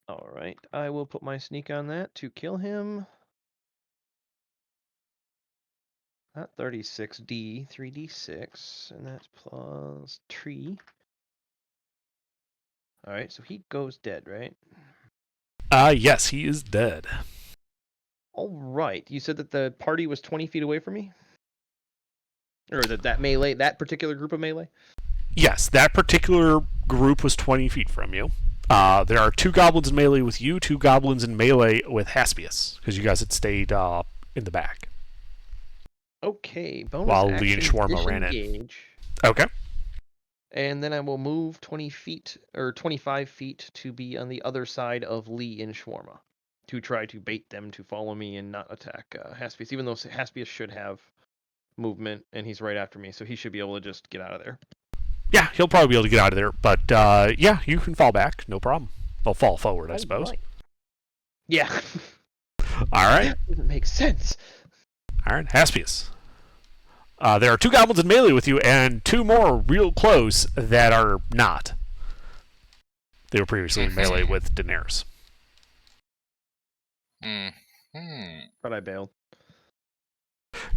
All right. I will put my sneak on that to kill him. That 36D, 3D6, and that's plus 3. All right, so he goes dead, right? Yes, he is dead. All right. You said that the party was 20 feet away from me? Or that particular group of melee? Yes, that particular group was 20 feet from you. There are 2 goblins in melee with you, 2 goblins in melee with Haspius, because you guys had stayed in the back. Okay, bonus While action, Lee and Shawarma ran in. disengage. Okay. And then I will move 20 feet or 25 feet to be on the other side of Lee and Shawarma to try to bait them to follow me and not attack Haspius, even though Haspius should have movement and he's right after me, so he should be able to just get out of there. Yeah, he'll probably be able to get out of there, but yeah, you can fall back, no problem. Well, fall forward, I suppose. Alright. Yeah. All right. That doesn't make sense. All right, Haspius. There are 2 goblins in melee with you, and 2 more real close that are not. They were previously in melee with Daenerys. But I bailed.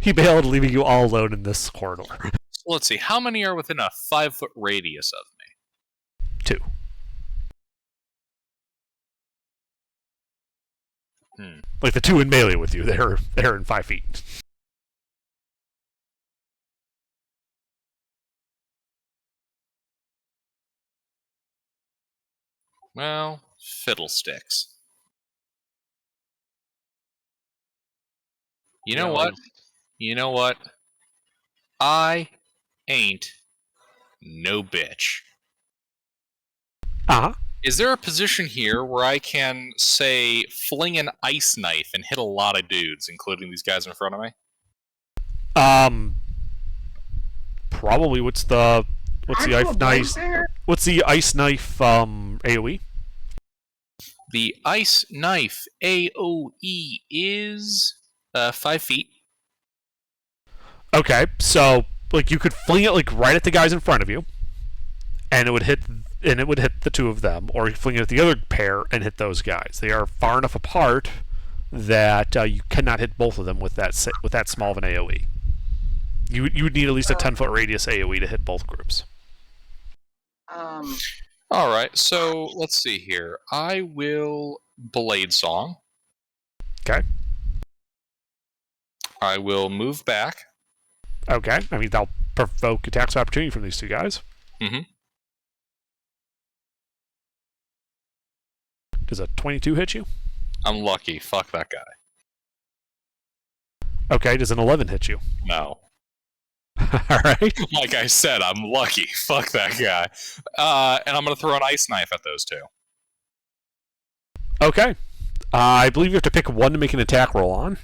He bailed, leaving you all alone in this corridor. So let's see. How many are within a 5-foot radius of me? 2. Like the 2 in melee with you, they're in 5 feet. Well, fiddlesticks. You know what? You know what? I ain't no bitch. Uh-huh. Is there a position here where I can, say, fling an ice knife and hit a lot of dudes, including these guys in front of me? Probably. What's the ice knife? There? What's the ice knife AOE? The ice knife AOE is 5 feet. Okay, so like you could fling it like right at the guys in front of you, and it would hit the 2 of them, or you fling it at the other pair and hit those guys. They are far enough apart that you cannot hit both of them with that small of an AOE. You would need at least a 10-foot radius AOE to hit both groups. All right, so let's see here. I will Blade Song. Okay. I will move back. Okay. I mean, that'll provoke attacks of opportunity from these 2 guys. Mm-hmm. Does a 22 hit you? I'm lucky. Fuck that guy. Okay, does an 11 hit you? No. Alright. Like I said, I'm lucky. Fuck that guy. And I'm going to throw an ice knife at those two. Okay. I believe you have to pick one to make an attack roll on.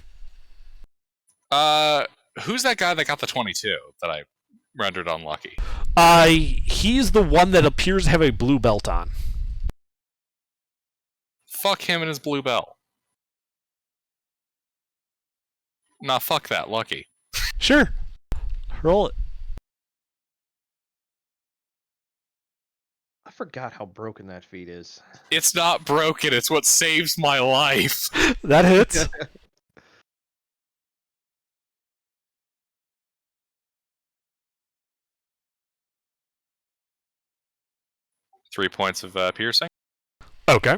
Who's that guy that got the 22 that I rendered unlucky? He's the one that appears to have a blue belt on. Fuck him and his blue belt. Nah, fuck that. Lucky. Sure. Roll it. I forgot how broken that feat is. It's not broken. It's what saves my life. That hits. Three points of piercing. Okay.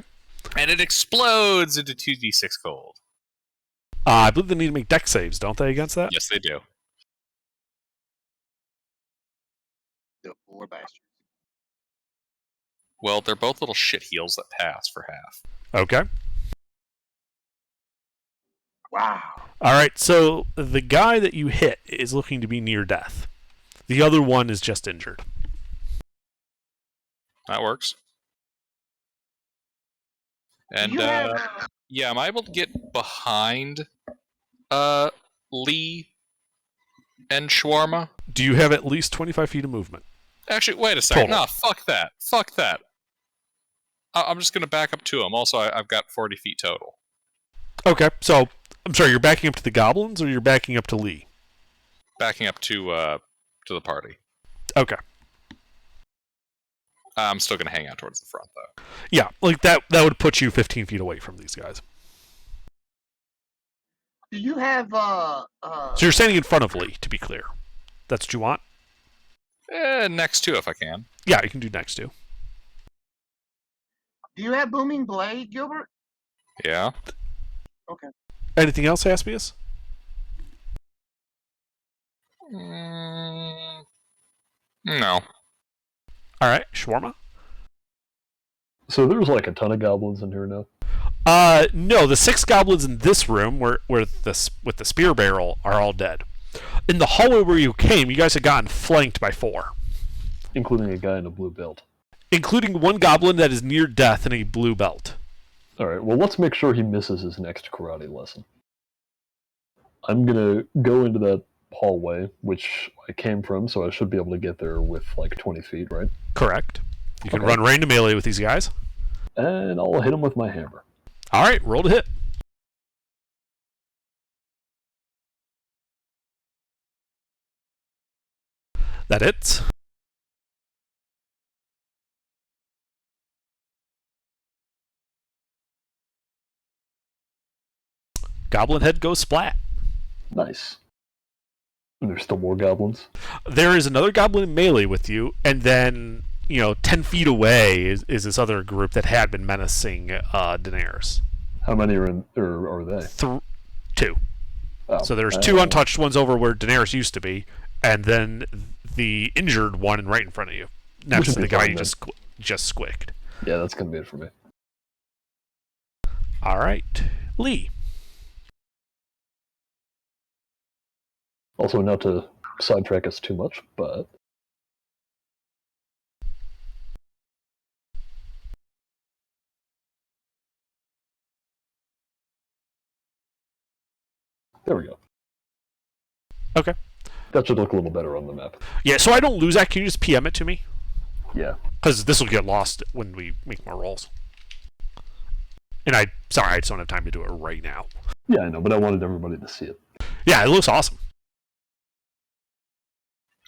And it explodes into 2d6 cold. I believe they need to make dex saves, don't they, against that? Yes, they do. The poor bastard. Well, they're both little shit heels that pass for half. Okay. Wow. Alright, so the guy that you hit is looking to be near death. The other one is just injured. That works. And, You have, yeah, am I able to get behind Lee and Shawarma? Do you have at least 25 feet of movement? Actually, wait a second. Total. No, fuck that. Fuck that. I'm just going to back up to him. Also, I've got 40 feet total. Okay, so, I'm sorry, you're backing up to the goblins, or you're backing up to Lee? Backing up to the party. Okay. I'm still going to hang out towards the front, though. Yeah, like that would put you 15 feet away from these guys. do you have So you're standing in front of Lee, to be clear. That's what you want? Next to, if I can. Yeah, you can do next to. do you have booming blade, Gilbert? Yeah. Anything else, Haspius? No. Alright, Shawarma? So there's like a ton of goblins in here now. No, the 6 goblins in this room where with the spear barrel are all dead. In the hallway where you came, you guys had gotten flanked by 4. Including a guy in a blue belt. Including one goblin that is near death in a blue belt. Alright, well, let's make sure he misses his next karate lesson. I'm gonna go into that hallway, which I came from, so I should be able to get there with like 20 feet, right? Correct. You can Okay. run right into melee with these guys. And I'll hit him with my hammer. Alright, roll to hit. That hits. Goblin head goes splat. Nice. And there's still more goblins. There is another goblin in melee with you, and then, 10 feet away is this other group that had been menacing Daenerys. How many are they? 2. Oh, So there's 2 untouched ones over where Daenerys used to be, and then the injured one right in front of you, next Which to would the be guy fine you then. just squicked. Yeah, that's gonna be it for me. All right, Lee. Also, not to sidetrack us too much, but there we go. Okay. That should look a little better on the map. Yeah, so I don't lose that. Can you just PM it to me? Yeah. Because this will get lost when we make more rolls. And I just don't have time to do it right now. Yeah, I know, but I wanted everybody to see it. Yeah, it looks awesome.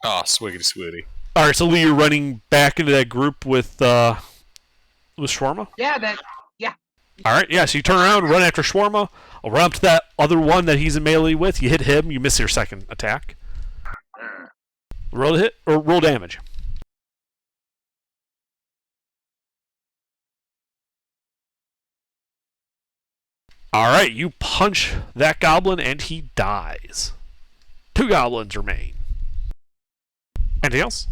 Oh, swiggity swooty. All right, so Lee, you're running back into that group with Shawarma? Yeah, that. All right, yeah, so you turn around, run after Shawarma. I'll run up to that other one that he's in melee with. You hit him, you miss your second attack. Roll hit, or roll damage. All right, you punch that goblin and he dies. 2 goblins remain. Anything else?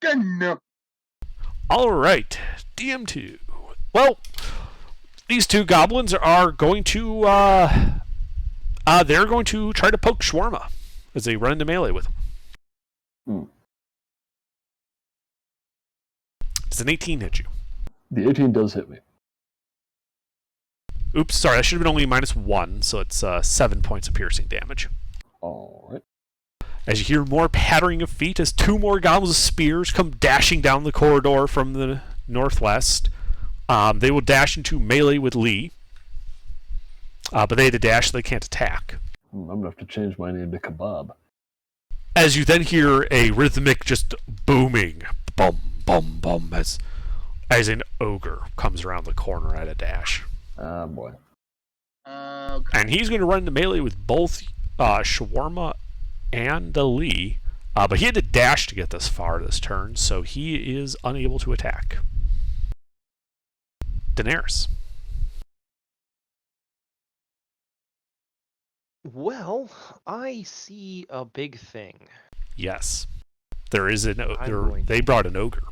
Good enough. All right, DM2. Well, these two goblins are going to they're going to try to poke Shawarma as they run into melee with him. Hmm. Does an 18 hit you? The 18 does hit me. Oops, sorry, that should have been only -1, so it's 7 points of piercing damage. All right. As you hear more pattering of feet as two more goblins with spears come dashing down the corridor from the northwest. They will dash into melee with Lee. But they had to dash, so they can't attack. I'm going to have to change my name to Kebab. As you then hear a rhythmic just booming, bum, bum, bum, as an ogre comes around the corner at a dash. Ah, boy. Okay. And he's going to run into melee with both Shawarma and Lee. But he had to dash to get this far this turn, so he is unable to attack. Daenerys. Well, I see a big thing. Yes. There is an I'm going they brought an ogre.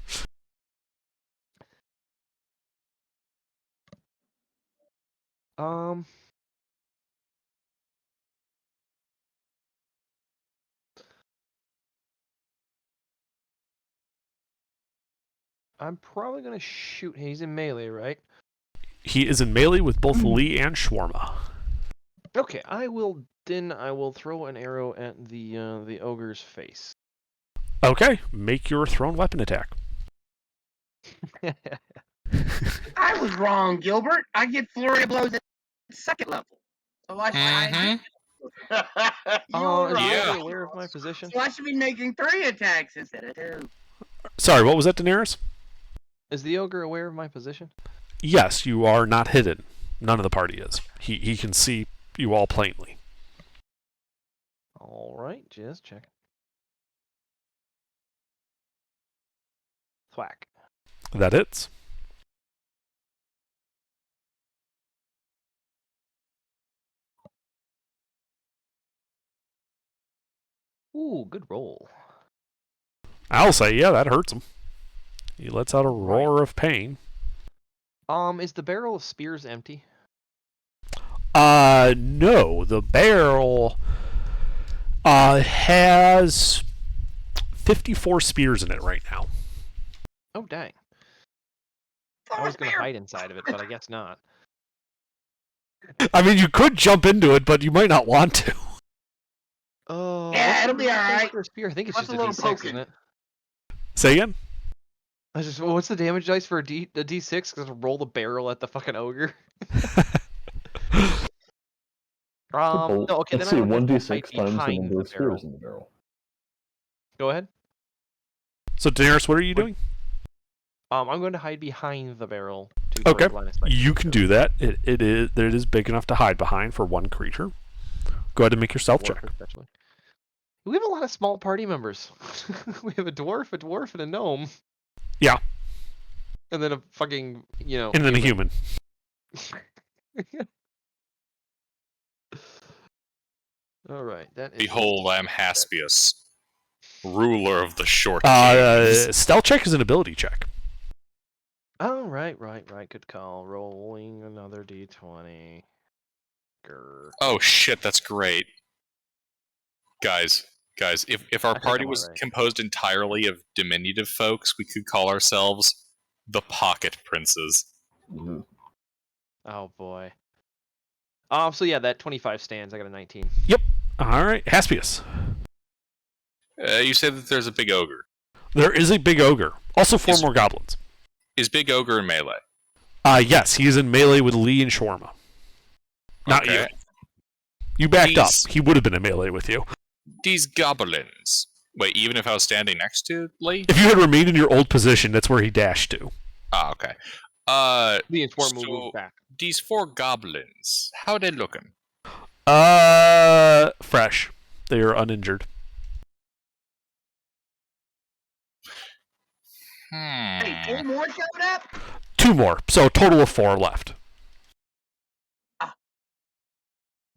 I'm probably gonna shoot. He's in melee, right? He is in melee with both Lee and Shawarma. Okay, I will throw an arrow at the ogre's face. Okay, make your thrown weapon attack. I was wrong, Gilbert. I get flurry of blows at second level. So I Mhm. you were Is right. Yeah. he aware of my position? So I should be making 3 attacks instead of 2. Sorry, what was that, Daenerys? Is the ogre aware of my position? Yes, you are not hidden. None of the party is. He can see you all plainly. All right, just checking. Thwack. That hits. Ooh, good roll. I'll say, yeah, that hurts him. He lets out a roar of pain. Is the barrel of spears empty? No. The barrel has 54 spears in it right now. Oh, dang. I was gonna hide inside of it, but I guess not. I mean, you could jump into it, but you might not want to. Oh, Yeah, what's it'll the be damage alright. for a spear? I think it's What's just a a little D6, poking? isn't it? Say again? What's the damage dice for a D6? Because roll the barrel at the fucking ogre. Well, No, okay, let's then see, I would have to 1d6 hide times the behind number the of barrel. spears in the barrel. Go ahead. So, Daenerys, what are you doing? I'm going to hide behind the barrel to throw Okay, line of sight. you can do that. It is big enough to hide behind for one creature. Go ahead and make your stealth Dwarf check. especially. We have a lot of small party members. We have a dwarf, and a gnome. Yeah. And then a fucking, And then a human. All right, that is. Behold, I am Haspius, ruler of the short kings. Stealth check is an ability check. Oh, right. Good call. Rolling another d20. Grr. Oh shit, that's great. Guys, if our I think party I'm was alright. composed entirely of diminutive folks, we could call ourselves the Pocket Princes. Mhm. Oh boy. So yeah, that 25 stands. I got a 19. All right, Haspius. You said that there's a big ogre. There is a big ogre. Also, 4 Is- more goblins. Is big ogre in melee? Yes, he is in melee with Lee and Shawarma. Not Okay. you. You backed up. He's- He would have been in melee with you. These goblins. Wait, even if I was standing next to Lee? If you had remained in your old position, that's where he dashed to. Ah, okay. The inform So- move back. These 4 goblins, how they looking? Fresh. They are uninjured. Hey, 4 Hmm. more showed up? 2 more. So a total of 4 left.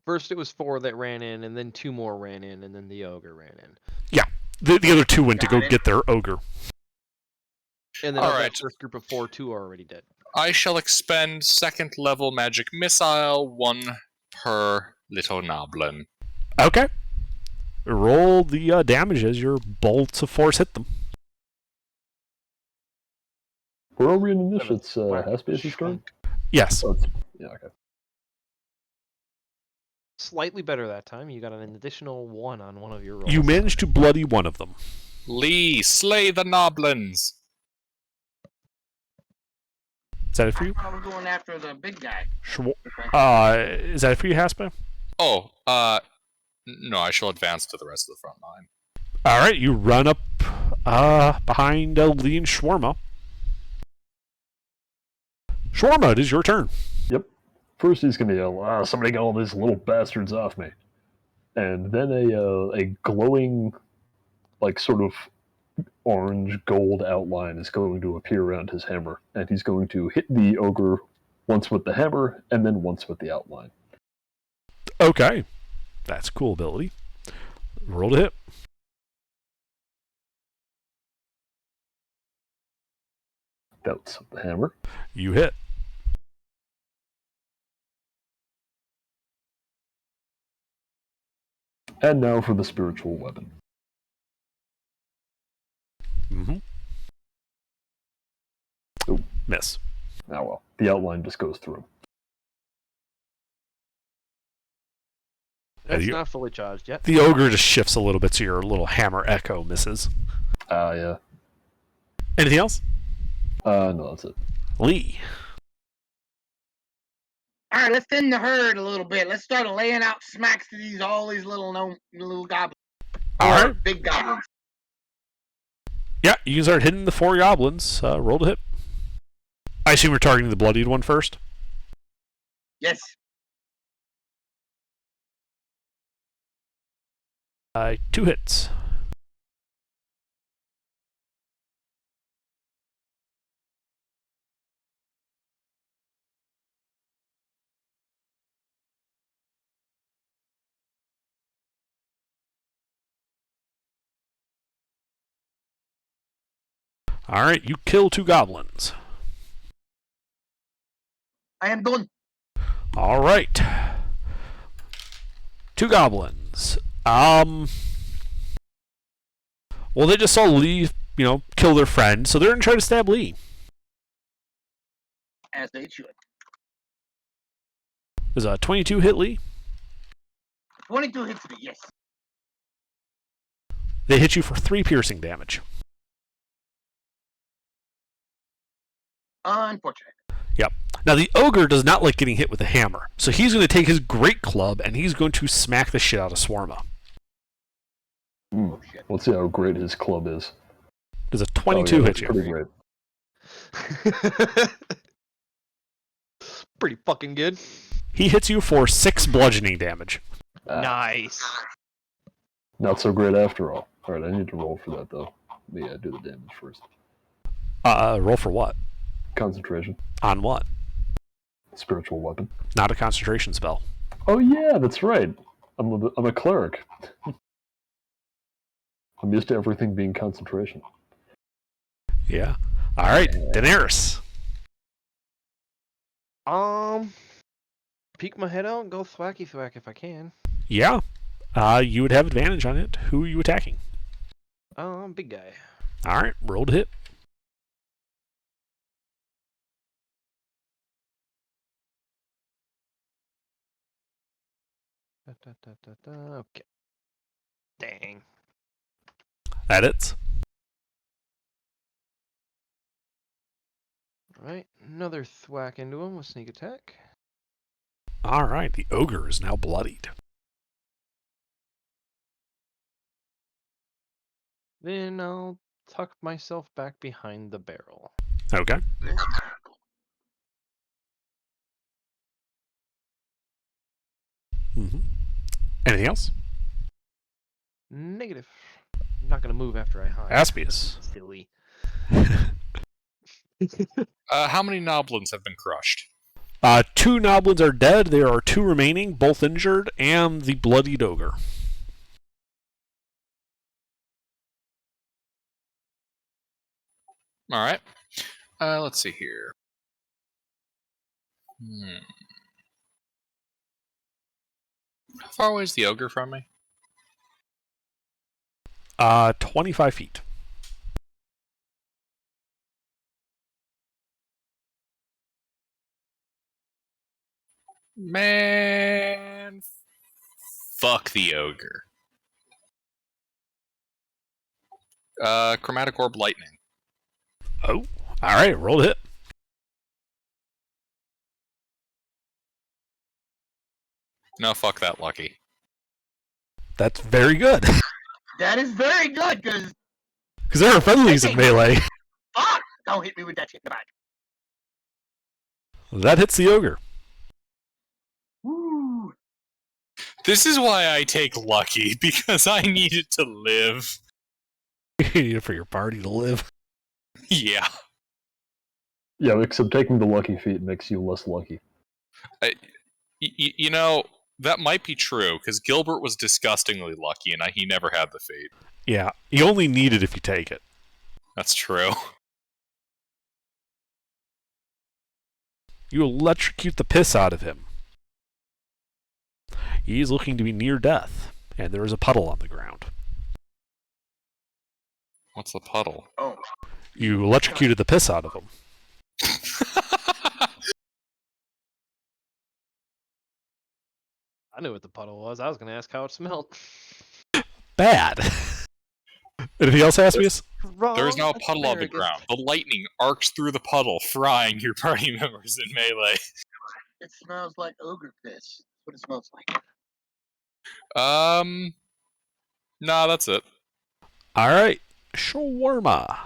First, it was 4 that ran in, and then 2 more ran in, and then the ogre ran in. The other 2 went to Got go it. get their ogre. And then All of right. that first group of 4, 2 are already dead. I shall expend second level magic missile, 1 per little noblin. Okay. Roll the damage as your bolts of force hit them. Where are we in this? It's Whack. Haspius' turn? Yes. Oh, it's, yeah, okay. Slightly better that time. You got an additional 1 on one of your rolls. You managed to bloody one of them. Lee, slay the noblins! Is that it for you? I was going after the big guy. Is that it for you, Haspa? Oh, no, I shall advance to the rest of the front line. All right, you run up behind Lee and Shawarma. Shawarma, it is your turn. Yep. First he's going to yell, somebody get all these little bastards off me. And then a glowing, like, sort of orange gold outline is going to appear around his hammer. And he's going to hit the ogre once with the hammer and then once with the outline. Okay. That's a cool ability. Roll to hit. That's the hammer. You hit. And now for the spiritual weapon. Mm-hmm. Ooh. Miss. Ah well, the outline just goes through him. That's you- not fully charged yet. The ogre just shifts a little bit, so your little hammer echo misses. Yeah. Anything else? No, that's it. Lee. All right, let's thin the herd a little bit. Let's start laying out smacks to all these little goblins. All Or right. big goblins. Yeah, you can start hitting the 4 goblins. Roll to hit. I assume we're targeting the bloodied one first. Yes. 2 hits. All right, you kill 2 goblins. I am done. All right. 2 goblins. Well, they just saw Lee, kill their friend, so they're going to try to stab Lee. As they should. Does a 22 hit Lee? 22 hits me, yes. They hit you for 3 piercing damage. Unfortunate. Yep. Now, the ogre does not like getting hit with a hammer, so he's going to take his great club and he's going to smack the shit out of Swarma. Oh, shit. Let's see how great his club is. Does a 22 hit that's you? pretty great. Pretty fucking good. He hits you for 6 bludgeoning damage. Nice. Not so great after all. Alright, I need to roll for that, though. Let me do the damage first. Roll for what? Concentration. On what? Spiritual weapon. Not a concentration spell. Oh yeah, that's right. I'm a cleric. I'm used to everything being concentration. Yeah. All right, Daenerys. Peek my head out and go thwacky thwack if I can. Yeah. You would have advantage on it. Who are you attacking? Big guy. All right, roll to hit. Okay. Dang. That hits. Alright, another thwack into him with sneak attack. All right, the ogre is now bloodied. Then I'll tuck myself back behind the barrel. Okay. Mm-hmm. Anything else? Negative. I'm not gonna move after I hide. Aspius. Silly. How many noblins have been crushed? 2 noblins are dead. There are 2 remaining, both injured, and the bloodied ogre. All right. Let's see here. How far away is the ogre from me? 25 feet. Man, fuck the ogre. Chromatic orb lightning. Oh, all right. Roll to hit. No, fuck that, Lucky. That's very good. That is very good, because Because there are friendlies in melee. fuck! Don't hit me with that shit in the back. That hits the ogre. Woo! This is why I take Lucky, because I need it to live. You need it for your party to live. Yeah. Yeah, except taking the lucky feat makes you less lucky. You know, that might be true, because Gilbert was disgustingly lucky, and he never had the fate. Yeah, you only need it if you take it. That's true. You electrocute the piss out of him. He is looking to be near death, and there is a puddle on the ground. What's the puddle? Oh, You electrocuted the piss out of him. I knew what the puddle was. I was going to ask how it smelled. Bad. Anything else, Aspius? There is now a Wrong puddle on the asparagus. ground. The lightning arcs through the puddle, frying your party members in melee. it smells like ogre piss. That's what it smells like. Nah, that's it. All right, shawarma.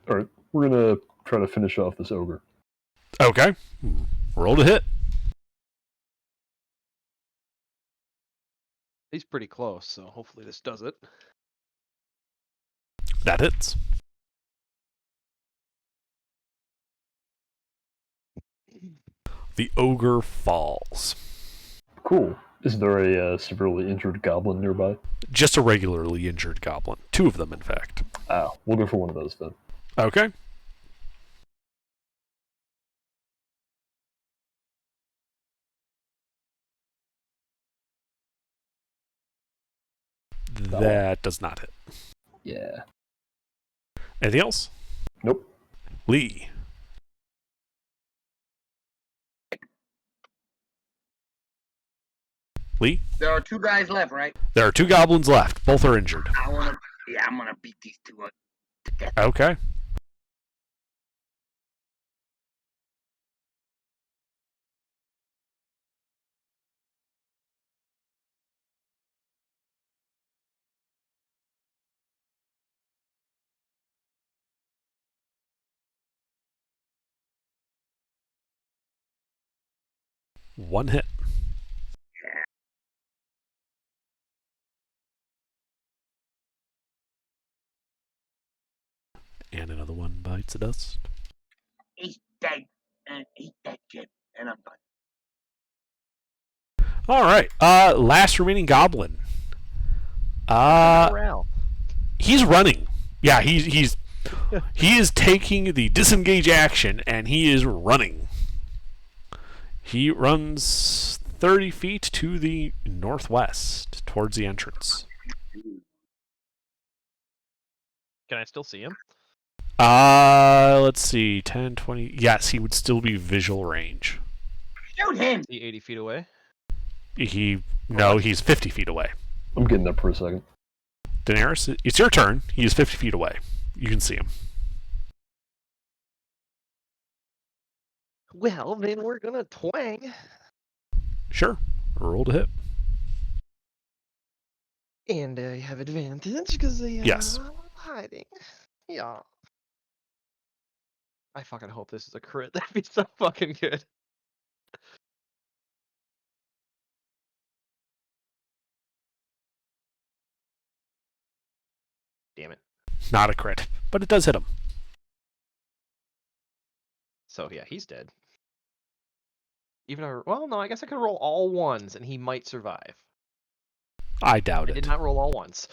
Alright, we're gonna try to finish off this ogre. Okay, roll to hit. He's pretty close, so hopefully this does it. That hits. The ogre falls. Cool. Is there a severely injured goblin nearby? Just a regularly injured goblin. Two of them, in fact. Ah, we'll go for one of those then. Okay. That does not hit. Yeah. Anything else? Nope. Lee. Lee? There are two guys left, right? There are two goblins left. Both are injured. I'm gonna beat these two up to death. Okay. One hit. And another one bites the dust. He's dead, and he's dead, kid, and I'm done. All right. Last remaining goblin. Around. He's running. Yeah, he is taking the disengage action and he is running. He runs 30 feet to the northwest towards the entrance. Can I still see him? Let's see, 10, 20. Yes, he would still be visual range. Shoot him! Is he 80 feet away? He's 50 feet away. I'm getting up for a second. Daenerys, it's your turn. He is 50 feet away. You can see him. Well, then we're gonna twang. Sure. Roll to hit. And you have advantage because they are Yes. hiding. Yeah. I fucking hope this is a crit. That'd be so fucking good. Damn it. Not a crit, but it does hit him. So yeah, he's dead. Even well, no, I guess I could roll all ones and he might survive. I doubt I it. did not roll all ones.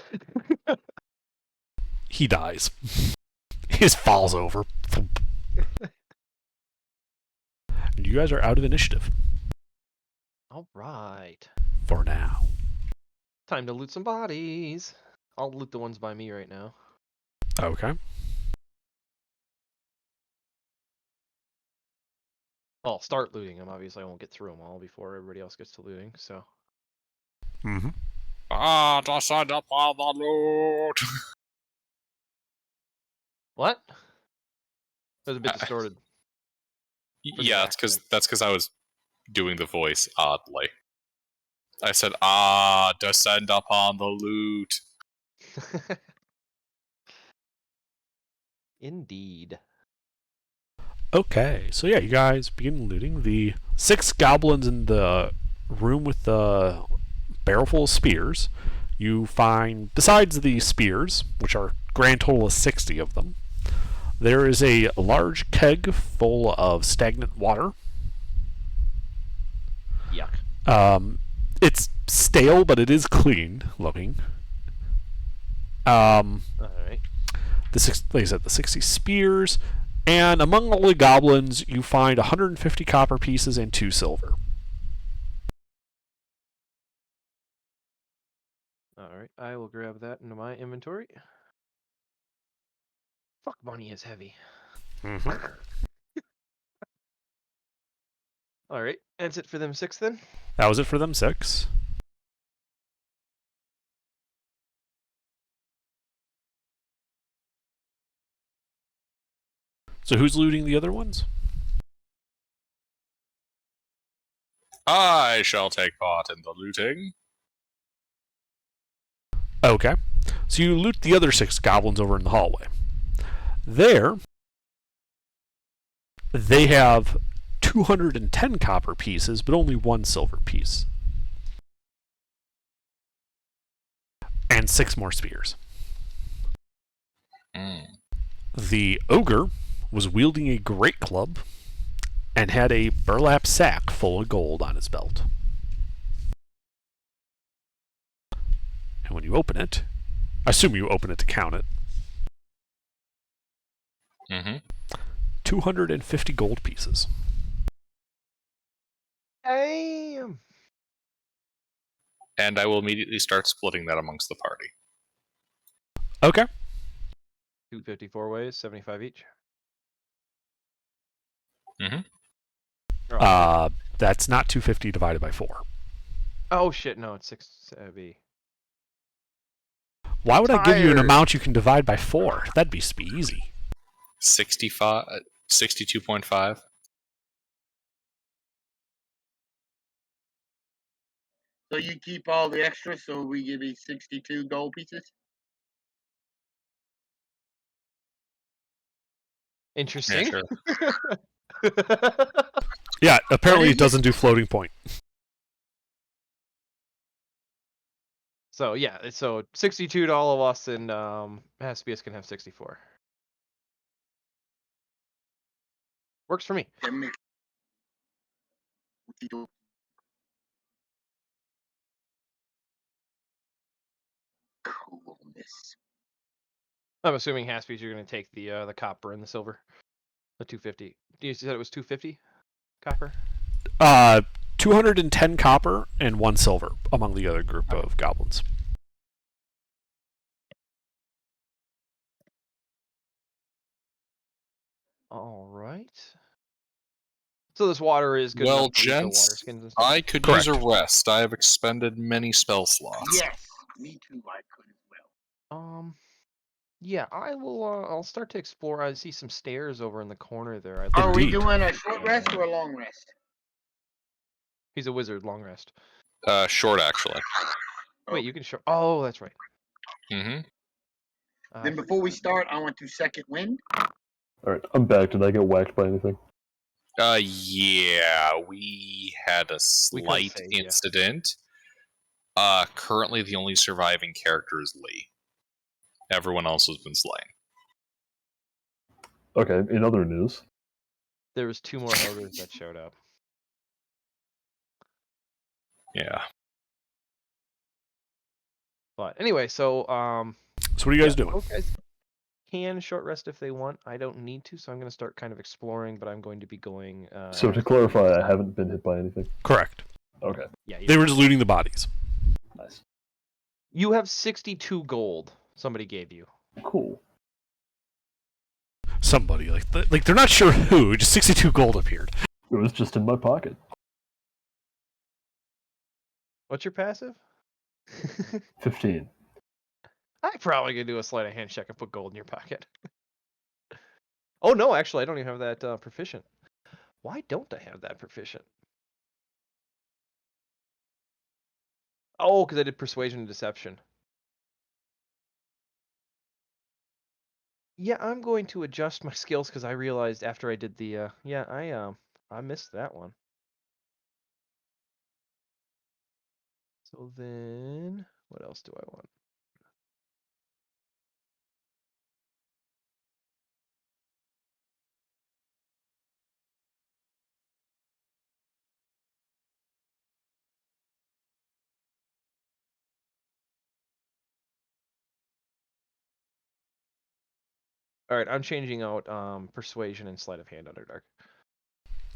He dies. He just falls over. And you guys are out of initiative All right. for now. Time to loot some bodies. I'll loot the ones by me right now. Okay. I'll start looting them. Obviously, I won't get through them all before everybody else gets to looting. So. Mm-hmm. Descend upon the loot. What? That was a bit distorted. For the Yeah, that's because I was doing the voice oddly. I said, descend upon the loot. Indeed. Okay, so yeah, you guys begin looting. The 6 goblins in the room with the barrel full of spears. You find, besides the spears, which are grand total of 60 of them, there is a large keg full of stagnant water. Yuck. It's stale, but it is clean looking. All right. Like I said, the 60 spears, and among all the goblins, you find 150 copper pieces and 2 silver. All right. I will grab that into my inventory. Fuck, money is heavy. Mm-hmm. All right. That's it for them 6 then. That was it for them 6. So who's looting the other ones? I shall take part in the looting. Okay. So you loot the other 6 goblins over in the hallway. There, they have 210 copper pieces, but only 1 silver piece. And 6 more spears. The ogre was wielding a great club and had a burlap sack full of gold on his belt. And when you open it, I assume you open it to count it, Mm-hmm. 250 gold pieces. Damn. And I will immediately start splitting that amongst the party. Okay. 254 ways, 75 each. Mhm. That's not 250 divided by 4. Oh shit, no, it's 6 heavy. Why would I give you an Tired. amount you can divide by 4? That'd be easy. 62.5. So you keep all the extras, so we give you 62 gold pieces. Interesting. Yeah, sure. Yeah, apparently What it is it? doesn't do floating point. So yeah, so 62 to all of us, and Haspius can have 64. Works for me. That makes- Coolness. I'm assuming Haspius, you're going to take the copper and the silver, the 250. You said it was 250 copper. 210 copper and 1 silver among the other group of goblins. All right. So this water is good Well, enough to eat the water gents, skins and stuff. I could Correct. use a rest. I have expended many spell slots. Yes, me too. I could as well. Yeah, I will. I'll start to explore. I see some stairs over in the corner there. Are we Indeed. doing a short rest or a long rest? He's a wizard. Long rest. Short, actually. Wait, you can show. Oh, that's right. Mm-hmm. Then before we start, I want to second wind. Alright, I'm back. Did I get whacked by anything? Yeah, we had a We couldn't slight say, yeah. incident. Currently the only surviving character is Lee. Everyone else has been slain. Okay, in other news, There was 2 more ogres that showed up. Yeah. But anyway, so So what are you guys doing? Okay. can short rest if they want. I don't need to, so I'm going to start kind of exploring, but I'm going to be going. So to clarify, I haven't been hit by anything. Correct. Okay, Yeah, They were just looting the bodies. nice, you have 62 gold. Somebody gave you. cool. Somebody like they're not sure who. Just 62 gold appeared. It was just in my pocket. What's your passive? 15. I'm probably gonna do a sleight of hand check and put gold in your pocket. Oh no, actually, I don't even have that proficient. Why don't I have that proficient? Oh, because I did persuasion and deception. Yeah, I'm going to adjust my skills because I realized after I did the I missed that one. So then, what else do I want? All right, I'm changing out persuasion and sleight of hand Underdark.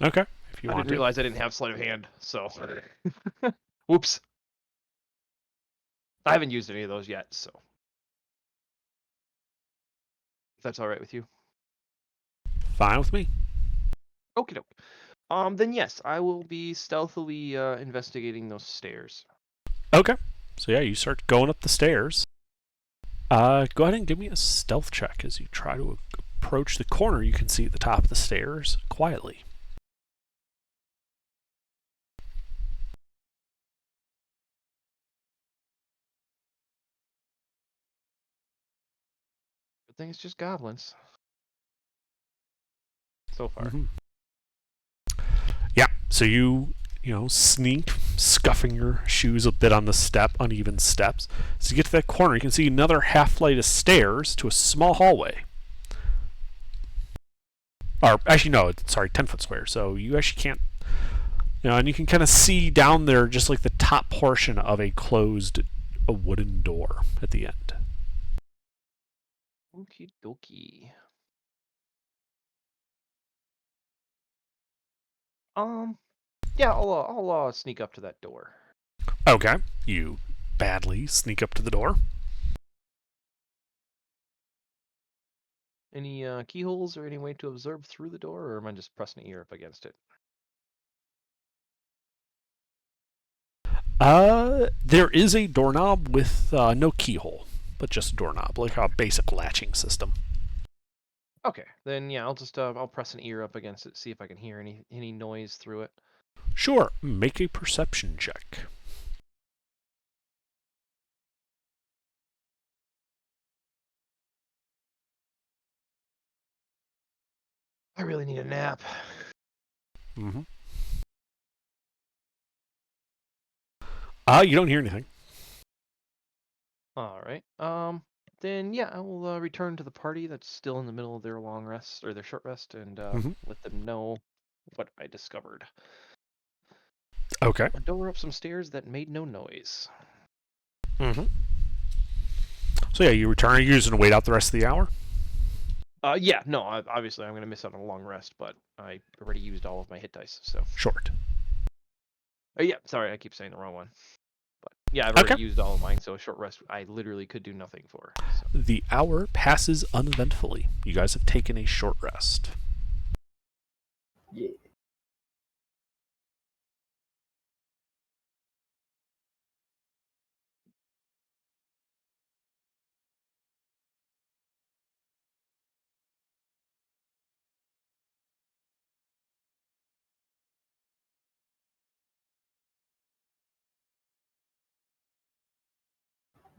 Okay, if you I want didn't to. realize I didn't have sleight of hand, so whoops. I haven't used any of those yet, so if that's all right with you. Fine with me. Okie doke. Then yes, I will be stealthily investigating those stairs. Okay. So yeah, you start going up the stairs. Go ahead and give me a stealth check as you try to approach the corner you can see at the top of the stairs quietly. Good thing it's just goblins. So far. Mhm. Yeah, so you sneak, scuffing your shoes a bit on the uneven steps. As you get to that corner, you can see another half flight of stairs to a small hallway. Or actually, no, sorry, 10-foot square. So you actually can't, and you can kind of see down there just like the top portion of a wooden door at the end. Okie dokie. Yeah, I'll sneak up to that door. Okay, you badly sneak up to the door. Any keyholes or any way to observe through the door, or am I just pressing an ear up against it? There is a doorknob with no keyhole, but just a doorknob, like a basic latching system. Okay, then yeah, I'll just I'll press an ear up against it, see if I can hear any noise through it. Sure, make a perception check. I really need a nap. Mm-hmm. You don't hear anything. All right. Then yeah, I will return to the party that's still in the middle of their long rest or their short rest, and let them know what I discovered. Okay. A door up some stairs that made no noise. Mm-hmm. So yeah, you return. Are you just gonna wait out the rest of the hour? Yeah, no, obviously I'm gonna miss out on a long rest, but I already used all of my hit dice, so. Short. Yeah, sorry, I keep saying the wrong one. But yeah, I've already Okay. used all of mine, so a short rest I literally could do nothing for. So. The hour passes uneventfully. You guys have taken a short rest. Yeah.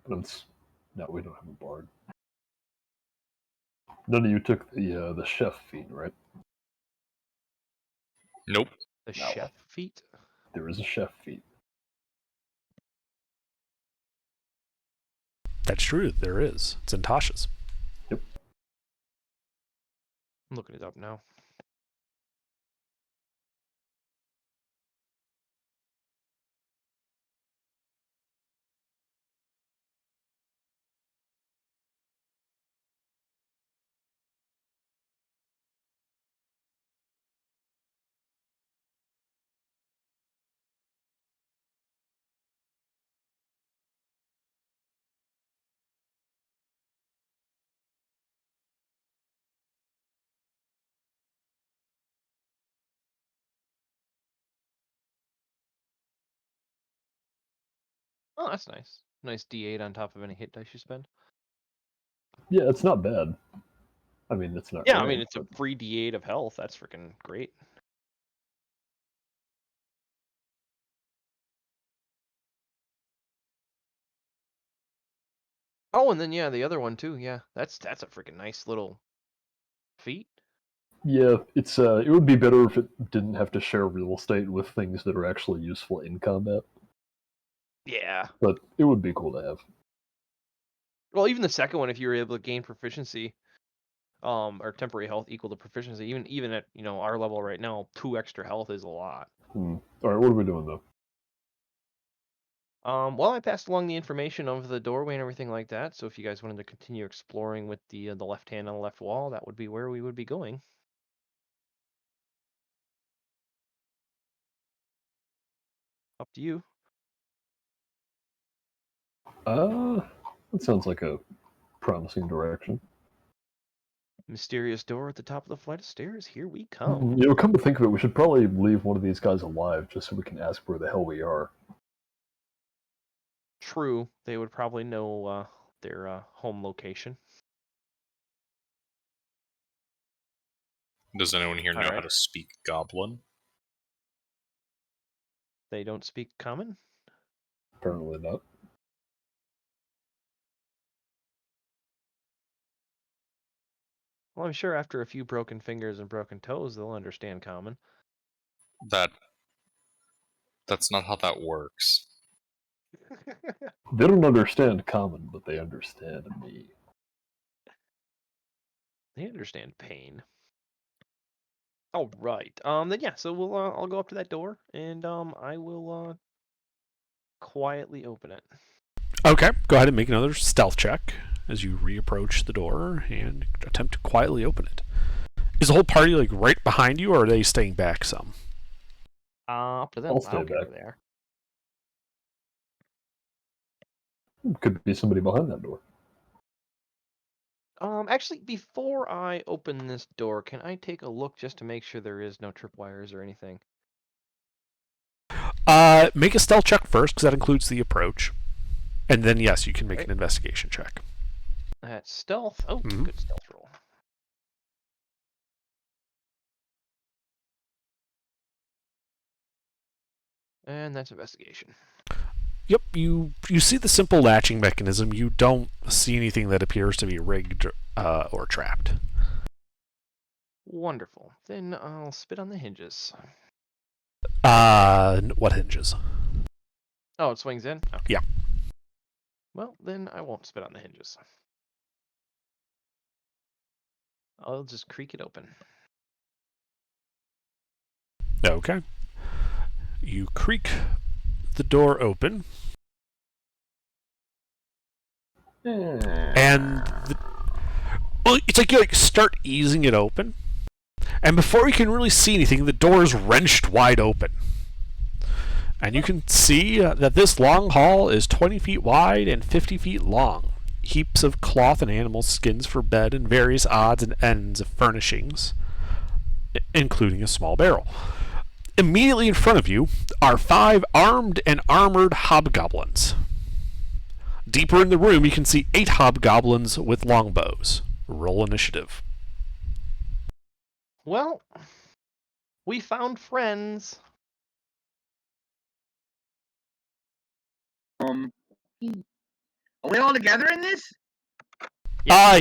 But no, we don't have a bard. None of you took the chef feat, right? Nope. The No. chef feat? There is a chef feat. That's true. There is. It's in Tasha's. Yep. I'm looking it up now. Oh, that's nice. Nice D8 on top of any hit dice you spend. Yeah, it's not bad. I mean, it's not. Yeah, I great, mean it's a but- free D8 of health. That's freaking great. Oh, and then yeah, the other one too. Yeah, that's a freaking nice little feat. Yeah, it's it would be better if it didn't have to share real estate with things that are actually useful in combat. Yeah. But it would be cool to have. Well, even the second one, if you were able to gain proficiency, or temporary health equal to proficiency, even at our level right now, 2 extra health is a lot. All right, what are we doing though? Well, I passed along the information of the doorway and everything like that. So if you guys wanted to continue exploring with the left hand on the left wall, that would be where we would be going. Up to you. That sounds like a promising direction. Mysterious door at the top of the flight of stairs. Here we come. Come to think of it, we should probably leave one of these guys alive just so we can ask where the hell we are. True, they would probably know their home location. Does anyone here know how Alright. to speak Goblin? They don't speak common? Apparently not. Well, I'm sure after a few broken fingers and broken toes, they'll understand common. That's not how that works. They don't understand common, but they understand me. They understand pain. All right. Then yeah. So we'll. I'll go up to that door and I will quietly open it. Okay, go ahead and make another stealth check as you reapproach the door and attempt to quietly open it. Is the whole party like right behind you, or are they staying back some? Up to them. I'll I stay don't care back. where they are. Could be somebody behind that door. Actually, before I open this door, can I take a look just to make sure there is no tripwires or anything? Make a stealth check first, because that includes the approach. And then, yes, you can make Okay. an investigation check. That's stealth. Oh, Mhm. good stealth roll. And that's investigation. Yep, you see the simple latching mechanism. You don't see anything that appears to be rigged or trapped. Wonderful. Then I'll spit on the hinges. What hinges? Oh, it swings in? Okay. Yeah. Well, then I won't spit on the hinges. I'll just creak it open. Okay. You creak the door open, and it's like you start easing it open, and before you can really see anything, the door is wrenched wide open. And you can see that this long hall is 20 feet wide and 50 feet long. Heaps of cloth and animal skins for bed and various odds and ends of furnishings, including a small barrel. Immediately in front of you are 5 armed and armored hobgoblins. Deeper in the room, you can see 8 hobgoblins with longbows. Roll initiative. Well, we found friends. Are we all together in this?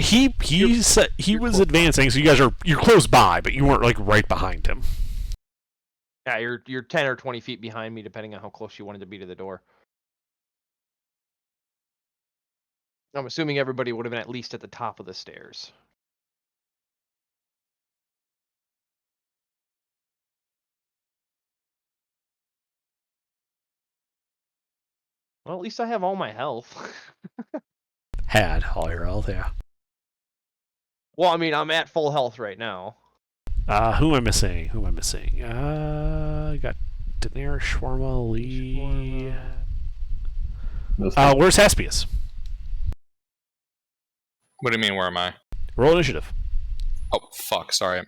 He was advancing, so you're close by, but you weren't like right behind him. Yeah, you're 10 or 20 feet behind me, depending on how close you wanted to be to the door. I'm assuming everybody would have been at least at the top of the stairs. Well, at least I have all my health. Had all your health, yeah. Well, I mean, I'm at full health right now. Who am I missing? I got Daenerys, Shawarma, Lee. Where's Haspius? What do you mean, where am I? Roll initiative. Oh, fuck, sorry.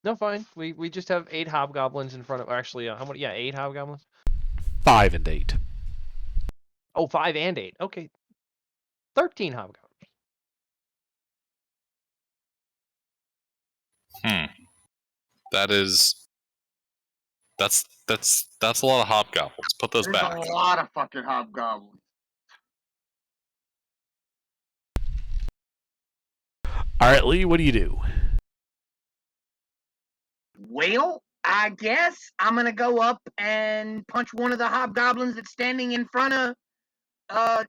No, fine. We just have 8 hobgoblins in front of. Actually, how many? Yeah, 8 hobgoblins. 5 and 8. Oh, 5 and 8. Okay. 13 hobgoblins. That's a lot of hobgoblins. Put those There's back. a lot of fucking hobgoblins. All right, Lee, what do you do? Well, I guess I'm gonna go up and punch one of the hobgoblins that's standing in front of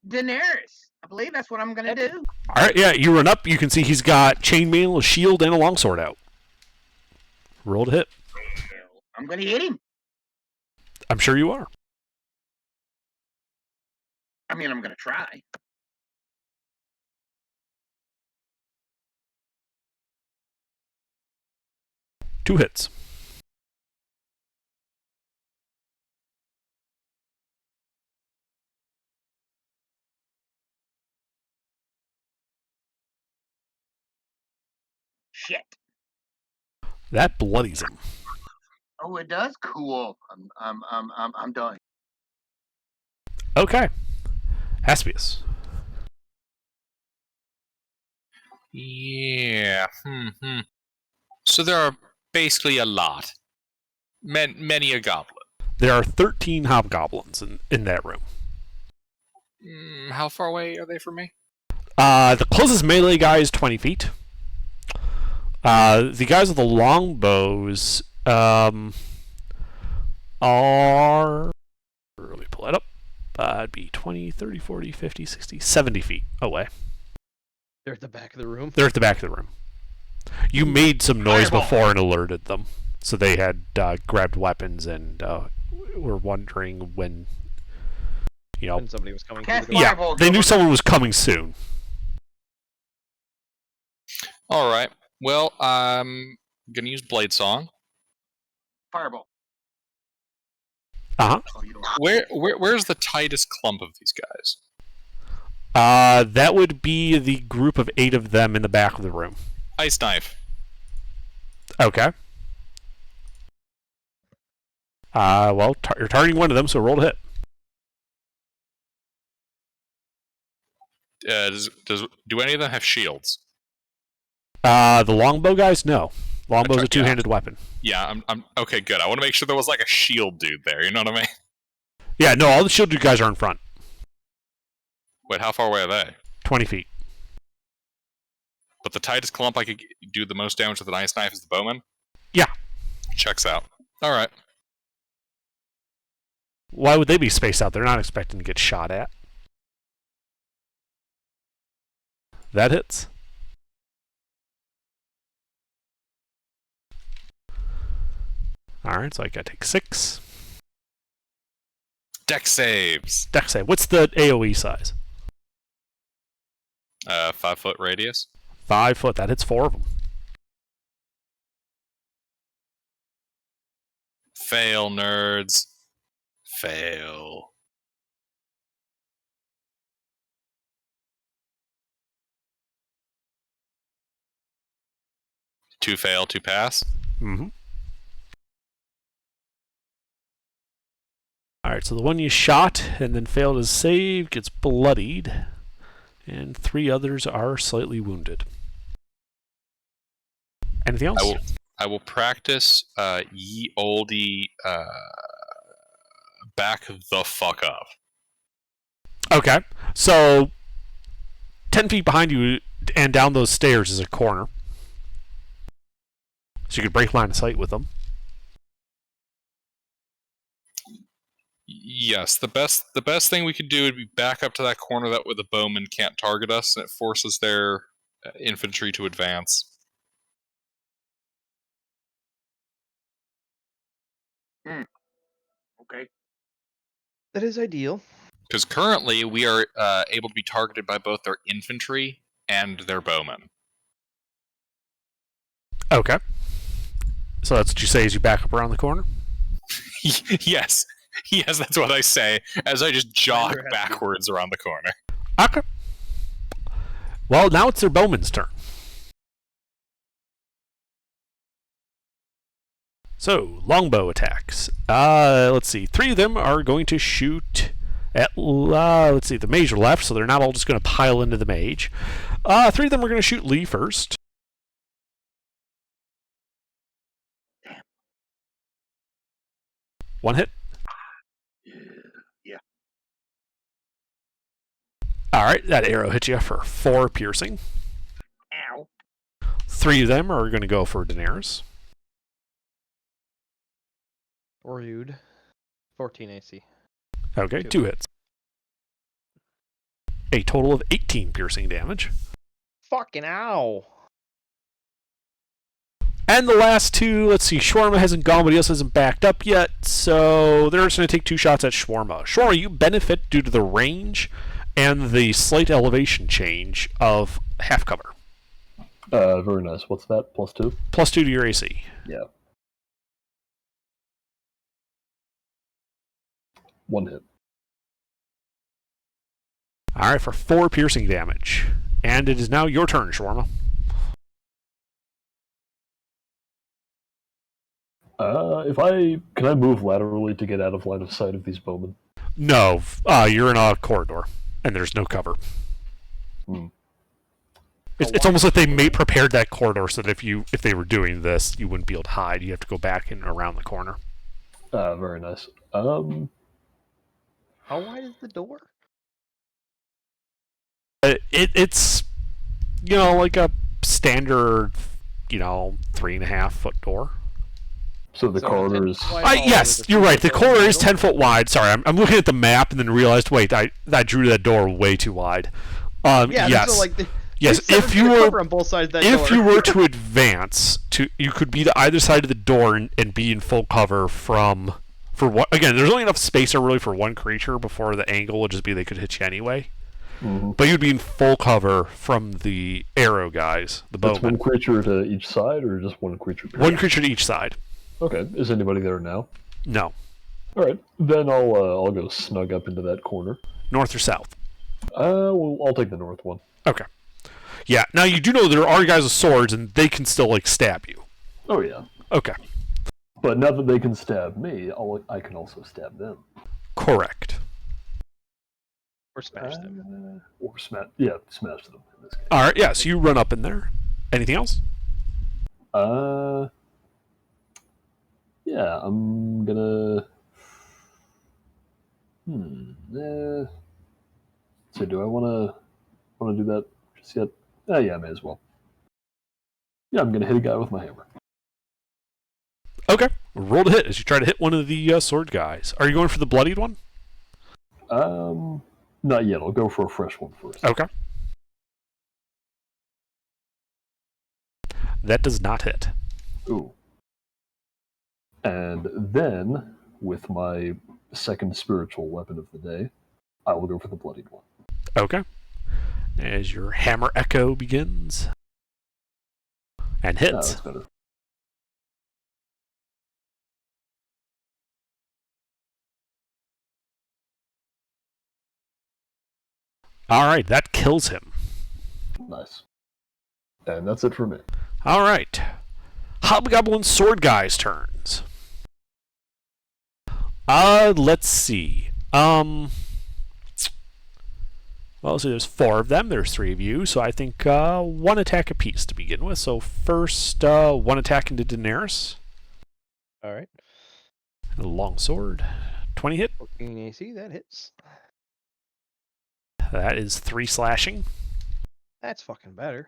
Daenerys. I believe that's what I'm gonna do. All right, yeah, you run up. You can see he's got chainmail, a shield, and a longsword out. Roll to hit. Well, I'm gonna hit him. I'm sure you are. I mean, I'm gonna try. Two hits. Shit. That bloodies him. Oh, it does. Cool. I'm done. Okay. Haspius. Yeah. So there are basically a lot. Many a goblin. There are 13 hobgoblins in that room. How far away are they from me? The closest melee guy is 20 feet. The guys with the longbows are... Let me pull that up. It'd be 20, 30, 40, 50, 60, 70 feet away. They're at the back of the room. They're at the back of the room. You made some noise Fireball. before and alerted them. So they had grabbed weapons and were wondering when, you know... And somebody was coming Cast through the door. Yeah, Fireball, they knew Silver. someone was coming soon. All right. Well, I'm gonna use Blade Song. Fireball. Uh-huh. Oh, you don't. Where's the tightest clump of these guys? That would be the group of 8 of them in the back of the room. Ice Knife. Okay. Well, you're targeting one of them, so roll to hit. Do any of them have shields? The longbow guys, no. Longbow's a checked it two-handed weapon. Yeah, I'm okay. Good. I want to make sure there was like a shield dude there. You know what I mean? Yeah, no, all the shielded guys are in front. Wait, how far away are they? 20 feet. But the tightest clump I could do the most damage with an ice knife is the bowman? Yeah. Checks out. Alright. Why would they be spaced out? They're not expecting to get shot at. That hits. Alright, so I gotta take 6. Deck saves. Dex save. What's the AoE size? 5 foot radius. 5 foot. That hits 4 of them. Fail, nerds. Fail. Two fail, two pass. Mm-hmm. Alright, so the one you shot and then failed his save gets bloodied, and 3 others are slightly wounded. Anything else? I will practice ye olde back the fuck up. Okay, so 10 feet behind you and down those stairs is a corner. So you could break line of sight with them. Yes, the best thing we could do would be back up to that corner that way the bowmen can't target us, and it forces their infantry to advance. Okay. That is ideal. Because currently we are able to be targeted by both their infantry and their bowmen. Okay. So that's what you say as you back up around the corner? Yes, that's what I say as I just jog Commander has to- backwards around the corner. Okay. Well, now it's their bowman's turn. So, longbow attacks. Let's see. 3 of them are going to shoot Let's see, the mage are left, so they're not all just going to pile into the mage. 3 of them are going to shoot Lee first. One hit. Yeah. Alright, that arrow hits you for 4 piercing. Ow. 3 of them are going to go for Daenerys. Rude. 14 AC. Okay, 2. 2 hits. A total of 18 piercing damage. Fucking ow! And the last 2, let's see, Shawarma hasn't gone, but he also hasn't backed up yet, so they're just going to take 2 shots at Shawarma. Shawarma, you benefit due to the range and the slight elevation change of half cover. Very nice. What's that? +2? +2 to your AC. Yeah. 1 hit. Alright, for 4 piercing damage. And it is now your turn, Shawarma. Can I move laterally to get out of line of sight of these bowmen? No, you're in a corridor, and there's no cover. Hmm. It's almost like they prepared that corridor so that if they were doing this, you wouldn't be able to hide. You have to go back and around the corner. Very nice. How wide is the door? It's like a standard 3.5 foot door. So the So corridor is... Yes, you're right. The corridor is 10 foot wide. Sorry, I'm looking at the map and then realized, wait, I drew that door way too wide. Yeah, yes. so like Yes, there's if 7 you feet of were cover on both sides of that if door. you were to advance you could be to either side of the door and be in full cover for what again, there's only enough space there really for one creature before the angle would just be they could hit you anyway. Mm-hmm. But you'd be in full cover from the arrow guys, the That's bowmen. one creature to each side, or just one creature? One creature to each side. Okay. Is anybody there now? No. All right. Then I'll go snug up into that corner. North or south? Well, I'll take the north one. Okay. Yeah. Now you do know there are guys with swords and they can still stab you. Oh yeah. Okay. But now that they can stab me, I can also stab them. Correct. Or smash them. Or smash. Yeah, smash them in this case. All right. Yeah. So you run up in there. Anything else? Yeah, I'm gonna. So do I want to do that just yet? Yeah, I may as well. Yeah, I'm gonna hit a guy with my hammer. Okay. Roll to hit as you try to hit one of the sword guys. Are you going for the bloodied one? Not yet. I'll go for a fresh one first. Okay. That does not hit. Ooh. And then, with my second spiritual weapon of the day, I will go for the bloodied one. Okay. As your hammer echo begins. And hits. That's better. Alright, that kills him. Nice. And that's it for me. Alright. Hobgoblin sword guy's turns. Let's see. Well, so there's 4 of them. There's 3 of you. So I think 1 attack apiece to begin with. So first, 1 attack into Daenerys. Alright. A long sword. 20 hit. 14 AC, that hits. That is 3 slashing. That's fucking better.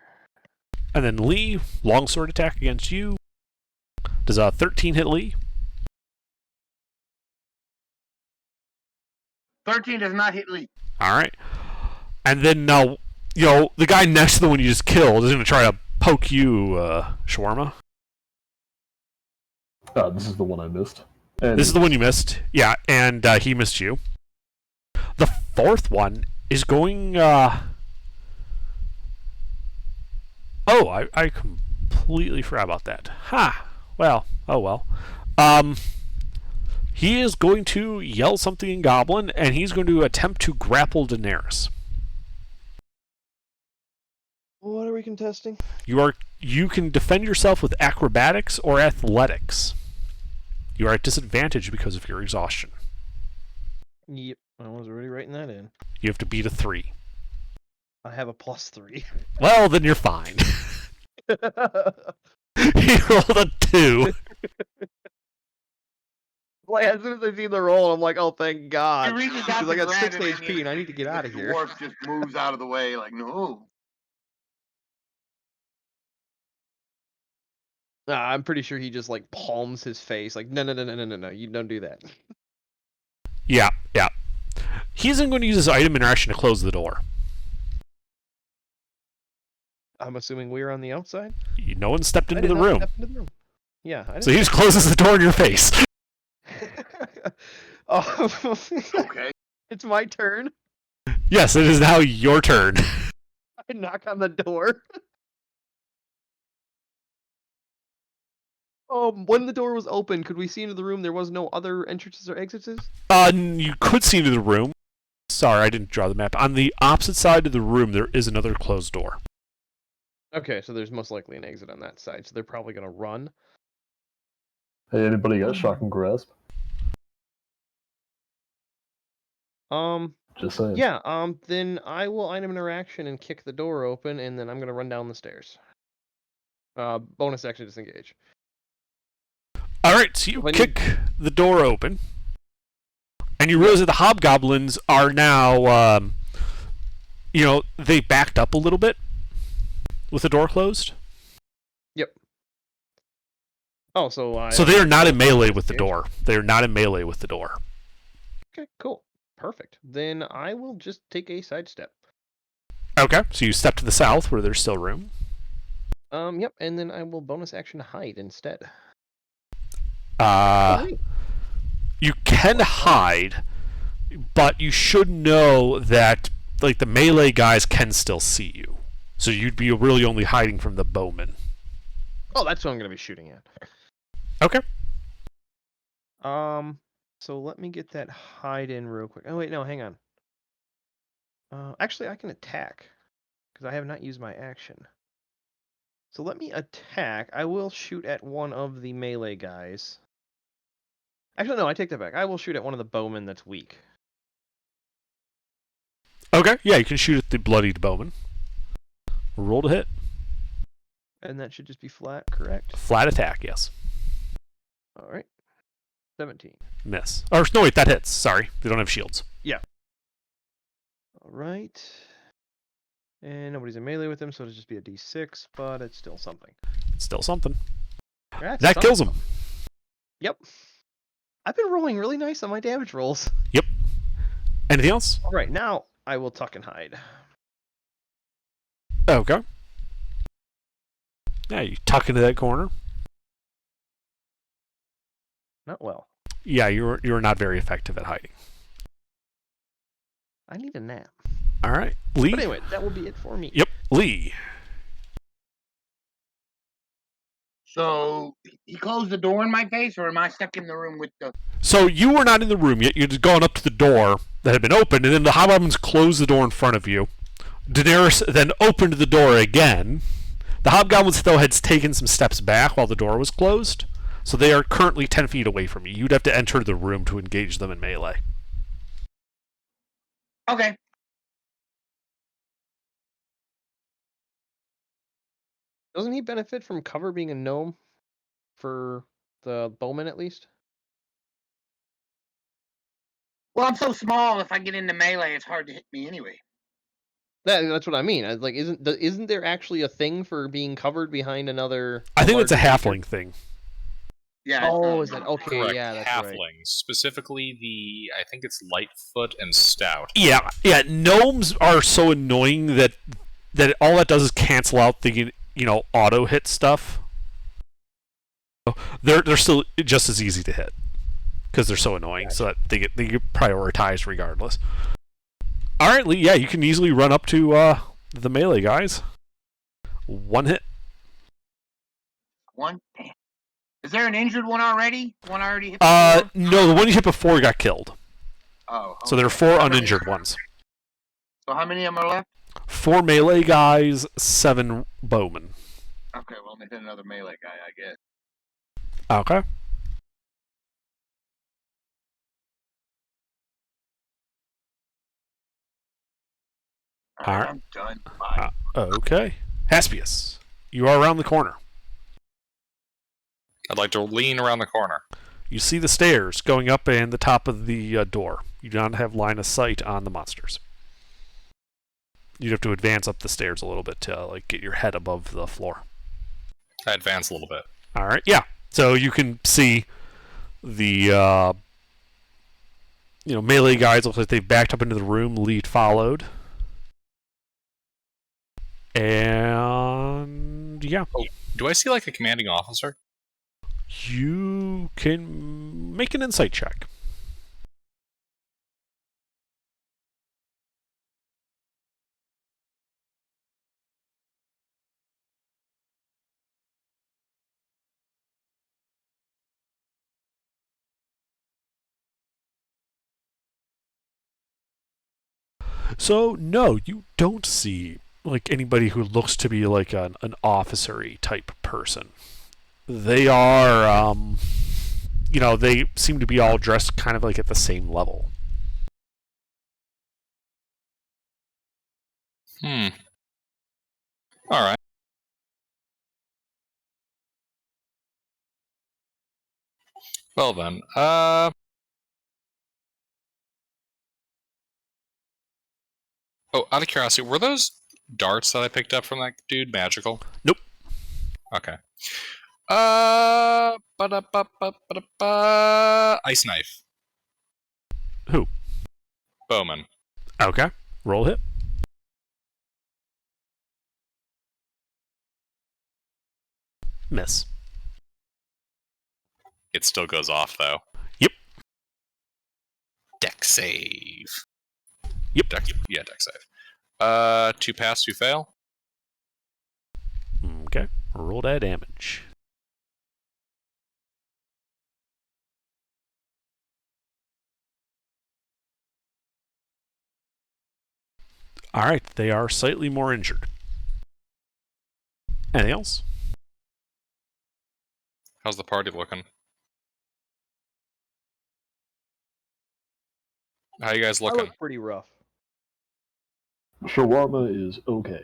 And then Lee, longsword attack against you. Does a 13 hit Lee? 13 does not hit Lee. Alright. And then now, the guy next to the one you just killed is going to try to poke you, Shawarma. This is the one I missed. And This is the one you missed. Yeah, and he missed you. The 4th one is going, Oh, I completely forgot about that. Ha! Well, oh well. He is going to yell something in Goblin, and he's going to attempt to grapple Daenerys. What are we contesting? You can defend yourself with acrobatics or athletics. You are at disadvantage because of your exhaustion. Yep. I was already writing that in. You have to beat a 3. I have a +3. Well, then you're fine. He rolled a 2. Like, as soon as I see the roll, I'm like, oh, thank God. He reaches out Because I to got grab 6 him, HP and I need to get out of the here. dwarf just moves out of the way, like, no. I'm pretty sure he just like palms his face, like, no, you don't do that. Yeah. He isn't going to use his item interaction to close the door. I'm assuming we're on the outside. No one stepped I into did the not room. step into the room. Yeah, I So he just closes the door in your face. Oh, Okay. it's my turn. Yes, it is now your turn. I knock on the door. When the door was open, could we see into the room? There was no other entrances or exits? You could see into the room. Sorry, I didn't draw the map. On the opposite side of the room, there is another closed door. Okay, so there's most likely an exit on that side, so they're probably gonna run. Hey, anybody got shock and grasp? Just saying. Yeah, then I will item interaction and kick the door open, and then I'm gonna run down the stairs. Bonus action disengage. Alright, so you When kick the door open, and you realize that the hobgoblins are now, they backed up a little bit with the door closed. Yep. Oh, so So they are not in melee with the door. They are not in melee with the door. Okay, cool. Perfect. Then I will just take a sidestep. Okay, so you step to the south where there's still room. Yep, and then I will bonus action hide instead. You can hide, but you should know that like the melee guys can still see you. So you'd be really only hiding from the bowman. Oh, that's what I'm gonna be shooting at. Okay. So let me get that hide in real quick. Oh wait, no, hang on. Actually, I can attack because I have not used my action. So let me attack. I will shoot at one of the melee guys. Actually, no, I take that back. I will shoot at one of the bowmen that's weak. Okay, yeah, you can shoot at the bloodied bowman. Roll to hit. And that should just be flat, correct? Flat attack, yes. All right. 17. Miss. Or no, wait, that hits. Sorry, they don't have shields. All right. And nobody's in melee with him, so it'll just be a d6, but it's still something. It's still something. That's That kills him. Yep. I've been rolling really nice on my damage rolls. Anything else? All right, now I will tuck and hide. Okay. Yeah, you tuck into that corner. Not well. Yeah, you're not very effective at hiding. I need a nap. All right, Lee. But anyway, that will be it for me. Yep, Lee. So he closed the door in my face, or am I stuck in the room with the? So you were not in the room yet. You're just going up to the door that had been opened, and then the hobgoblins closed the door in front of you. Daenerys then opened the door again. The hobgoblins, though, had taken some steps back while the door was closed, so they are currently 10 feet away from you. You'd have to enter the room to engage them in melee. Okay. Doesn't he benefit from cover being a gnome? For the bowman, at least? Well, I'm so small. If I get into melee, it's hard to hit me anyway. That's what I mean. Like, isn't there actually a thing for being covered behind another? I think it's a larger halfling thing. Yeah. it's Oh, not- is that okay? Correct. Yeah, that's Halflings, right. specifically I think it's Lightfoot and Stout. Yeah. Gnomes are so annoying that all that does is cancel out the auto hit stuff. They're still just as easy to hit because they're so annoying, so that they get prioritized regardless. All right, Lee. Yeah, you can easily run up to the melee guys. One hit. One. Damn. Is there an injured one already? One already hit. No, the one you hit before got killed. Oh. So there are 4 uninjured ones. So how many of them are left? 4 melee guys, 7 bowmen. Okay, well, I'm gonna hit another melee guy, I guess. Okay. All right, Alright. I'm done. Bye. Okay. Haspius, you are around the corner. I'd like to lean around the corner. You see the stairs going up and the top of the door. You do not have line of sight on the monsters. You'd have to advance up the stairs a little bit to like get your head above the floor. I advance a little bit. All right, yeah. So you can see the melee guys look like they've backed up into the room. Lead followed, and yeah, Do I see like a commanding officer? you can make an insight check. So no, you don't see like anybody who looks to be like an officer-y type person. They are, they seem to be all dressed kind of like at the same level. All right. Well then, Oh, out of curiosity, were those darts that I picked up from that dude magical? Nope. Okay. Ba-da-ba-ba-ba-da-ba. Ice knife. Who? Bowman. Okay, roll hit. Miss. It still goes off though. Yep. Deck save. Yep. Deck save. 2 pass, 2 fail. Okay, roll that damage. Alright, they are slightly more injured. Anything else? How's the party looking? How you guys I looking? look pretty rough. Shawarma is okay.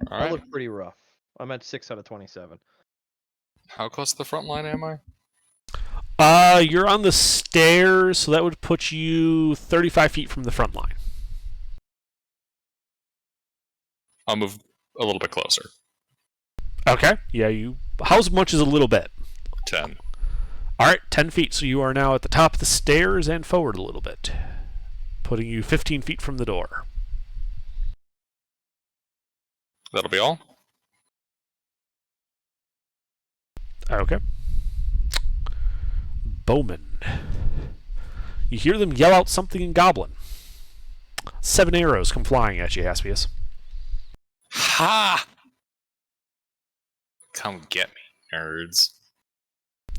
All I right. look pretty rough. I'm at 6 out of 27. How close to the front line am I? You're on the stairs, so that would put you 35 feet from the front line. I'll move a little bit closer. Okay. Yeah, how much is a little bit? 10. Alright, 10 feet, so you are now at the top of the stairs and forward a little bit, putting you 15 feet from the door. That'll be all. Okay. Bowman. You hear them yell out something in Goblin. 7 arrows come flying at you, Haspius. Ha! Come get me, nerds.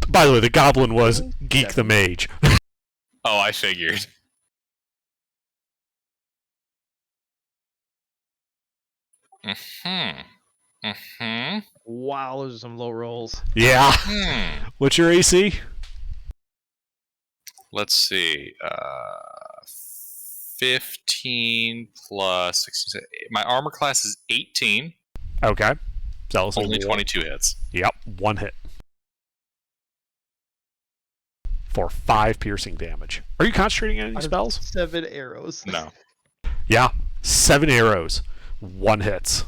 By the way, the Goblin was Geek the Mage. Oh, I figured. Wow, those are some low rolls. Yeah. What's your AC? Let's see. 15 plus 16. My armor class is 18. Okay. Zealous Only of War. 22 hits. Yep, 1 hit. For 5 piercing damage. Are you concentrating on any Out of spells? 7 arrows. No. Yeah. 7 arrows. 1 hits.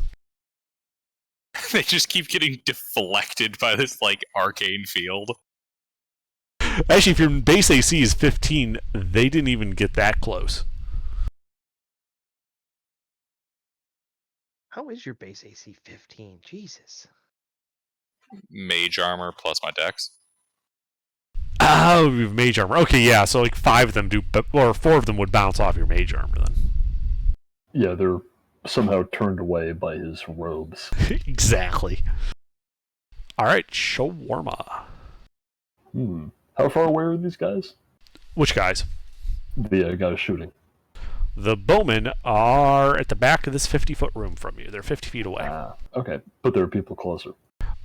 They just keep getting deflected by this, like, arcane field. Actually, if your base AC is 15, they didn't even get that close. How is your base AC 15? Jesus. Mage armor plus my dex. Oh, you have mage armor. Okay, yeah, so like 5 of them do, or 4 of them would bounce off your mage armor then. Yeah, they're somehow turned away by his robes. Exactly. Alright, Shawarma. How far away are these guys? Which guys? The guys shooting. The bowmen are at the back of this 50-foot room from you. They're 50 feet away. Okay, but there are people closer.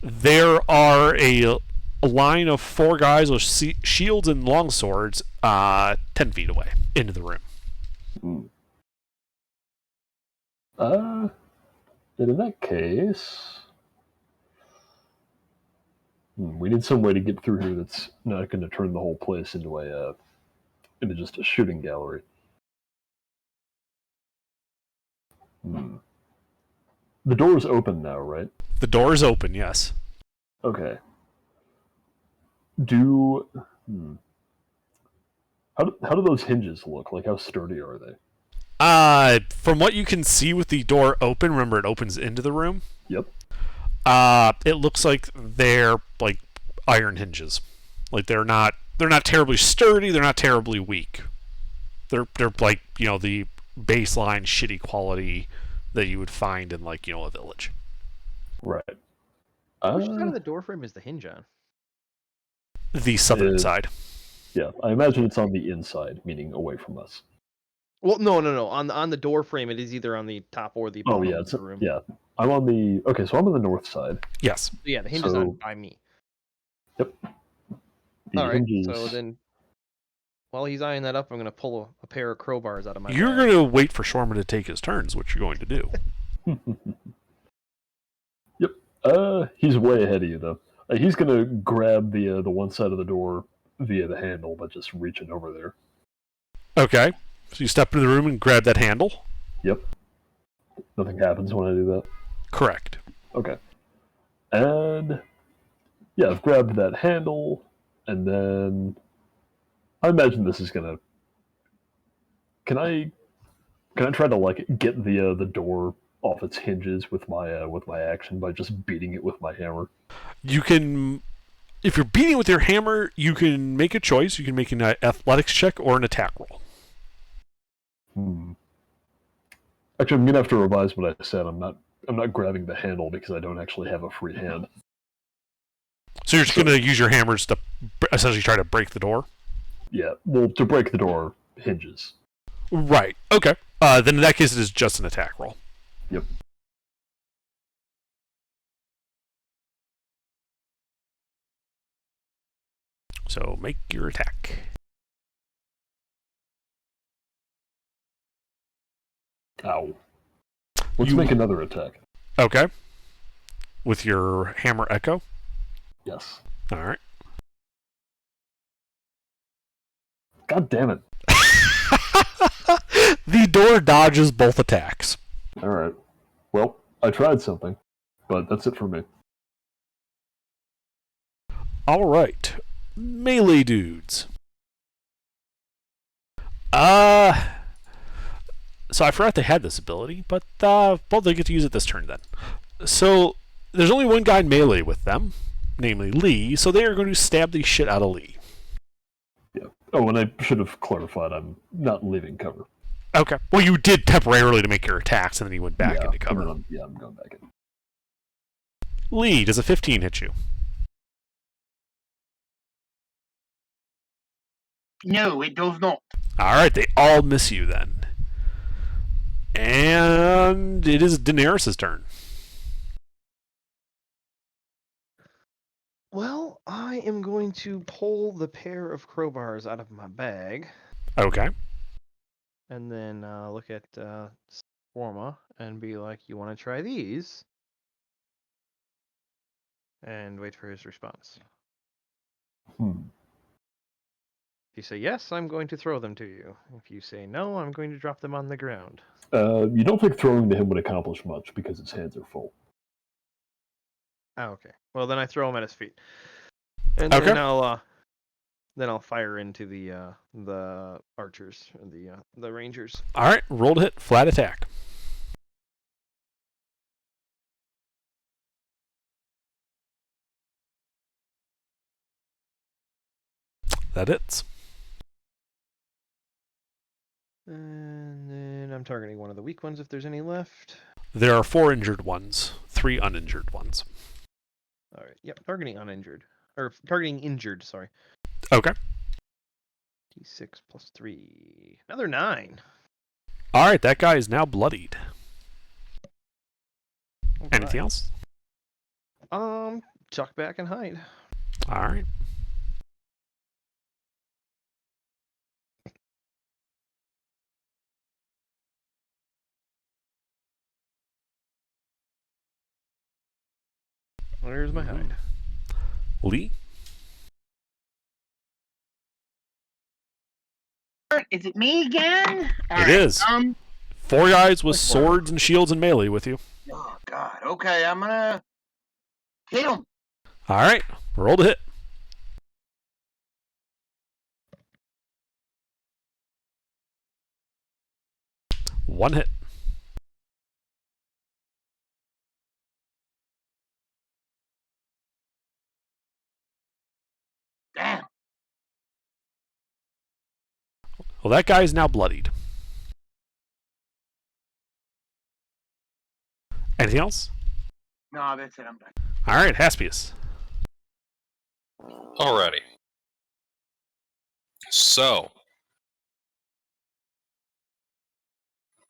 There are a line of 4 guys with shields and longswords 10 feet away into the room. Hmm. And in that case, we need some way to get through here that's not going to turn the whole place into just a shooting gallery. The door's open now, right? The door is open, yes. Okay. How do those hinges look? Like, how sturdy are they? From what you can see with the door open, remember it opens into the room. Yep. It looks like they're like iron hinges. Like they're not terribly sturdy. They're not terribly weak. They're like the baseline shitty quality that you would find in like a village. Right. Which side of the door frame is the hinge on? The southern side. Yeah, I imagine it's on the inside, meaning away from us. Well, no. On the door frame, it is either on the top or the bottom of the room. Yeah. I'm on the so I'm on the north side. Yes. Yeah, the hinge is on by me. Yep. All right. So then, while he's eyeing that up, I'm going to pull a pair of crowbars out of my. You're going to wait for Shorman to take his turn. Is what you're going to do. Yep. He's way ahead of you though. He's going to grab the one side of the door via the handle, but just reaching over there. Okay. So you step into the room and grab that handle? Yep. Nothing happens when I do that? Correct. Okay. And yeah, I've grabbed that handle, and then I imagine this is gonna. Can I try to like get the door off its hinges with my action by just beating it with my hammer? You can, if you're beating it with your hammer, you can make a choice. You can make an athletics check or an attack roll. Actually, I'm gonna have to revise what I said. I'm not grabbing the handle because I don't actually have a free hand. So you're just going to use your hammers to essentially try to break the door? Yeah, well, to break the door hinges. Right. Okay. Then in that case, it is just an attack roll. Yep. So make your attack. Ow. Let's make another attack. Okay. With your hammer echo? Yes. All right. God damn it. The door dodges both attacks. All right. Well, I tried something, but that's it for me. All right. Melee dudes. So I forgot they had this ability, but well, they get to use it this turn then. So there's only one guy in melee with them, namely Lee, so they are going to stab the shit out of Lee. Yeah. Oh, and I should have clarified I'm not leaving cover. Okay. Well, you did temporarily to make your attacks, and then you went back into cover. I'm going back in. Lee, does a 15 hit you? No, it does not. All right, they all miss you then. And it is Daenerys' turn. Well, I am going to pull the pair of crowbars out of my bag. Okay. And then look at Swarma and be like, you want to try these? And wait for his response. If you say yes, I'm going to throw them to you. If you say no, I'm going to drop them on the ground. You don't think throwing to him would accomplish much because his hands are full. Oh, okay. Well, then I throw them at his feet. And Okay. then I'll fire into the archers, the rangers. All right, roll to hit, flat attack. That hits. And then I'm targeting one of the weak ones if there's any left. There are 4 injured ones, 3 uninjured ones. All right. Yep. Targeting uninjured. Or targeting injured, sorry. Okay. D6 plus 3. Another 9. All right, that guy is now bloodied. All Anything right. else? Tuck back and hide. All right. Where's my hide? Lee? Is it me again? It is. 4 guys with swords and shields and melee with you. Oh, God. Okay, I'm gonna hit him. All right. Roll to hit. One hit. Damn. Well, that guy is now bloodied. Anything else? No, that's it. I'm done. All right, Haspius. Alrighty. So,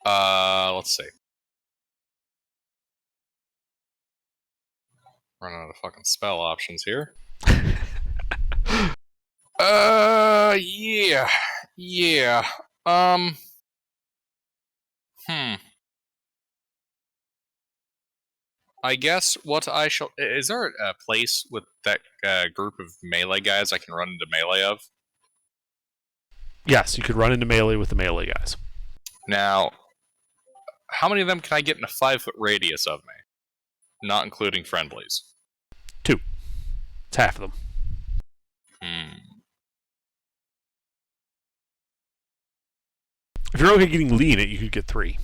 let's see. Running out of fucking spell options here. Yeah. I guess what I shall... Is there a place with that group of melee guys I can run into melee of? Yes, you could run into melee with the melee guys. Now, how many of them can I get in a 5-foot radius of me? Not including friendlies. 2. It's half of them. If you're okay getting Lee in it, you could get 3.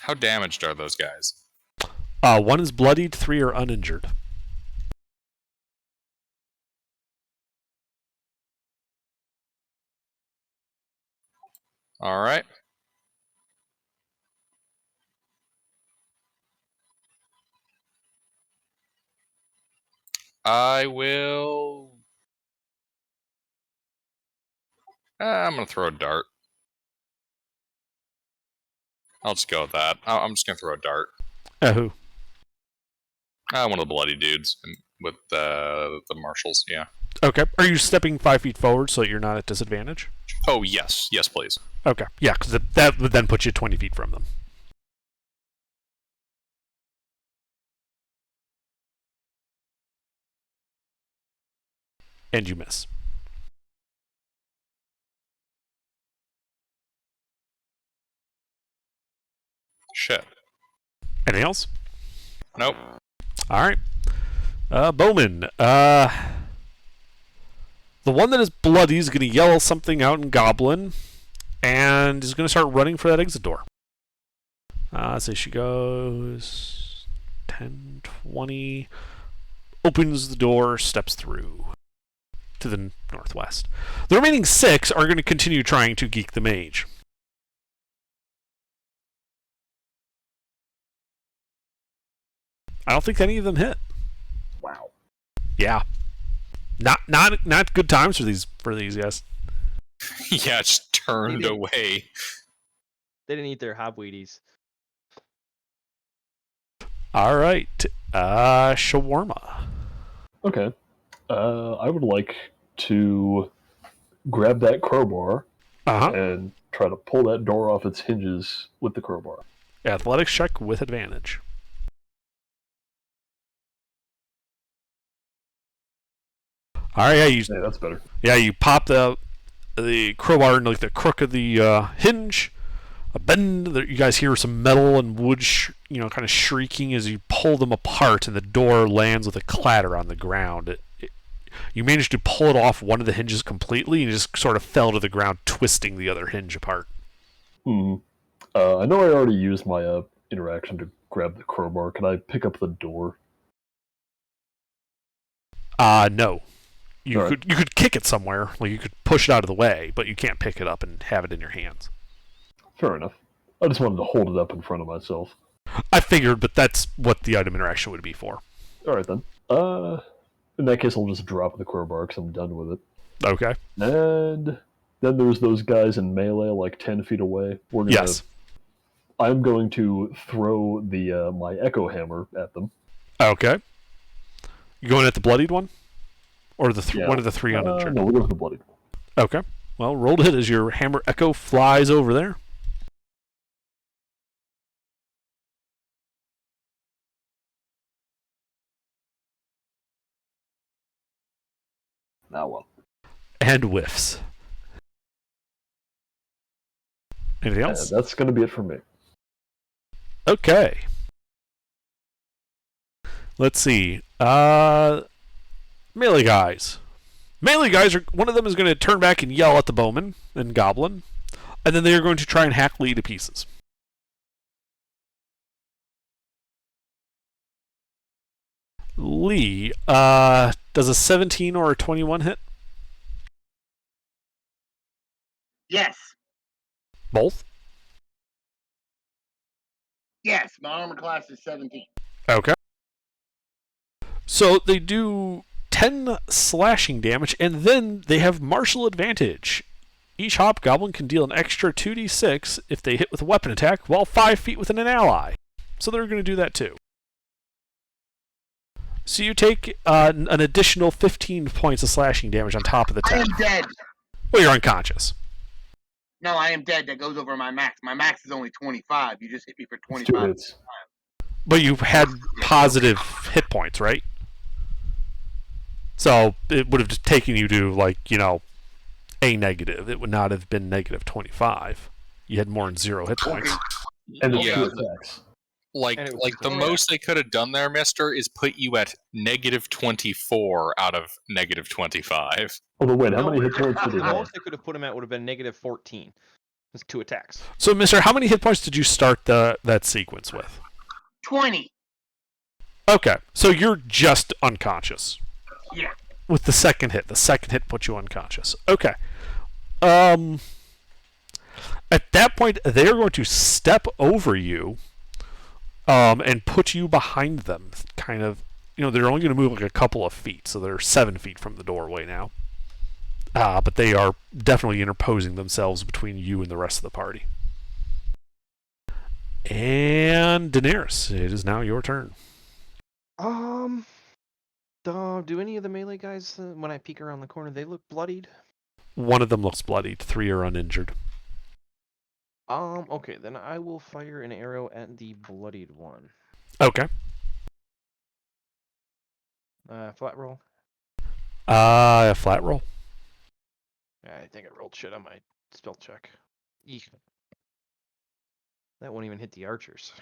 How damaged are those guys? 1 is bloodied, 3 are uninjured. Alright. I will... I'm going to throw a dart. I'll just go with that. I'm just going to throw a dart. Who? One of the bloody dudes with the marshals, yeah. Okay. Are you stepping 5 feet forward so that you're not at disadvantage? Oh, yes. Yes, please. Okay. Yeah, because that would then put you 20 feet from them. And you miss. Shit. Anything else? Nope. Alright. Bowman. The one that is bloody is going to yell something out in Goblin and is going to start running for that exit door. So she goes 10, 20, opens the door, steps through to the northwest. The remaining 6 are going to continue trying to geek the mage. I don't think any of them hit. Wow. Yeah. Not good times for these guys. Yeah, just turned away. They didn't eat their hobweedies. All right. Shawarma. Okay. I would like to grab that crowbar and try to pull that door off its hinges with the crowbar. Athletics check with advantage. All right, yeah, that's better. Yeah, you pop the crowbar into like the crook of the hinge. A bend. You guys hear some metal and wood, kind of shrieking as you pull them apart, and the door lands with a clatter on the ground. You managed to pull it off one of the hinges completely, and it just sort of fell to the ground, twisting the other hinge apart. I know I already used my interaction to grab the crowbar. Can I pick up the door? No. You could kick it somewhere, like you could push it out of the way, but you can't pick it up and have it in your hands. Fair enough. I just wanted to hold it up in front of myself. I figured, but that's what the item interaction would be for. Alright then. In that case, I'll just drop the crowbar because I'm done with it. Okay. And then there's those guys in melee, like 10 feet away. Yes. I'm going to throw the my echo hammer at them. Okay. You going at the bloodied one? Or one of the 3 uninjured? No, we'll go with the bloodied one. Okay. Well, roll to hit as your hammer echo flies over there. Now one. And whiffs. Anything else? That's going to be it for me. Okay. Let's see. Melee guys. Melee guys are. One of them is going to turn back and yell at the bowman and goblin, and then they are going to try and hack Lee to pieces. Lee, does a 17 or a 21 hit? Yes. Both? Yes. My armor class is 17. Okay. So they do 10 slashing damage, and then they have martial advantage. Each hobgoblin can deal an extra 2d6 if they hit with a weapon attack while 5 feet within an ally. So they're going to do that too. So you take an additional 15 points of slashing damage on top of the 10. I am dead. Well, you're unconscious. No, I am dead. That goes over my max. My max is only 25. You just hit me for It's 2 25. hits. But you had positive hit points, right? So it would have just taken you to, like, you know, a negative. It would not have been negative 25. You had more than 0 hit points. And it's Yeah, 2 attacks. Like And it the was- most they could have done there, mister, is put you at negative 24 out of negative 25. Although, wait, how No, many hit points did he The have? most they could have put him at would have been negative 14. That's 2 attacks. So, mister, how many hit points did you start that sequence with? 20. Okay, so you're just unconscious. Yeah. With the second hit. The second hit put you unconscious. Okay. At that point, they are going to step over you and put you behind them. Kind of, you know, they're only going to move like a couple of feet, so they're 7 feet from the doorway now. But they are definitely interposing themselves between you and the rest of the party. And Daenerys, it is now your turn. Do any of the melee guys, when I peek around the corner, they look bloodied? One of them looks bloodied. 3 are uninjured. Okay, then I will fire an arrow at the bloodied one. Okay. Flat roll. Flat roll. I think I rolled shit on my spell check. Eek. That won't even hit the archers.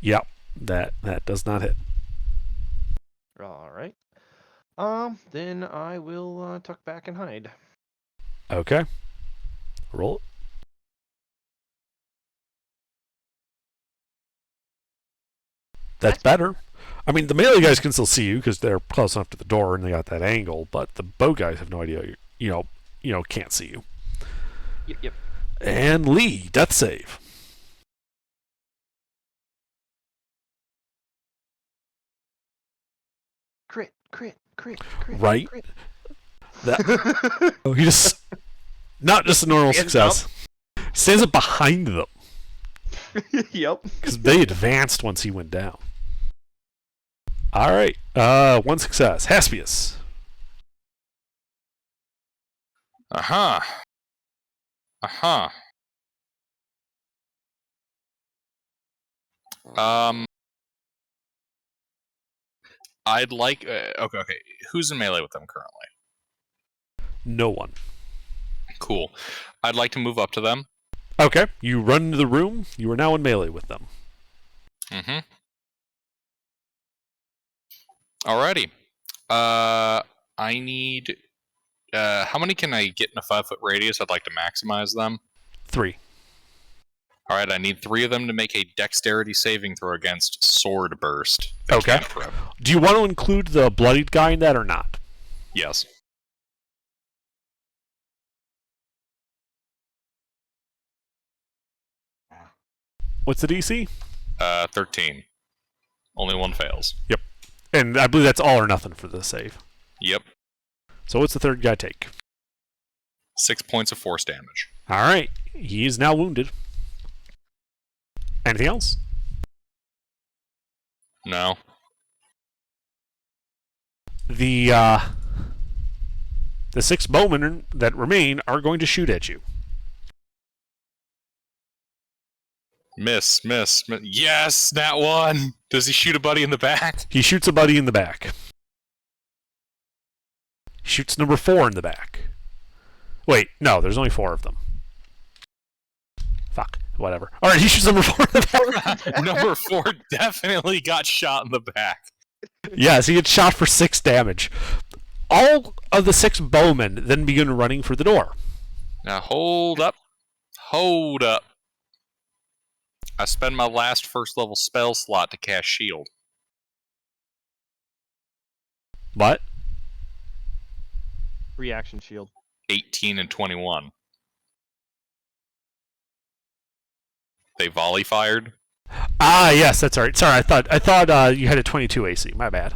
Yep, that does not hit. All right. Then I will tuck back and hide. Okay. Roll it. That's better. I mean, the melee guys can still see you because they're close enough to the door and they got that angle, but the bow guys have no idea. You can't see you. Yep. And Lee, death save. Crit. Right? Crit. That. Oh, he just not just a normal Stands success. Stands up behind them Yep. because they advanced once he went down. All right. 1 success. Haspius. I'd like. Okay. Who's in melee with them currently? No one. Cool. I'd like to move up to them. Okay. You run into the room. You are now in melee with them. Mm-hmm. Alrighty. I need. How many can I get in a 5-foot radius? I'd like to maximize them. 3. Alright, I need 3 of them to make a dexterity saving throw against sword burst. Okay. Cantrip. Do you want to include the bloodied guy in that or not? Yes. What's the DC? 13. Only one fails. Yep. And I believe that's all or nothing for the save. Yep. So what's the third guy take? 6 points of force damage. All right. He is now wounded. Anything else? No. The 6 bowmen that remain are going to shoot at you. Miss. Yes, that one. Does he shoot a buddy in the back? He shoots a buddy in the back. Shoots number 4 in the back. Wait, no, there's only 4 of them. Fuck, whatever. All right, he shoots number 4 in the back. Number 4 definitely got shot in the back. Yes, he gets shot for 6 damage. All of the 6 bowmen then begin running for the door. Now hold up. Hold up. I spend my last first level spell slot to cast shield. What? Reaction shield. 18 and 21. They volley fired. Ah, yes, that's right. Sorry, I thought you had a 22 AC. My bad.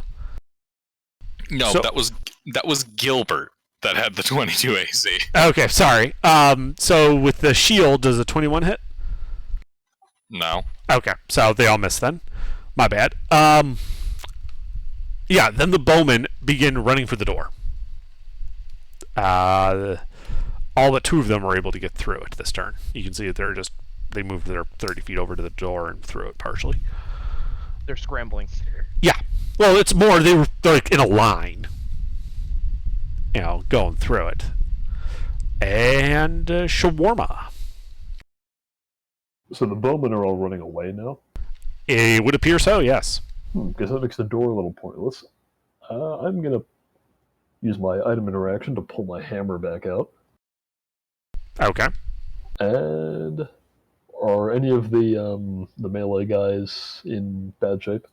No, So- that was Gilbert that had the 22 AC. Okay, sorry. So with the shield, does a 21 hit? No. Okay, so they all miss then. My bad. Yeah, then the bowmen begin running for the door. All but 2 of them are able to get through it this turn. You can see that they moved their 30 feet over to the door and through it partially. They're scrambling. Yeah. Well, it's more they're like in a line. Going through it. And shawarma. So the bowmen are all running away now? It would appear so, yes. Because that makes the door a little pointless. I'm going to use my item interaction to pull my hammer back out. Okay. And are any of the melee guys in bad shape?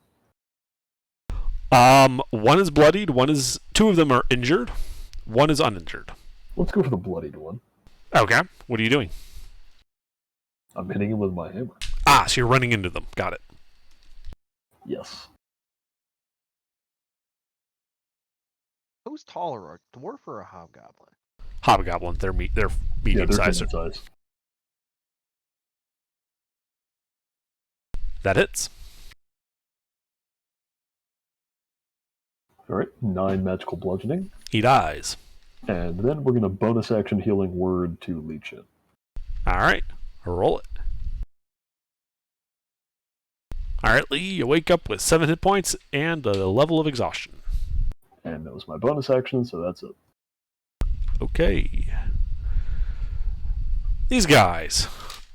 One is bloodied, 2 of them are injured, 1 is uninjured. Let's go for the bloodied one. Okay. What are you doing? I'm hitting him with my hammer. Ah, so you're running into them. Got it. Yes. Who's taller, a dwarf or a hobgoblin? Hobgoblin, they're Yeah, they're medium sized. decent size. That hits. Alright, 9 magical bludgeoning. He dies. And then we're going to bonus action healing word to leech in. Alright. Roll it. Alright, Lee, you wake up with 7 hit points and a level of exhaustion. And that was my bonus action, so that's it. Okay. These guys.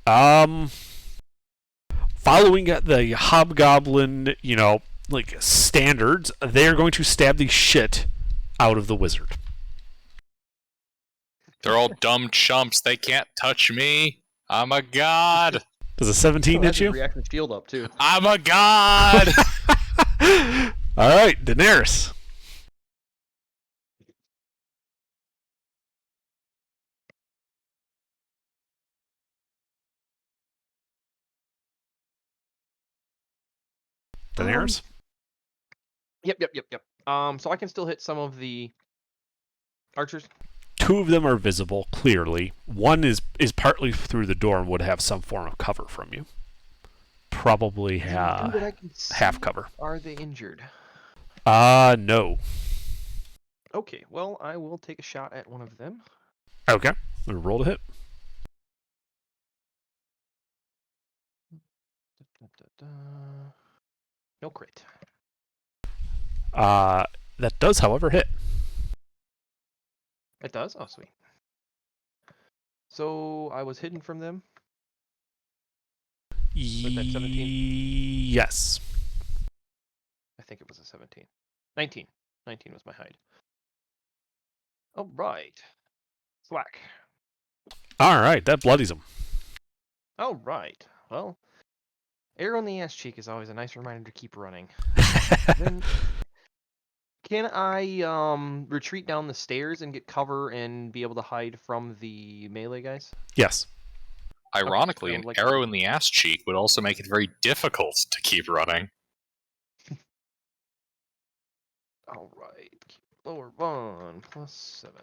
Following the hobgoblin, standards, they're going to stab the shit out of the wizard. They're all dumb chumps. They can't touch me. I'm a god. Does a 17 hit you? Reaction shield up too. I'm a god. Alright, Daenerys. Daenerys? Yep. So I can still hit some of the archers. 2 of them are visible, clearly. 1 is partly through the door and would have some form of cover from you. Probably Two that I can half see, cover. Are they injured? No. Okay, well, I will take a shot at one of them. Okay. Roll to hit. No crit. That does, however, hit. It does? Oh, sweet. So I was hidden from them. With that 17? Yes. I think it was a 17. 19. 19 was my hide. All right. Thwack. Alright, that bloodies him. All right. Well, arrow in the ass cheek is always a nice reminder to keep running. Then, can I retreat down the stairs and get cover and be able to hide from the melee guys? Yes. Ironically, Okay, an like- arrow in the ass cheek would also make it very difficult to keep running. All right. Lower 1 plus 7.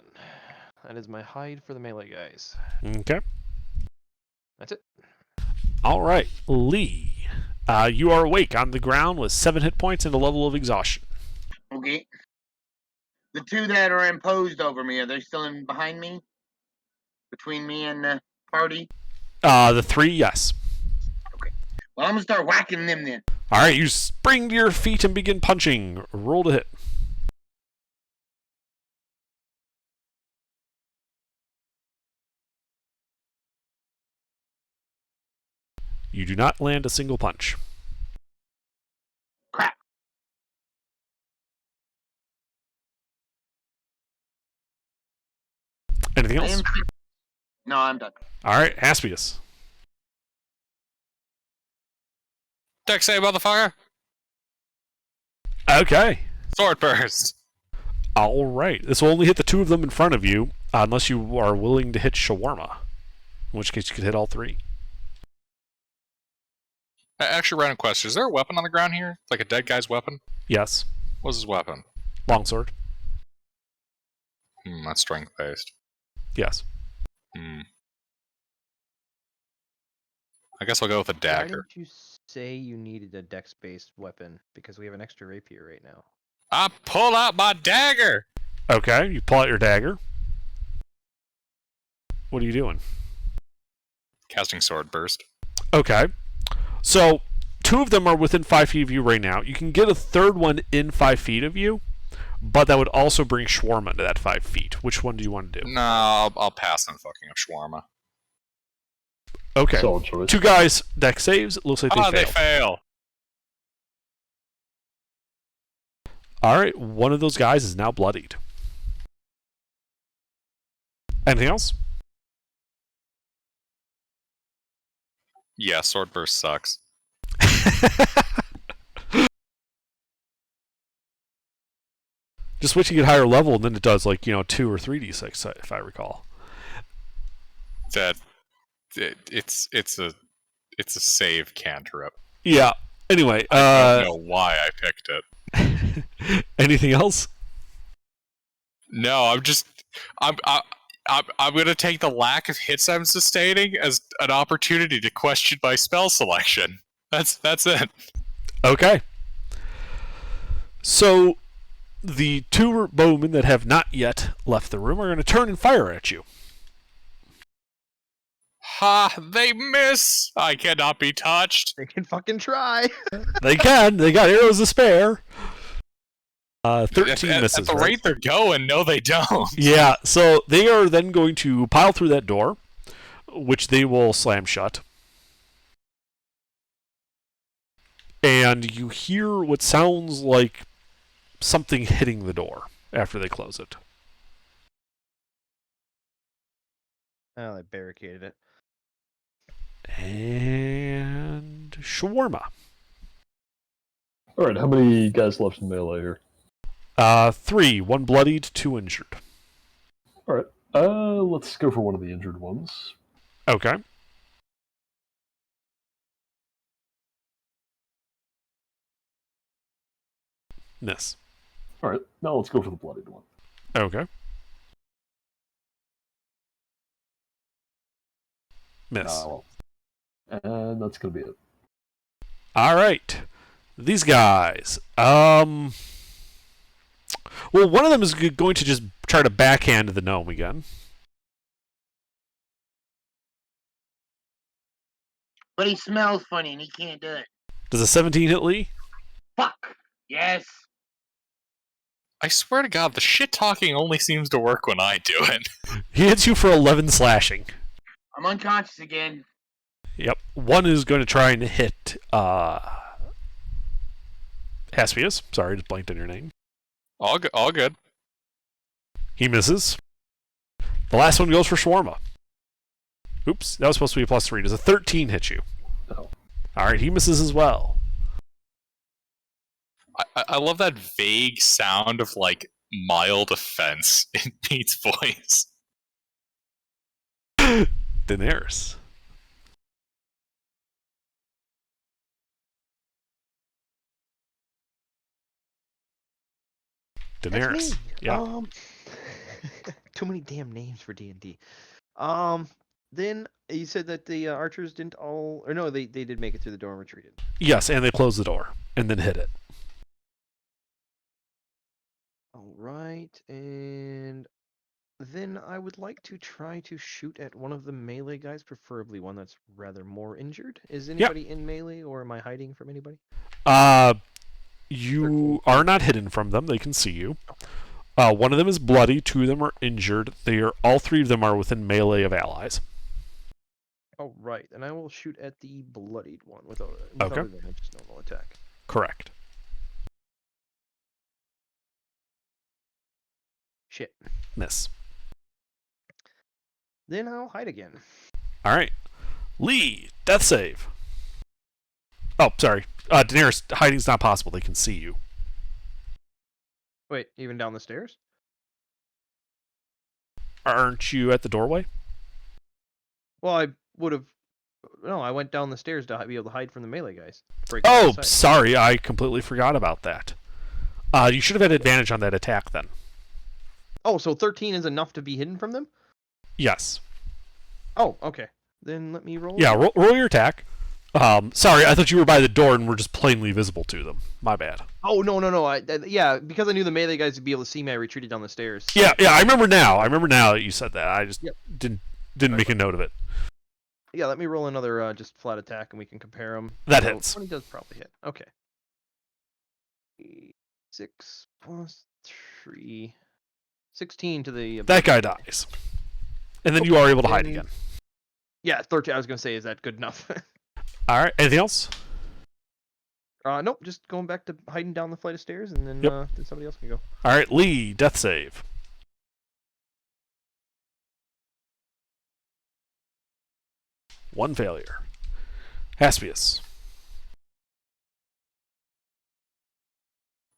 That is my hide for the melee guys. Okay. That's it. Alright, Lee. You are awake on the ground with 7 hit points and a level of exhaustion. Okay. The 2 that are imposed over me, are they still in behind me? Between me and the party? The 3, yes. Well, I'm gonna start whacking them then. Alright, you spring to your feet and begin punching. Roll to hit. You do not land a single punch. Crap. Anything I else? am. No, I'm done. All right, Aspius. Dex save, motherfucker. Okay. Sword burst. All right. This will only hit the two of them in front of you, unless you are willing to hit Shawarma, in which case you could hit all three. Actually, random question. Is there a weapon on the ground here? Like a dead guy's weapon? Yes. What's his weapon? Longsword. That's strength-based. Yes. I guess I'll go with a Why dagger. didn't you say you needed a dex-based weapon? Because we have an extra rapier right now. I pull out my dagger! Okay, you pull out your dagger. What are you doing? Casting sword burst. Okay. So, two of them are within 5 feet of you right now. You can get a third one in 5 feet of you, but that would also bring Shawarma to that 5 feet. Which one do you want to do? No, I'll pass on fucking up shawarma. Okay. Solid choice. Two guys, deck saves. It looks like they fail. They fail. All right, one of those guys is now bloodied. Anything else? Yeah, sword burst sucks. Just wait till you get higher level, and then it does like 2 or 3d6, if I recall. It's a save cantrip. Yeah. Anyway, I don't know why I picked it. anything else? No, I'm gonna take the lack of hits I'm sustaining as an opportunity to question my spell selection. That's it. Okay. So, the two bowmen that have not yet left the room are going to turn and fire at you. Ha! They miss. I cannot be touched. They can fucking try. They can. They got arrows to spare. 13 misses. At the right? rate they're going, no, they don't. Yeah, so they are then going to pile through that door, which they will slam shut. And you hear what sounds like something hitting the door after they close it. Oh, they barricaded it. And Shawarma. All right, how many guys left in melee here? 3, 1 bloodied, 2 injured. All right, let's go for one of the injured ones. Okay. Miss. All right, now let's go for the bloodied one. Okay. Miss. Well, and that's gonna be it. All right. These guys. Well, one of them is going to just try to backhand the gnome again. But he smells funny and he can't do it. Does a 17 hit Lee? Fuck. Yes. I swear to God, the shit talking only seems to work when I do it. He hits you for 11 slashing. I'm unconscious again. Yep. One is going to try and hit Aspius. Sorry, just blanked on your name. All good. He misses. The last one goes for Shawarma. Oops, that was supposed to be a +3. Does a 13 hit you? No. Alright, he misses as well. I love that vague sound of, like, mild offense in Pete's voice. Daenerys. Daenerys. That's me. Yeah. Too many damn names for D&D. Then you said that the archers didn't all, or no, they did make it through the door and retreated. Yes, and they close the door and then hit it. All right, and then I would like to try to shoot at one of the melee guys, preferably one that's rather more injured. Is anybody in melee, or am I hiding from anybody? You are not hidden from them. They can see you. One of them is bloody. 2 of them are injured. All 3 of them are within melee of allies. Oh, right. And I will shoot at the bloodied one without Okay. advantage, just normal attack. Correct. Shit. Miss. Then I'll hide again. All right. Lee, death save. Oh, sorry. Daenerys, hiding's not possible. They can see you. Wait, even down the stairs? Aren't you at the doorway? Well, I would have. No, I went down the stairs to be able to hide from the melee guys. Breaking out Oh, of sight. sorry. I completely forgot about that. You should have had advantage on that attack then. Oh, so 13 is enough to be hidden from them? Yes. Oh, okay. Then let me roll. Yeah, roll your attack. Sorry, I thought you were by the door and were just plainly visible to them. My bad. Oh, no. Yeah, because I knew the melee guys would be able to see me, I retreated down the stairs. Yeah, I remember now. I remember now that you said that. I just Yep. didn't make a note of it. Yeah, let me roll another just flat attack and we can compare them. That hits. 20 does probably hit. Okay. 6 plus 3. 16 to the. That guy dies. And then you are able to hide then- again. Yeah, 13. I was going to say, is that good enough? All right. Anything else? Nope, just going back to hiding down the flight of stairs and then, Yep. then somebody else can go. All right, Lee, death save. One failure. Haspius.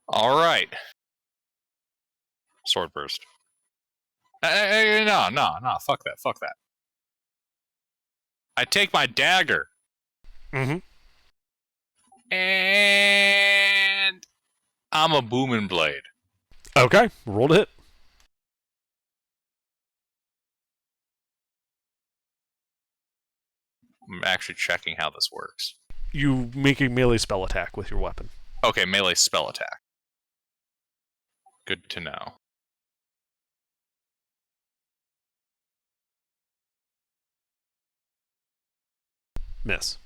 All right. Sword burst. No. Fuck that. I take my dagger Mm-hmm. and I'm a booming blade. Okay, roll to hit. I'm actually checking how this works. You make a melee spell attack with your weapon. Okay, melee spell attack. Good to know. Miss.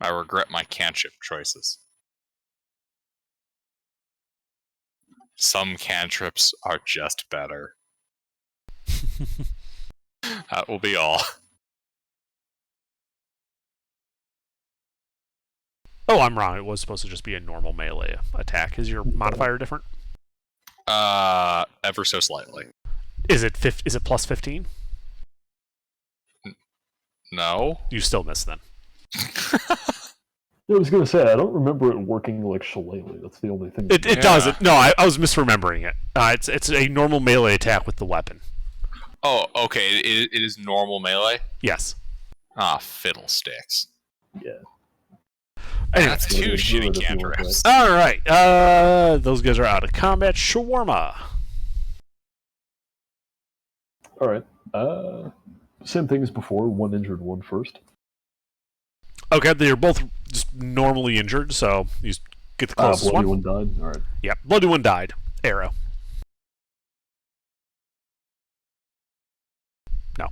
I regret my cantrip choices. Some cantrips are just better. That will be all. Oh, I'm wrong. It was supposed to just be a normal melee attack. Is your modifier different? Ever so slightly. Is it plus 15? No. You still miss then. I was going to say, I don't remember it working like Shillelagh. That's the only thing. It Yeah. doesn't. No, I was misremembering it. It's a normal melee attack with the weapon. Oh, okay. It is normal melee. Yes. Ah, fiddlesticks. Yeah. Anyway. That's Yeah, two it shitty doesn't work cantrips. All right. Those guys are out of combat. Shawarma. All right. Same thing as before. One injured, one first. Okay, they're both just normally injured, so you just get the closest Bloody one. one died. All right. Yeah, bloody one died. Arrow. No.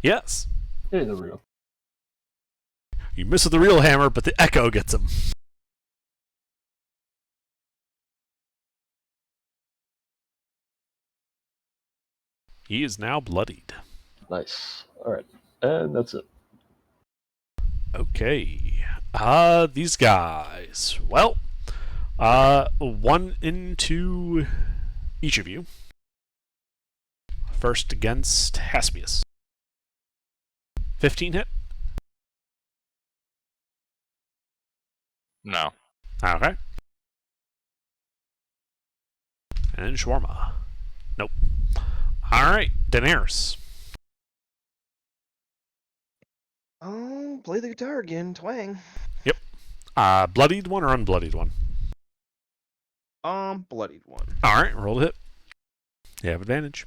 Yes. Hey, there we go. You miss with the real hammer, but the echo gets him. He is now bloodied. Nice. All right. And that's it. Okay. These guys. Well, one into each of you. First against Haspius. 15 hit? No. Okay. And Shawarma. Nope. Alright, Daenerys. Oh, play the guitar again, twang. Bloodied one or unbloodied one? Bloodied one. Alright, roll to hit. You have advantage.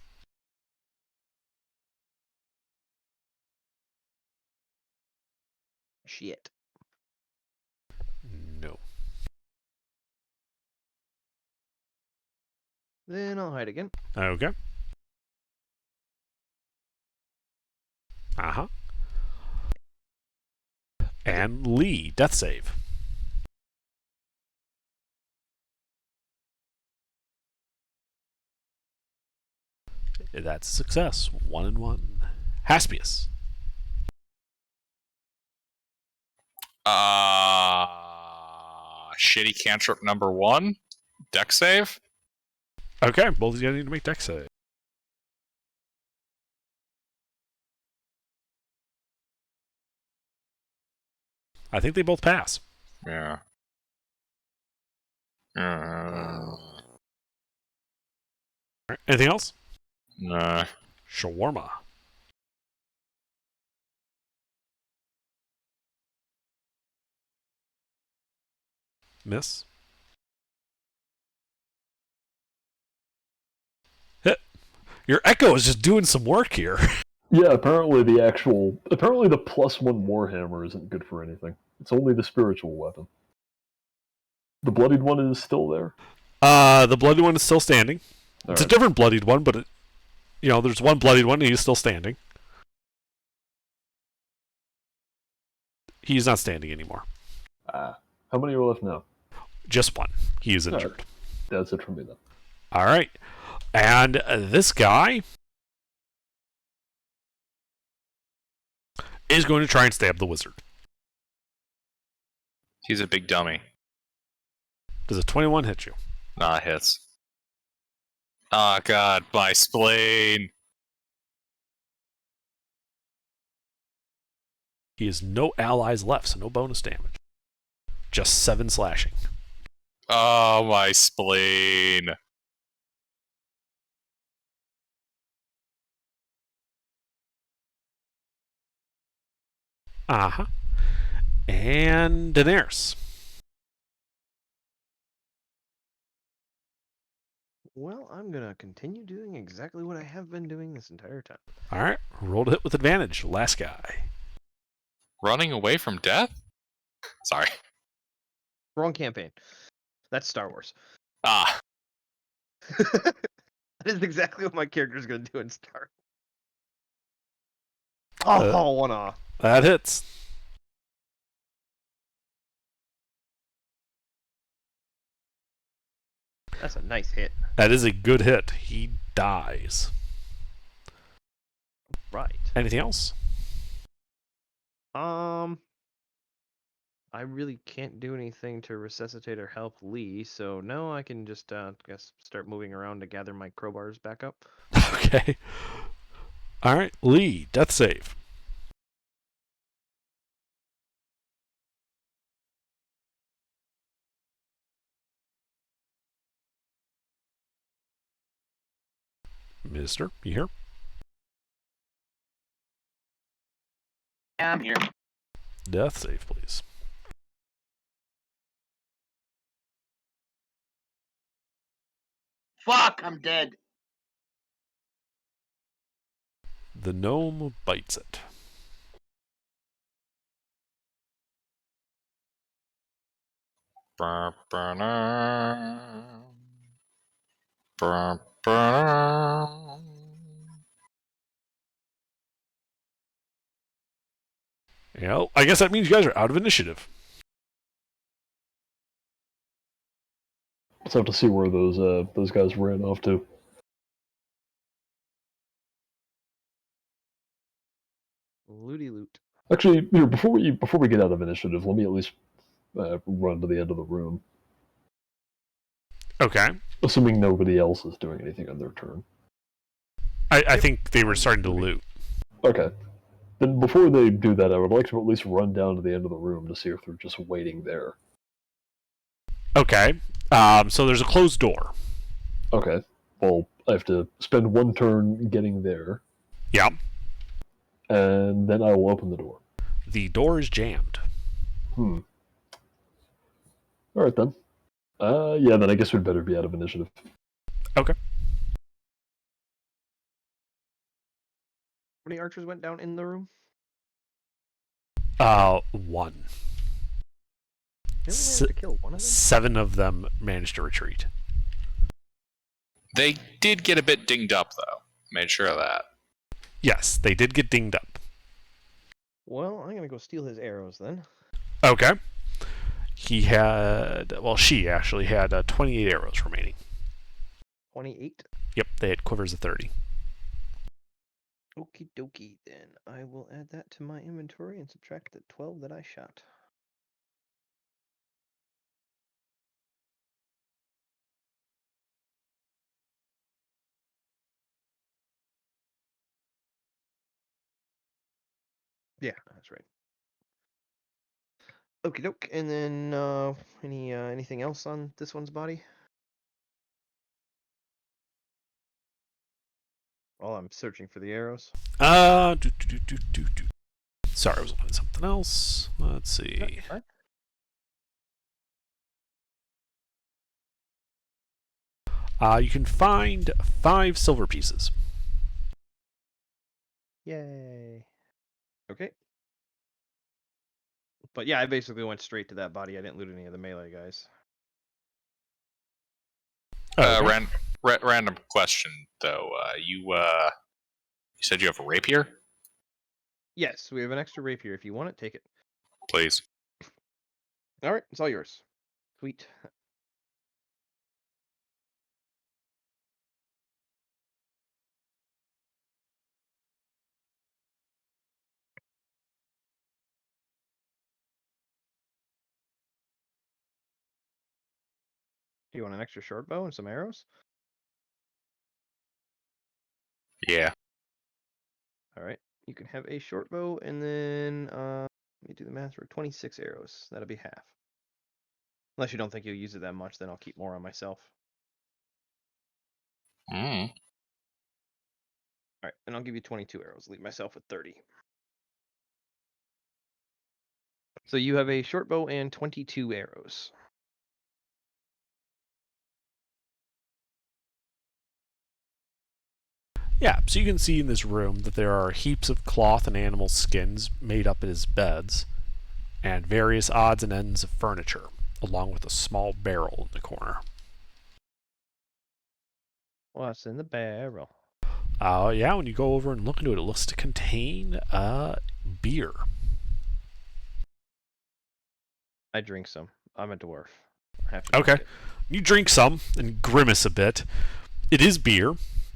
Shit. No. Then I'll hide again. Okay. Uh-huh. And Lee, death save. That's a success. 1 and 1. Haspius. Shitty cantrip number 1. Deck save. Okay, both of you need to make deck save. I think they both pass. Yeah. Alright, anything else? Nah. Shawarma. Miss. Hit. Your echo is just doing some work here. Yeah, apparently the +1 Warhammer isn't good for anything. It's only the spiritual weapon. The bloodied one is still there. The bloodied one is still standing. It's a Alright. different bloodied one, but there's one bloodied one and he's still standing. He's not standing anymore. How many are left now? Just one. He is injured. That's it for me then. All right. And this guy is going to try and stab the wizard. He's a big dummy. Does a 21 hit you? Nah, it hits. Oh god, my spleen. He has no allies left, so no bonus damage. Just 7 slashing. Oh, my spleen. Uh-huh. And Daenerys. Well, I'm gonna continue doing exactly what I have been doing this entire time. All right. Roll to hit with advantage. Last guy. Running away from death? Sorry. Wrong campaign. That's Star Wars. Ah. That is exactly what my character is gonna do in Star Wars. Oh, one off. That hits. That's a nice hit. That is a good hit. He dies. Right. Anything else? I really can't do anything to resuscitate or help Lee, so no, I can just guess start moving around to gather my crowbars back up. Okay. All right. Lee, death save. Mister, you here? Yeah, I'm here. Death save, please. Fuck, I'm dead. The gnome bites it. Brr, brr, brr. Brr, brr. Yeah, I guess that means you guys are out of initiative. Let's have to see where those guys ran off to. Looty loot. Actually, here, before we get out of initiative, let me at least run to the end of the room, Okay. assuming nobody else is doing anything on their turn. I think they were starting to loot. Okay. Then before they do that, I would like to at least run down to the end of the room to see if they're just waiting there. Okay. So there's a closed door. Okay. Well, I have to spend one turn getting there, Yeah. and then I will open the door. The door is jammed. Alright then. Yeah, then I guess we'd better be out of initiative. Okay. How many archers went down in the room? 1. They only managed to kill one of them? 7 of them managed to retreat. They did get a bit dinged up, though. Made sure of that. Yes, they did get dinged up. Well, I'm gonna go steal his arrows then. Okay. She actually had 28 arrows remaining. 28. Yep, they had quivers of 30. Okie dokie, then. I will add that to my inventory and subtract the 12 that I shot. Yeah, that's right. Okie doke. And then anything else on this one's body? While I'm searching for the arrows. Sorry, I was looking at something else. Let's see. Fine. You can find 5 silver pieces. Yay. Okay. But yeah, I basically went straight to that body. I didn't loot any of the melee guys. Okay. Random question though. You said you have a rapier, Yes, we have an extra rapier. If you want it, take it. please. All right, it's all yours. Sweet. Do you want an extra short bow and some arrows? Yeah. All right, you can have a short bow, and then let me do the math. For 26 arrows. That'll be half. Unless you don't think you'll use it that much, then I'll keep more on myself. Mm. All right, and I'll give you 22 arrows. Leave myself with 30. So you have a short bow and 22 arrows. Yeah, so you can see in this room that there are heaps of cloth and animal skins made up as beds, and various odds and ends of furniture, along with a small barrel in the corner. What's in the barrel? Yeah, when you go over and look into it, it looks to contain beer. I drink some. I'm a dwarf. I have to drink Okay. it. You drink some and grimace a bit. It is beer.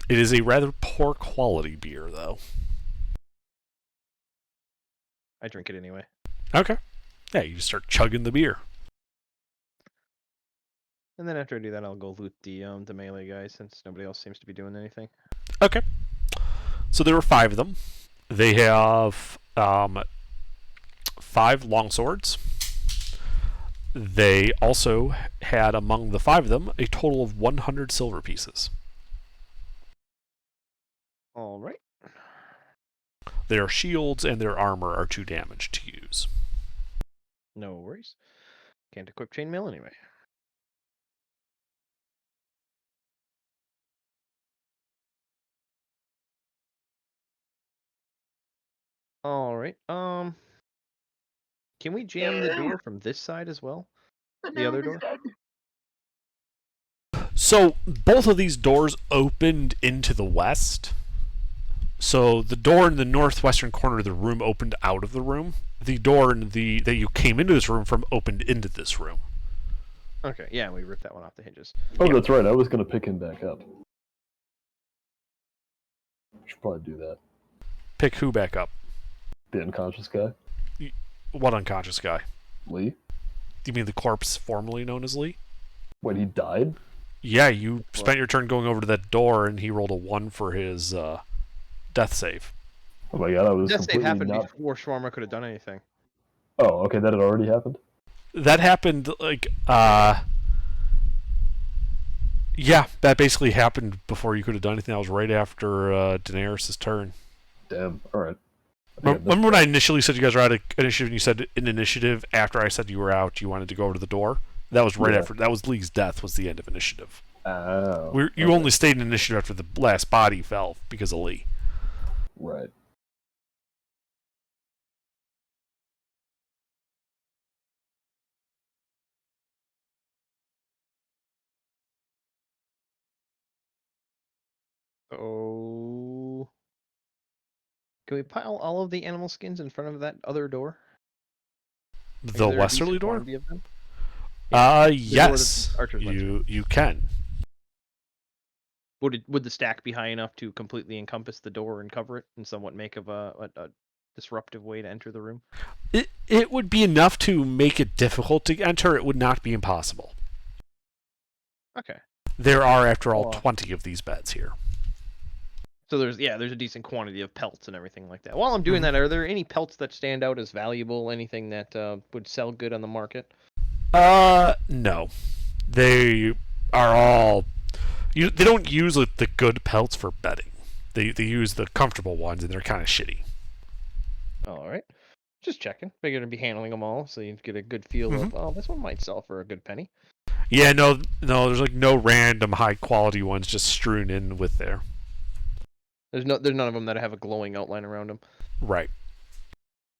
It is a rather poor quality beer, though. I drink it anyway. Okay. Yeah, you just start chugging the beer. And then after I do that, I'll go loot the melee guys since nobody else seems to be doing anything. Okay. So there are 5 of them. They have 5 longswords. They also had among the 5 of them a total of 100 silver pieces. All right. Their shields and their armor are too damaged to use. No worries. Can't equip chainmail anyway. All right. Can we jam the door from this side as well? The other door? So both of these doors opened into the west. So the door in the northwestern corner of the room opened out of the room. The door in that you came into this room from opened into this room. Okay, yeah, we ripped that one off the hinges. Oh, Yeah. that's right. I was going to pick him back up. Should probably do that. Pick who back up? The unconscious guy, What unconscious guy? Lee. Do you mean the corpse formerly known as Lee? When he died? Yeah, you spent your turn going over to that door, and he rolled a 1 for his death save. Oh my god, I was Death save completely happened not... before Shawarma could have done anything. Oh, okay, that had already happened? That happened, yeah, that basically happened before you could have done anything. That was right after Daenerys' turn. Damn, alright. Remember when I initially said you guys were out of initiative, and you said in initiative, after I said you were out, you wanted to go over to the door? That was right after, that was Lee's death, was the end of initiative. Oh. You only stayed in initiative after the last body fell because of Lee. Right. Oh. Can we pile all of the animal skins in front of that other door? Is The there a decent westerly door? quantity of them? Yes. Archers went You can. Would the stack be high enough to completely encompass the door and cover it, and somewhat make of a disruptive way to enter the room? It would be enough to make it difficult to enter. It would not be impossible. Okay. There are, after all, Oh. 20 of these beds here. So there's a decent quantity of pelts and everything like that. While I'm doing that, are there any pelts that stand out as valuable? Anything that would sell good on the market? No. They are all... they don't use the good pelts for bedding. They use the comfortable ones, and they're kind of shitty. All right. Just checking. Figured I'd be handling them all, so you get a good feel of, oh, this one might sell for a good penny. Yeah, no, there's like no random high-quality ones just strewn in with there. There's none of them that have a glowing outline around them. Right.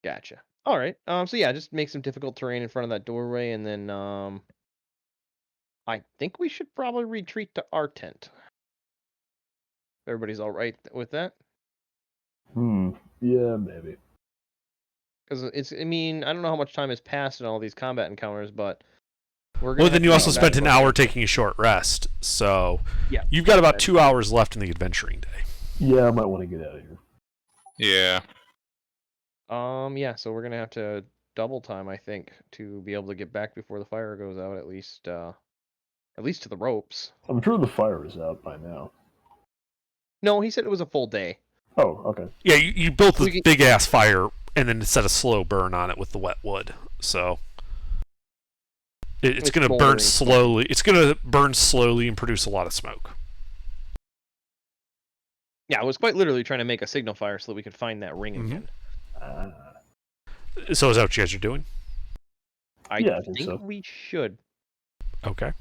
Gotcha. All right. So yeah, just make some difficult terrain in front of that doorway, and then I think we should probably retreat to our tent. Everybody's all right with that? Yeah, maybe. Because I don't know how much time has passed in all these combat encounters, but we're gonna Well, then have you to also come spent back an for hour it. taking a short rest, so Yeah. you've got about 2 hours left in the adventuring day. Yeah, I might want to get out of here. Yeah. Yeah, so we're gonna have to double time, I think, to be able to get back before the fire goes out, at least to the ropes. I'm sure the fire is out by now. No, he said it was a full day. Oh, okay. Yeah, you built We this can- big-ass fire and then set a slow burn on it with the wet wood, so... It's It's going to burn smoldering. slowly. It's going to burn slowly and produce a lot of smoke. Yeah, I was quite literally trying to make a signal fire so that we could find that ring Mhm. again. So is that what you guys are doing? Yeah, I think so. we should. Okay.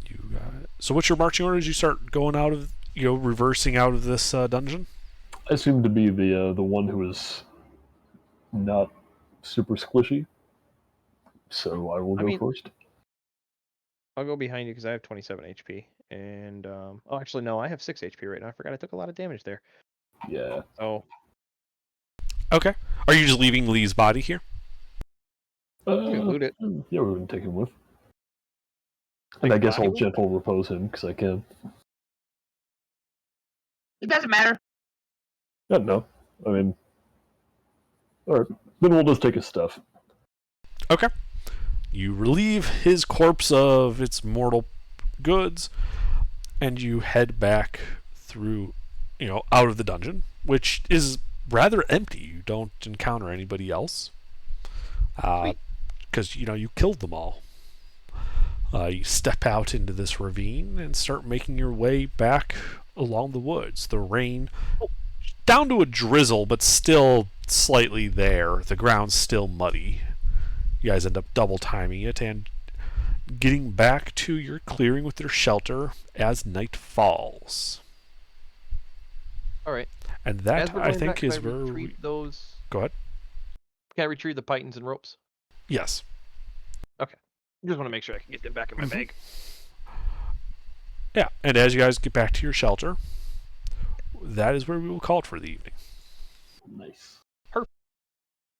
You got it. So what's your marching order as you start going out of, reversing out of this dungeon? I seem to be the one who is not super squishy, so I will go first. I'll go behind you because I have 27 HP. And, actually, no, I have 6 HP right now. I forgot I took a lot of damage there. Yeah. Oh, Okay. Are you just leaving Lee's body here? you can loot it. Yeah, we're going to take him with. And I guess body I'll with? gentle repose him because I can. It doesn't matter. Yeah, no. I mean, alright. Then we'll just take his stuff. Okay. You relieve his corpse of its mortal goods, and you head back through, out of the dungeon, which is rather empty. You don't encounter anybody else. Because, you killed them all. You step out into this ravine and start making your way back along the woods. The rain, down to a drizzle, but still slightly there. The ground's still muddy. You guys end up double timing it and getting back to your clearing with your shelter as night falls. All right. And As that, we're I going think, back, is can I where retrieve those. Go ahead. Can I retrieve the pythons and ropes? Yes. Just want to make sure I can get them back in my bag. Yeah, and as you guys get back to your shelter, that is where we will call it for the evening. Nice.